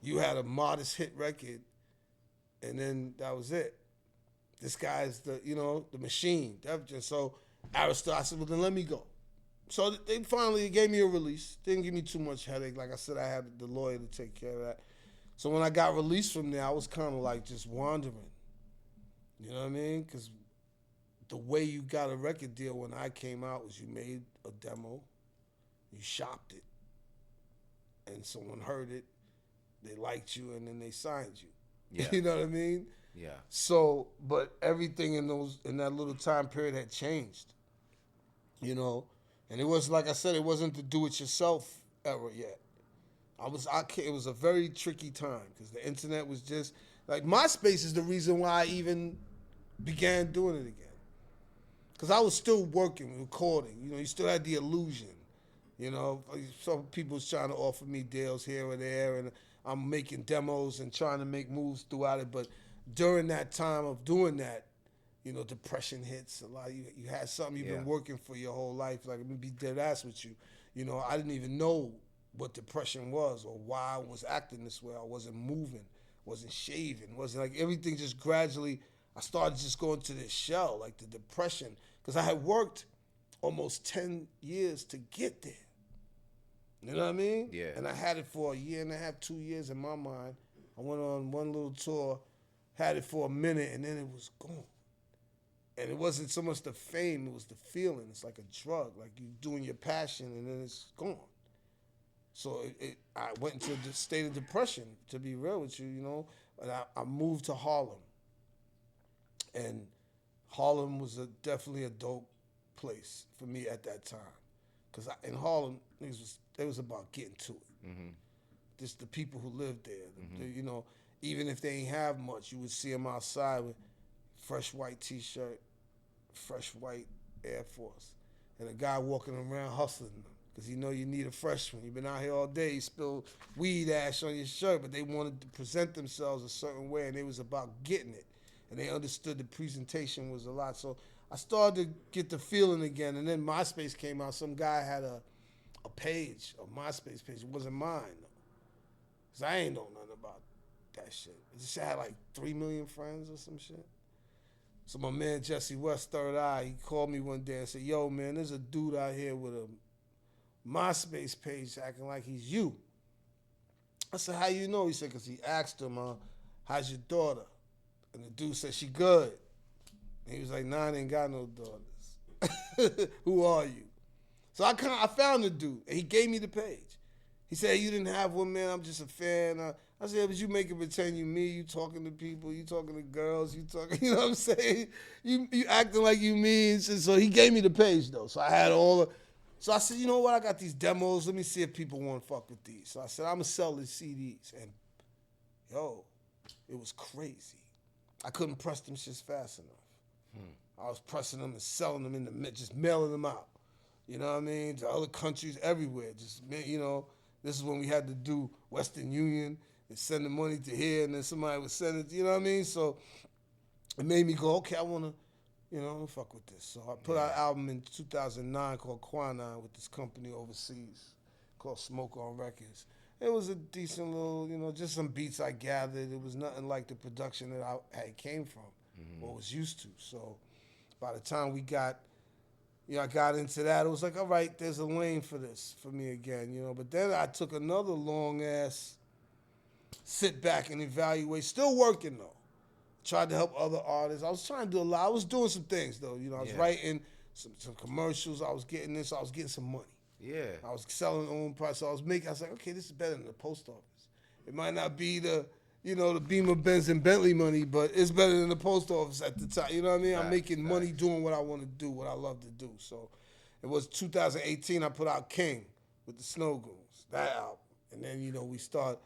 You had a modest hit record, and then that was it. This guy's the machine. So Arista, I said, well, then let me go. So they finally gave me a release. Didn't give me too much headache. Like I said, I had the lawyer to take care of that. So when I got released from there, I was kind of like just wandering. You know what I mean? Because the way you got a record deal when I came out was you made a demo, you shopped it, and someone heard it, they liked you, and then they signed you. Yeah. You know what I mean? Yeah. So, but everything in that little time period had changed. You know, and it was, like I said, it wasn't the do-it-yourself era yet. It was a very tricky time because the internet was just like MySpace is the reason why I even began doing it again. Because I was still working, recording. You know, you still had the illusion. You know, some people was trying to offer me deals here or there, and I'm making demos and trying to make moves throughout it. But during that time of doing that, you know, depression hits a lot. You had something you've been working for your whole life. Like, I'm gonna be dead ass with you. You know, I didn't even know what depression was or why I was acting this way. I wasn't moving, wasn't shaving, wasn't like everything just gradually. I started just going to this shell, like the depression, because I had worked almost 10 years to get there. You know what I mean? Yeah. And I had it for 1.5, 2 years in my mind. I went on one little tour, had it for a minute, and then it was gone. And it wasn't so much the fame, it was the feeling. It's like a drug, like you doing your passion, and then it's gone. So I went into the state of depression, to be real with you, you know. And I moved to Harlem. And Harlem was definitely a dope place for me at that time. Because in Harlem, it was about getting to it. Mm-hmm. Just the people who lived there. You know, even if they ain't have much, you would see them outside with fresh white T-shirt, fresh white Air Force, and a guy walking around hustling them. Because you know you need a fresh one. You've been out here all day, you spilled weed ash on your shirt, but they wanted to present themselves a certain way, and it was about getting it. And they understood the presentation was a lot. So I started to get the feeling again, and then MySpace came out. Some guy had a page, a MySpace page. It wasn't mine, though. Because I ain't know nothing about that shit. It just had like 3 million friends or some shit. So my man Jesse West, Third Eye, he called me one day and said, yo, man, there's a dude out here with a MySpace page acting like he's you. I said, how you know? He said, because he asked him, how's your daughter? And the dude said, she good. And he was like, nah, I ain't got no daughters. Who are you? So I found the dude, and he gave me the page. He said, you didn't have one, man, I'm just a fan. I said, but you make it pretend you me, you talking to people, you talking to girls, you talking, you know what I'm saying? You acting like you me. So he gave me the page, though. So I had all the So I said, you know what? I got these demos. Let me see if people want to fuck with these. So I said, I'm going to sell these CDs. And, yo, it was crazy. I couldn't press them shits fast enough. I was pressing them and selling them just mailing them out. You know what I mean? To other countries everywhere. Just, you know, this is when we had to do Western Union and send the money to here, and then somebody would send it, you know what I mean? So it made me go, okay, I want to, you know, fuck with this. So I put out an album in 2009 called Quinine with this company overseas called Smoke on Records. It was a decent little, you know, just some beats I gathered. It was nothing like the production that I had came from or was used to. So by the time we got, you know, I got into that, it was like, all right, there's a lane for this for me again, you know. But then I took another long-ass sit back and evaluate. Still working, though. Tried to help other artists. I was trying to do a lot. I was doing some things, though. You know, I was writing some commercials. I was getting this. I was getting some money. Yeah. I was selling own price. So I was like, okay, this is better than the post office. It might not be the, you know, the Beamer, Benz, and Bentley money, but it's better than the post office at the time. You know what I mean? I'm making money doing what I want to do, what I love to do. So it was 2018, I put out King with the Snow Goons, that album. And then, you know, we start.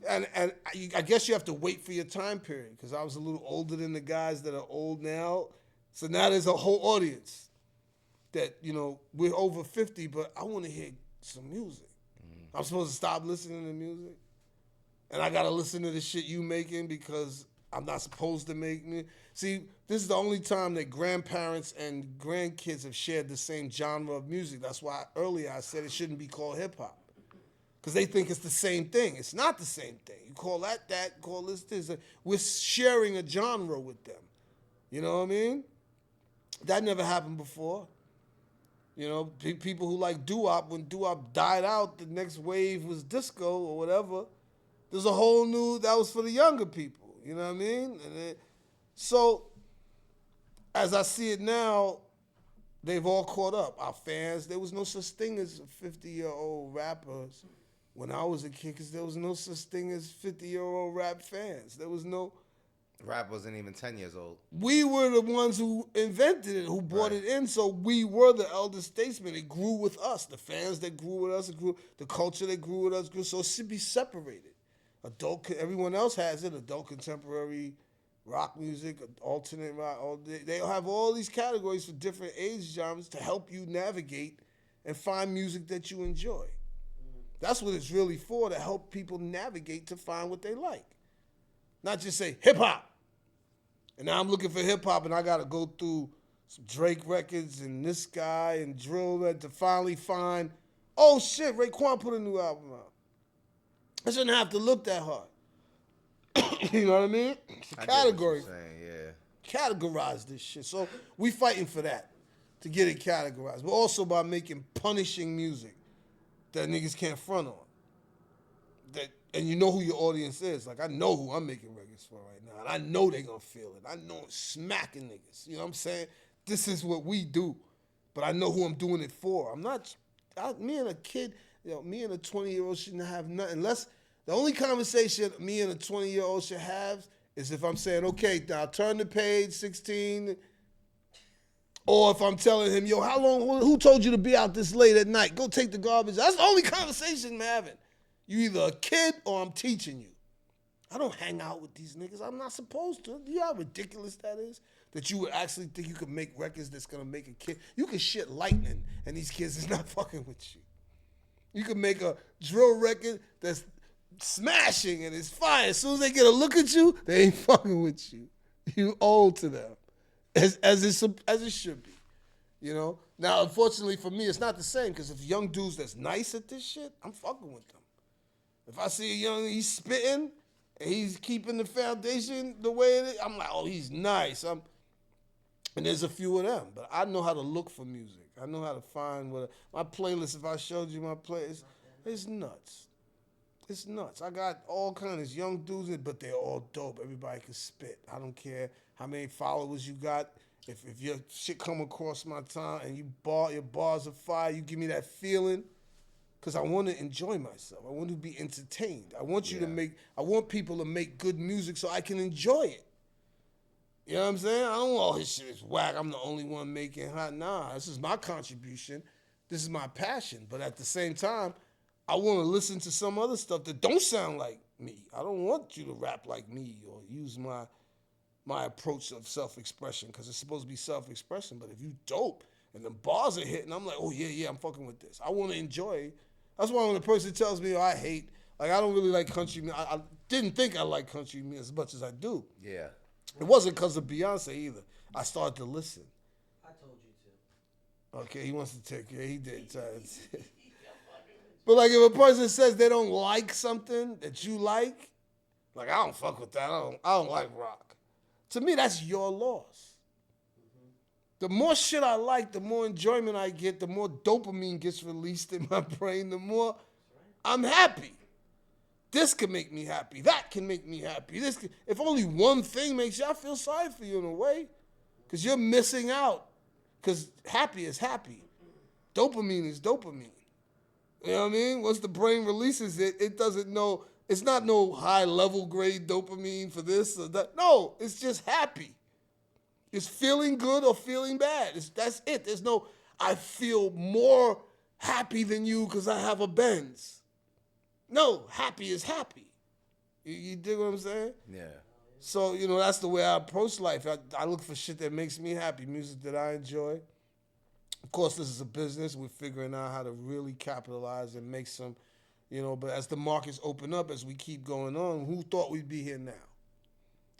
And I guess you have to wait for your time period because I was a little older than the guys that are old now. So now there's a whole audience that, you know, we're over 50, but I want to hear some music. I'm supposed to stop listening to music? And I got to listen to the shit you making because I'm not supposed to make me. See, this is the only time that grandparents and grandkids have shared the same genre of music. That's why earlier I said it shouldn't be called hip-hop. Because they think it's the same thing. It's not the same thing. You call that, call this. We're sharing a genre with them. You know what I mean? That never happened before. You know, people who like doo-wop, when doo-wop died out, the next wave was disco or whatever. There's a whole new, that was for the younger people. You know what I mean? So, as I see it now, they've all caught up. Our fans, there was no such thing as 50-year-old rappers when I was a kid, because there was no such thing as 50-year-old rap fans. There was no... Rap wasn't even 10 years old. We were the ones who invented it, who brought it in, so we were the elder statesmen. It grew with us. The fans that grew with us, it grew, the culture that grew with us grew, so it should be separated. Adult, everyone else has it, adult contemporary rock music, alternate rock, they have all these categories for different age genres to help you navigate and find music that you enjoy. That's what it's really for, to help people navigate to find what they like. Not just say hip-hop. And now I'm looking for hip-hop and I got to go through some Drake records and this guy and drill that to finally find, oh shit, Raekwon put a new album out. I shouldn't have to look that hard. You know what I mean? It's a category. Categorize this shit. So we fighting for that, to get it categorized. But also by making punishing music that niggas can't front on. And you know who your audience is. Like, I know who I'm making records for right now. And I know they gonna feel it. I know it's smacking niggas. You know what I'm saying? This is what we do. But I know who I'm doing it for. Me and a kid, you know, me and a 20-year-old shouldn't have nothing. Unless, the only conversation me and a 20-year-old should have is if I'm saying, okay, now turn to page 16. Or if I'm telling him, yo, who told you to be out this late at night? Go take the garbage. That's the only conversation I'm having. You either a kid or I'm teaching you. I don't hang out with these niggas. I'm not supposed to. You know how ridiculous that is? That you would actually think you could make records that's going to make a kid. You can shit lightning and these kids is not fucking with you. You can make a drill record that's smashing and it's fire. As soon as they get a look at you, they ain't fucking with you. You old to them. As it should be. You know? Now, unfortunately for me, it's not the same, because if young dudes that's nice at this shit, I'm fucking with them. If I see a young, he's spitting, and he's keeping the foundation the way it is, I'm like, oh, he's nice. And there's a few of them, but I know how to look for music. I know how to find my playlist, if I showed you my playlist, it's nuts. It's nuts. I got all kinds of young dudes, but they're all dope. Everybody can spit. I don't care how many followers you got. If your shit come across my time and your bars are fire, you give me that feeling, because I want to enjoy myself. I want to be entertained. I want I want people to make good music so I can enjoy it. You know what I'm saying? I don't want, oh, his shit is whack, I'm the only one making hot. Nah, this is my contribution this is my passion. But at the same time, I want to listen to some other stuff that don't sound like me. I don't want you to rap like me or use my approach of self-expression because it's supposed to be self-expression. But if you dope and the bars are hitting, I'm like, oh, yeah, I'm fucking with this. I want to enjoy. That's why when a person tells me, oh, I hate, like, I don't really like country music. I didn't think I liked country music as much as I do. Yeah. It wasn't because of Beyonce either. I started to listen. I told you to. Okay, he wants to take it. He did. But like if a person says they don't like something that you like I don't fuck with that. I don't like rock. To me, that's your loss. The more shit I like, the more enjoyment I get, the more dopamine gets released in my brain, the more I'm happy. This can make me happy. That can make me happy. If only one thing makes you, I feel sorry for you in a way. Because you're missing out. Because happy is happy. Dopamine is dopamine. You know what I mean? Once the brain releases it, it doesn't know. It's not no high level grade dopamine for this or that. No, it's just happy. It's feeling good or feeling bad. That's it. There's no, I feel more happy than you because I have a Benz. No, happy is happy. You dig what I'm saying? Yeah. So, that's the way I approach life. I look for shit that makes me happy, music that I enjoy. Of course, this is a business. We're figuring out how to really capitalize and make some, but as the markets open up, as we keep going on, who thought we'd be here now?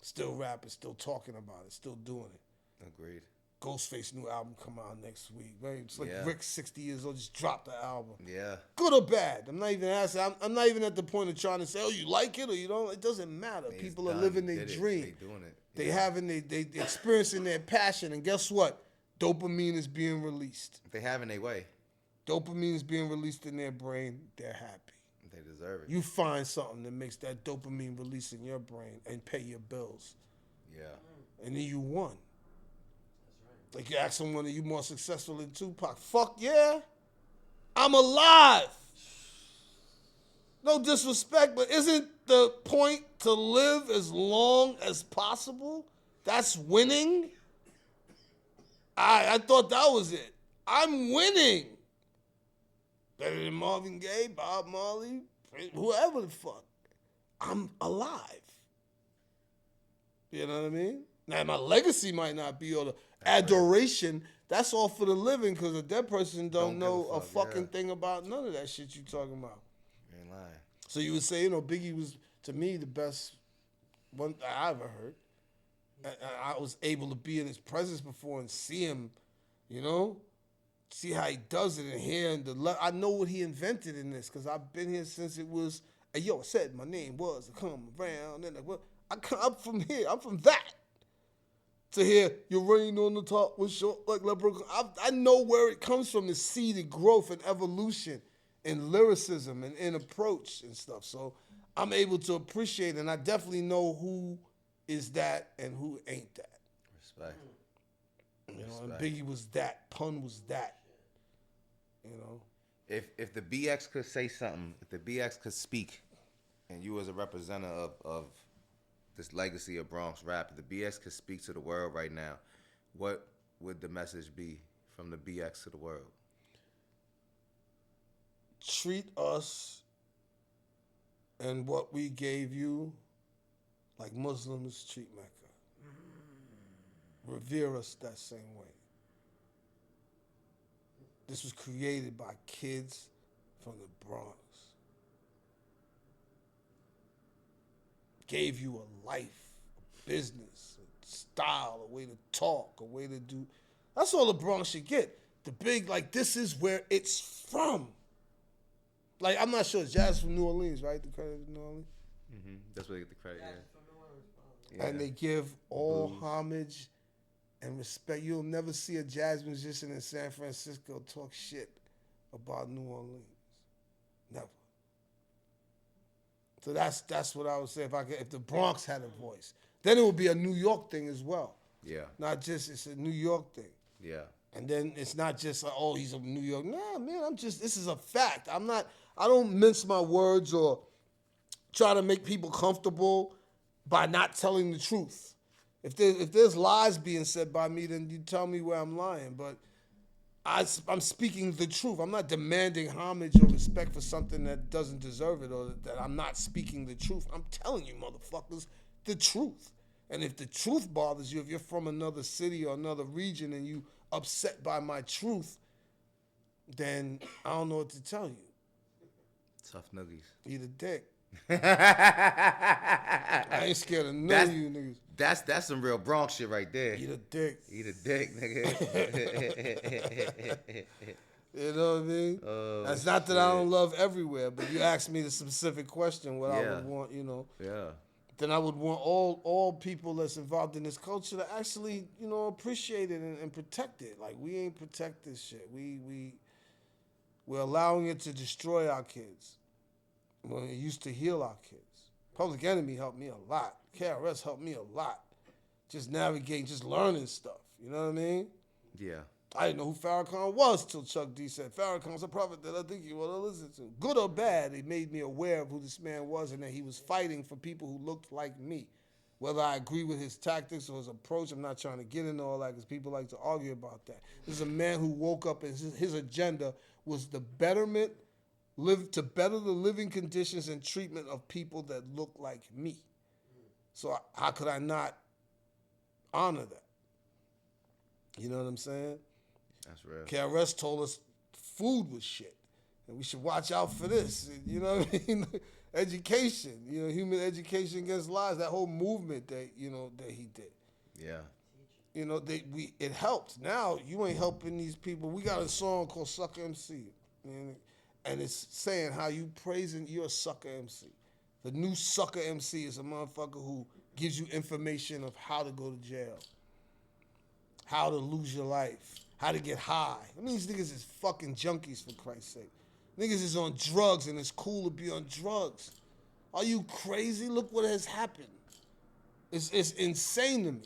Still rapping, still talking about it, still doing it. Agreed. Ghostface new album come out next week. Right? It's like Yeah. Rick, 60 years old, just dropped the album. Yeah. Good or bad? I'm not even asking. I'm not even at the point of trying to say, oh, you like it or you don't. It doesn't matter. He's People are done. living He their did it. dream. They doing it. They Yeah. having they experiencing their passion, and guess what? Dopamine is being released. They having their way. Dopamine is being released in their brain. They're happy. They deserve it. You find something that makes that dopamine release in your brain and pay your bills, Yeah. and then you won. That's right. Like you ask someone, are you more successful than Tupac? Fuck yeah. I'm alive. No disrespect, but isn't the point to live as long as possible? That's winning. I thought that was it. I'm winning. Better than Marvin Gaye, Bob Marley, whoever the fuck. I'm alive. You know what I mean? Now, my legacy might not be all the adoration. That's all for the living because a dead person don't Don't know give a a fuck, fucking yeah. thing about none of that shit you talking about. You ain't lying. So you would say, Biggie was, to me, the best one I ever heard. I was able to be in his presence before and see him, see how he does it and hear. I know what he invented in this because I've been here since it was, hey, I said my name was, I come around. And I'm from here. I'm from that. To hear, you're rain on the top with short like leprechaun. I know where it comes from, the seeded growth and evolution in lyricism and in approach and stuff. So I'm able to appreciate it, and I definitely know who is that and who ain't that. Respect. And Respect. Biggie was that. Pun was that. If the BX could say something, if the BX could speak, and you as a representative of this legacy of Bronx rap, if the BX could speak to the world right now, what would the message be from the BX to the world? Treat us and what we gave you like Muslims treat Mecca. Revere us that same way. This was created by kids from the Bronx. Gave you a life, a business, a style, a way to talk, a way to do. That's all the Bronx should get. The big, this is where it's from. I'm not sure. Jazz from New Orleans, right? The credit is New Orleans. Mm-hmm. That's where they get the credit, Yeah, yeah. from New Orleans, probably. Yeah. And they give all Blues. homage and respect. You'll never see a jazz musician in San Francisco talk shit about New Orleans. Never. So that's what I would say if the Bronx had a voice. Then it would be a New York thing as well. Yeah. Not just it's a New York thing. Yeah. And then it's not just like, oh, he's a New York. Nah, man, this is a fact. I don't mince my words or try to make people comfortable by not telling the truth. If there's lies being said by me, then you tell me where I'm lying. But I'm speaking the truth. I'm not demanding homage or respect for something that doesn't deserve it, or that I'm not speaking the truth. I'm telling you, motherfuckers, the truth. And if the truth bothers you, if you're from another city or another region and you upset by my truth, then I don't know what to tell you. Tough nuggies. Eat a dick. I ain't scared of none of you niggas. That's some real Bronx shit right there. Eat a dick. Eat a dick, nigga. You know what I mean? That's not that I don't love everywhere, but you asked me the specific question, what I would want, you know. Yeah. Then I would want all people that's involved in this culture to actually, you know, appreciate it and protect it. Like, we ain't protect this shit. We're allowing it to destroy our kids when it used to heal our kids. Public Enemy helped me a lot. KRS helped me a lot. Just navigating, just learning stuff. You know what I mean? Yeah. I didn't know who Farrakhan was till Chuck D said, Farrakhan's a prophet that I think you want to listen to. Good or bad, it made me aware of who this man was and that he was fighting for people who looked like me. Whether I agree with his tactics or his approach, I'm not trying to get into all that because people like to argue about that. This is a man who woke up and his agenda was the betterment, to better the living conditions and treatment of people that look like me. So how could I not honor that? You know what I'm saying? That's real. KRS told us food was shit, and we should watch out for this. You know what I mean? Education, you know, human education against lies. That whole movement that that he did. Yeah. You know, it helped. Now you ain't helping these people. We got a song called Sucker MC, and it's saying how you praising you're a sucker MC. The new sucker MC is a motherfucker who gives you information of how to go to jail, how to lose your life, how to get high. I mean, these niggas is fucking junkies, for Christ's sake. Niggas is on drugs, and it's cool to be on drugs. Are you crazy? Look what has happened. It's insane to me.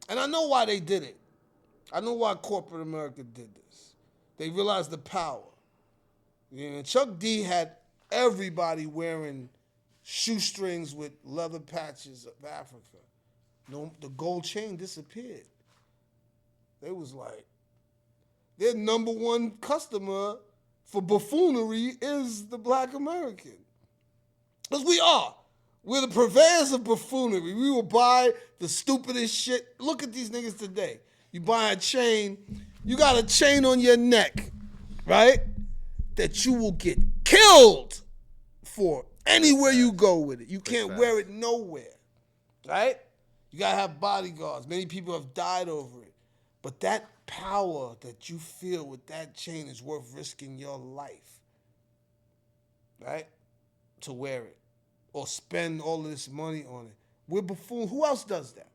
And I know why they did it. I know why corporate America did this. They realized the power. You know, Chuck D had everybody wearing shoestrings with leather patches of Africa. No, the gold chain disappeared. They was like, their number one customer for buffoonery is the black American. Because we are. We're the purveyors of buffoonery. We will buy the stupidest shit. Look at these niggas today. You buy a chain, you got a chain on your neck, right? That you will get killed for anywhere you go with it. You can't wear it nowhere, right? You gotta have bodyguards. Many people have died over it. But that power that you feel with that chain is worth risking your life, right? To wear it or spend all of this money on it. We're buffoon. Who else does that?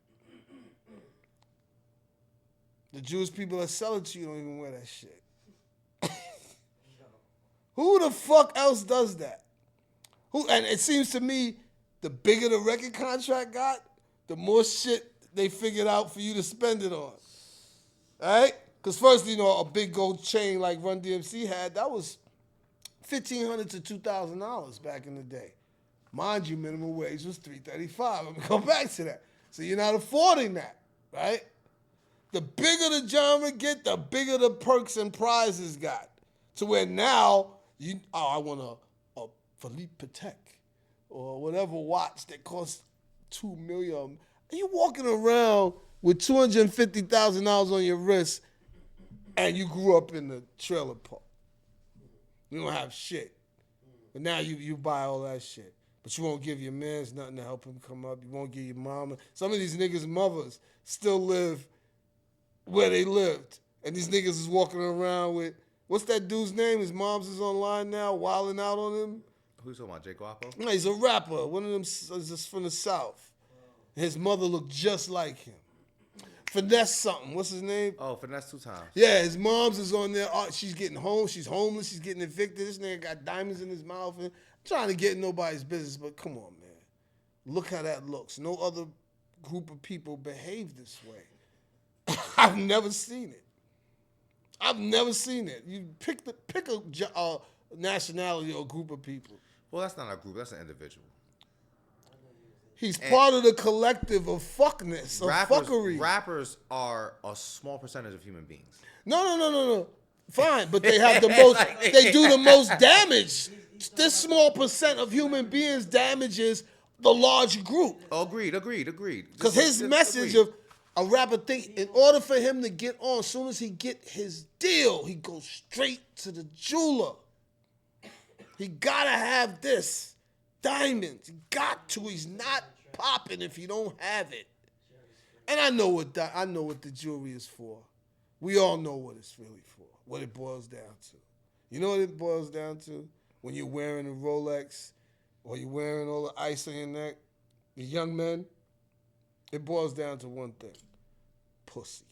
The Jewish people that sell it to you don't even wear that shit. Who the fuck else does that? And it seems to me, the bigger the record contract got, the more shit they figured out for you to spend it on. All right? Because first, a big gold chain like Run DMC had, that was $1,500 to $2,000 back in the day. Mind you, minimum wage was $3.35. I'm going to go back to that. So you're not affording that, right? The bigger the genre get, the bigger the perks and prizes got. To where now, I want a Philippe Patek or whatever watch that costs $2 million. You walking around with $250,000 on your wrist and you grew up in the trailer park. You don't have shit. But now you buy all that shit. But you won't give your mans nothing to help him come up. You won't give your mama. Some of these niggas' mothers still live where they lived. And these niggas is walking around with, what's that dude's name? His mom's is online now, wilding out on him. Who's talking about, Jay Guapo? No, he's a rapper. One of them is just from the South. His mother looked just like him. Finesse something. What's his name? Oh, Finesse 2 times. Yeah, his mom's is on there. She's getting home. She's homeless. She's getting evicted. This nigga got diamonds in his mouth. And I'm trying to get in nobody's business, but come on, man. Look how that looks. No other group of people behave this way. I've never seen it. I've never seen it. You pick a nationality or group of people. Well, that's not a group. That's an individual. He's part of the collective of fuckness, of fuckery. Rappers are a small percentage of human beings. No. Fine, but they have the most. They do the most damage. This small percent of human beings damages the large group. Oh, agreed. Because his message of a rapper think in order for him to get on, as soon as he get his deal, he goes straight to the jeweler. He gotta have this. Diamonds. He got to. He's not popping if he don't have it. And I know what the jewelry is for. We all know what it's really for. What it boils down to. You know what it boils down to? When you're wearing a Rolex or you're wearing all the ice on your neck, the young men, it boils down to one thing. Pussy.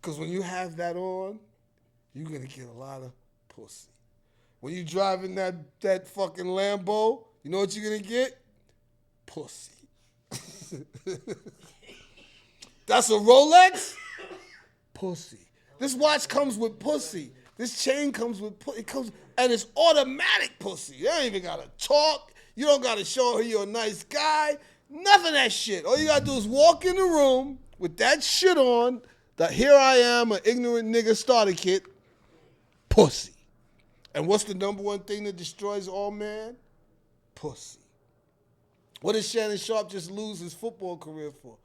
Because when you have that on, you're going to get a lot of pussy. When you driving that fucking Lambo, you know what you're going to get? Pussy. That's a Rolex? Pussy. This watch comes with pussy. This chain comes with pussy. And it's automatic pussy. You don't even got to talk. You don't got to show her you're a nice guy. None of that shit. All you got to do is walk in the room with that shit on, the here I am, an ignorant nigga starter kit, pussy. And what's the number one thing that destroys all man? Pussy. What did Shannon Sharp just lose his football career for?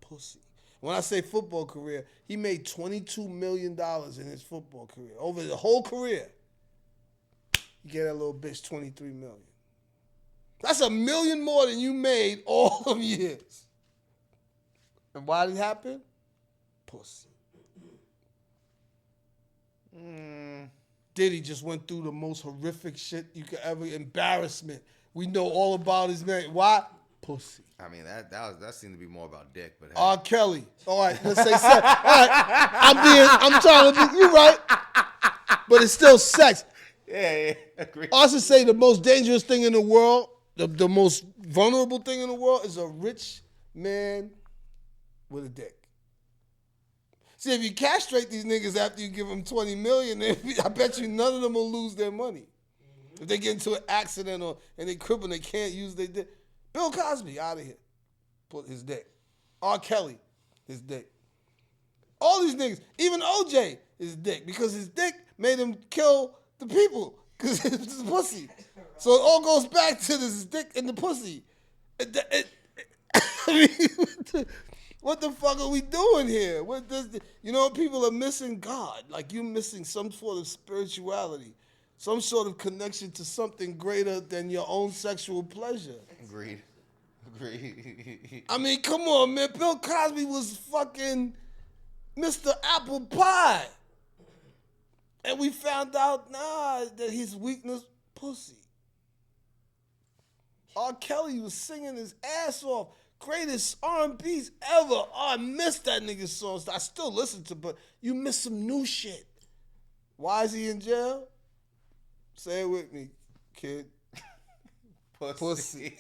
Pussy. When I say football career, he made $22 million in his football career. Over the whole career, you get that little bitch $23 million. That's $1 million more than you made all of years. And why did it happen? Pussy. Diddy just went through the most horrific shit you could ever, embarrassment. We know all about his man. Why? Pussy. I mean, that seemed to be more about dick, but hey. R. Kelly. All right, let's say sex. All right, I'm trying to be, you right. But it's still sex. Yeah, agree. I should say the most dangerous thing in the world, the most vulnerable thing in the world is a rich man with a dick. See, if you castrate these niggas after you give them $20 million, I bet you none of them will lose their money. If they get into an accident and they cripple and they can't use their dick. Bill Cosby, out of here. Put his dick. R. Kelly, his dick. All these niggas, even OJ, his dick. Because his dick made him kill the people. Because it's pussy. So it all goes back to this dick and the pussy. I mean, what the fuck are we doing here? People are missing God. Like you missing some sort of spirituality. Some sort of connection to something greater than your own sexual pleasure. Agreed. I mean, come on, man. Bill Cosby was fucking Mr. Apple Pie. And we found out, that his weakness, pussy. R. Kelly was singing his ass off. Greatest R&Bs ever. Oh, I missed that nigga's songs. I still listen to, but you missed some new shit. Why is he in jail? Say it with me, kid. Pussy.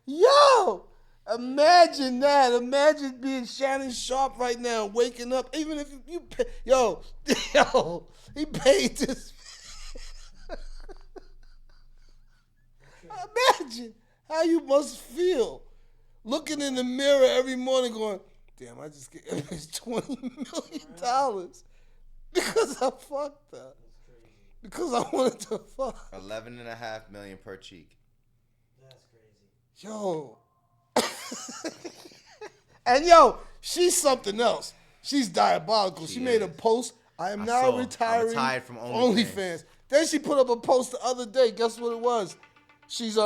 Yo, imagine that. Imagine being Shannon Sharp right now, waking up. Even if you pay, he paid this. Imagine how you must feel looking in the mirror every morning going, damn, I just get $20 million because I fucked up. Because I wanted to fuck. $11.5 million per cheek. That's crazy. Yo. And she's something else. She's diabolical. She made a post. I am now retiring. I'm retired from OnlyFans. Then she put up a post the other day. Guess what it was? She's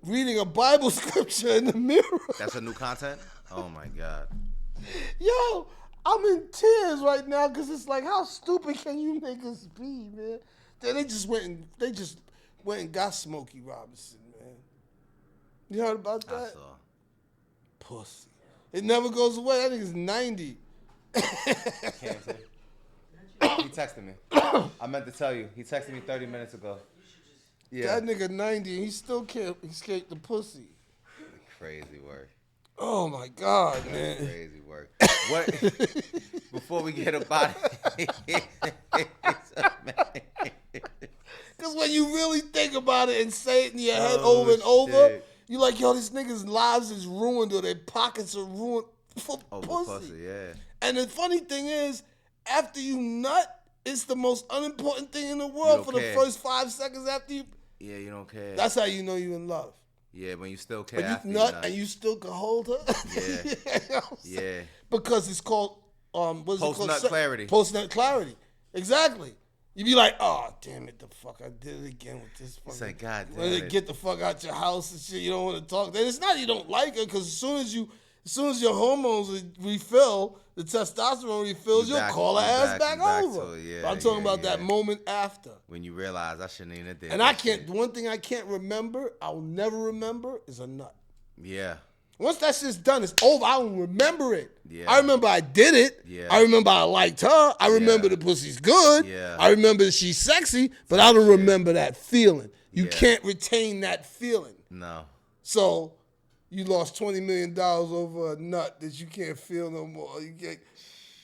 reading a Bible scripture in the mirror. That's her new content? Oh my God. Yo, I'm in tears right now because it's like, how stupid can you niggas be, man? They just went and got Smokey Robinson, man. You heard about that? I saw. Pussy. It never goes away. That nigga's 90. Can't say. He texted me. I meant to tell you. He texted me 30 minutes ago. Yeah. That nigga 90 and he still can't escape the pussy. Crazy work. Oh my God, man. Crazy work. What? Before we get about it. Because when you really think about it and say it in your head over and over, you like, yo, these niggas' lives is ruined or their pockets are ruined for pussy. Yeah. And the funny thing is, after you nut, it's the most unimportant thing in the world for the first 5 seconds after you. Yeah, you don't care. That's how you know you're in love. Yeah, when you still care When after you nut and you still can hold her. Yeah. You know Yeah. Because it's called post-nut clarity. Post-nut clarity. Exactly. You be like, oh, damn it, the fuck, I did it again with this fucking. It's like, God damn it. Get the fuck out your house and shit. You don't want to talk. Then it's not you don't like her, because as soon as your hormones refill, the testosterone refills, you'll call her ass back over. But I'm talking about that moment after. When you realize I shouldn't even have did. And I can't. The one thing I can't remember, I'll never remember, is a nut. Yeah. Once that shit's done, it's over. I don't remember it. Yeah. I remember I did it. Yeah. I remember I liked her. I remember the pussy's good. Yeah. I remember she's sexy, but I don't remember that feeling. You can't retain that feeling. No. So you lost $20 million over a nut that you can't feel no more.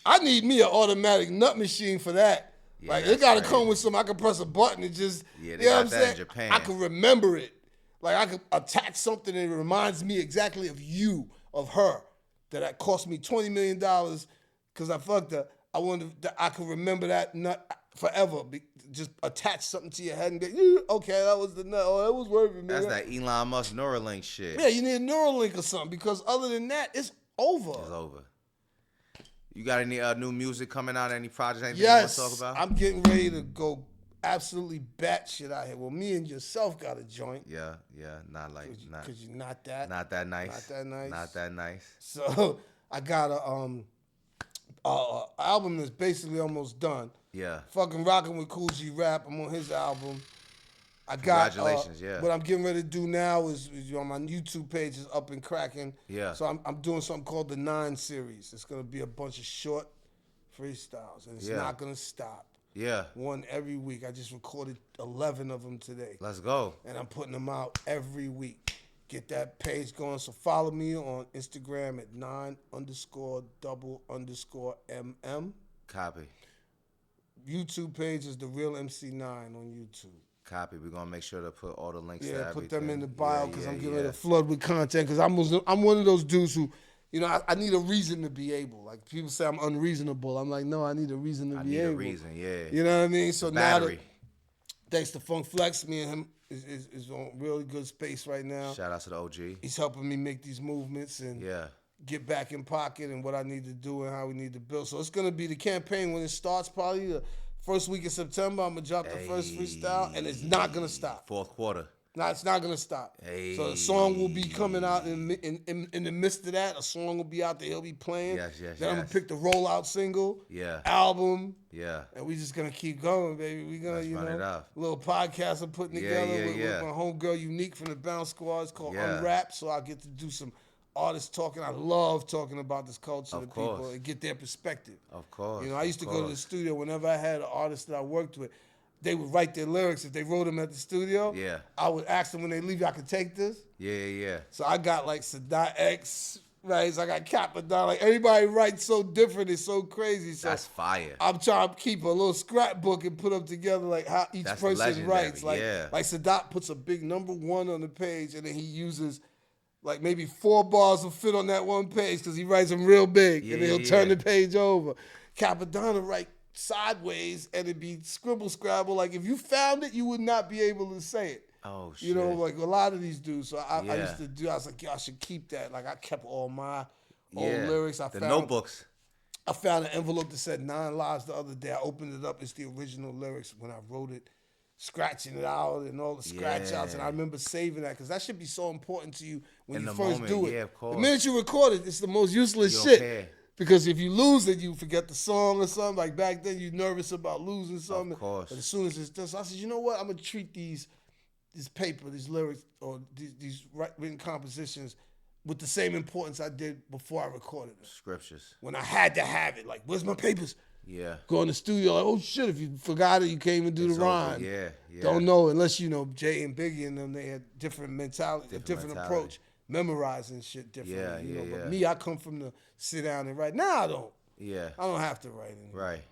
I need me an automatic nut machine for that. Yeah, like, it got to come with some, I can press a button and just, they you know got what I'm that saying? in Japan. I can remember it. Like, I could attach something and it reminds me exactly of you, of her, that cost me $20 million because I fucked her. I could remember that nut forever. Just attach something to your head and be, okay, that was the nut. Oh, that was working. That's that Elon Musk Neuralink shit. Yeah, you need a Neuralink or something, because other than that, it's over. It's over. You got any new music coming out? Any projects? Anything Yes, you want to talk about? I'm getting ready to go absolutely batshit out here. Well, me and yourself got a joint. Yeah, not like because you're not that nice. Not that nice. So I got a album that's basically almost done. Yeah. Fucking rocking with Cool G Rap. I'm on his album. I got Congratulations, yeah. What I'm getting ready to do now is on my YouTube page is up and cracking. Yeah. So I'm doing something called the 9 series. It's gonna be a bunch of short freestyles, and it's not gonna stop. Yeah. One every week. I just recorded 11 of them today. Let's go. And I'm putting them out every week. Get that page going. So follow me on Instagram at 9_double_MM. Copy. YouTube page is The Real MC9 on YouTube. Copy. We're going to make sure to put all the links to everything. Put them in the bio because I'm getting ready to flood with content, because I'm one of those dudes who, I need a reason to be able. Like, people say I'm unreasonable. I'm like, no, I need a reason to be able. I need a reason, yeah. You know what I mean? So now battery. Thanks to Funk Flex, me and him is on really good space right now. Shout out to the OG. He's helping me make these movements and get back in pocket and what I need to do and how we need to build. So it's going to be the campaign when it starts, probably the first week of September. I'm going to drop the first freestyle, and it's not going to stop. Fourth quarter. No, it's not going to stop. So the song will be coming out in the midst of that. A song will be out there. He'll be playing. Yes. Then I'm going to pick the rollout single, album. Yeah. And we just going to keep going, baby. We're going to, run it up. Little podcast I'm putting together with my homegirl Unique from the Bounce Squad. It's called Unwrapped. So I get to do some artists talking. I love talking about this culture to people and get their perspective. Of course. I used to go to the studio whenever I had an artist that I worked with. They would write their lyrics. If they wrote them at the studio, I would ask them when they leave, I could take this. Yeah. So I got like Sadat X, right? So I got Capadon. Like, everybody writes so different. It's so crazy. So that's fire. I'm trying to keep a little scrapbook and put them together like how each person writes. Like Sadat puts a big number 1 on the page, and then he uses like maybe 4 bars will fit on that one page because he writes them real big, and then he'll turn the page over. Capadon will write sideways, and it'd be scribble scrabble. Like, if you found it, you would not be able to say it. Oh, shit. Like a lot of these dudes. So I used to do, I was like, yo, I should keep that. Like, I kept all my old lyrics. The notebooks. I found an envelope that said 9 Lives the other day. I opened it up. It's the original lyrics when I wrote it, scratching it out and all the scratch outs. And I remember saving that because that should be so important to you when you first do it. Yeah, of course. The minute you record it, it's the most useless shit. Care. Because if you lose it, you forget the song or something. Like, back then, you're nervous about losing something. Of course. But as soon as it's done, so I said, you know what? I'm going to treat this paper, these lyrics, or these written compositions with the same importance I did before I recorded them. Scriptures. When I had to have it. Like, where's my papers? Yeah. Go in the studio, like, oh, shit, if you forgot it, you can't even do the rhyme. Yeah. Don't know, unless, Jay and Biggie and them, they had different mentality, different approach. memorizing shit differently. Yeah, you know? yeah, But yeah. me, I come from the sit down and write. Now I don't. Yeah. I don't have to write anymore. Right.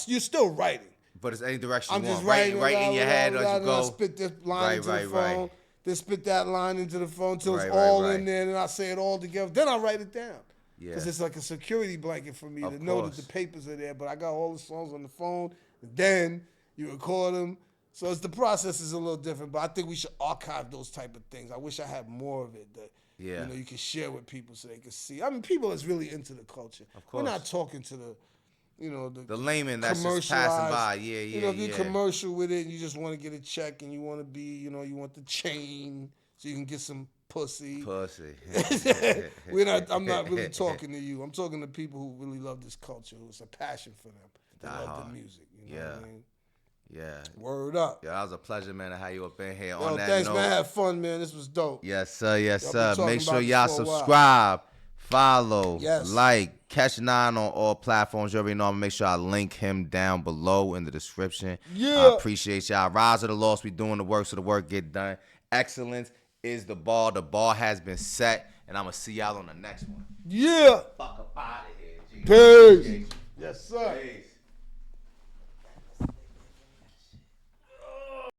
You're still writing. But it's any direction I'm you just want. writing Right in your head as you I go. spit this line into the phone, then spit that line into the phone till it's Right, all right. in there, and then I say it all together. Then I write it down. Yeah. Because it's like a security blanket for me Of to know that course. the papers are there, but I got all the songs on the phone, and then you record them. So the process is a little different, but I think we should archive those type of things. I wish I had more of it that Yeah. you can share with people so they can see. I mean, people that's really into the culture. Of course. We're not talking to the layman that's just passing by. Yeah, yeah, if you're yeah. commercial with it and you just want to get a check and you want to be, you want the chain so you can get some pussy. Pussy. I'm not really talking to you. I'm talking to people who really love this culture, who's a passion for them. They love the music. You know what I mean? Yeah. Word up. Yeah, that was a pleasure, man, to have you up in here. Yo, On that thanks, note, man. Have fun, man. This was dope. Yes, sir. Yes, Y'all sir. been talking Make sure about y'all this for a while. subscribe, follow, Yes. like, catch 9 on all platforms. You already know. I'm gonna make sure I link him down below in the description. Yeah. I appreciate y'all. Rise of the lost. We doing the work so the work get done. Excellence is the bar. The bar has been set, and I'm gonna see y'all on the next one. Yeah. Fuck up out of here, G. Peace. Yes, sir. Peace.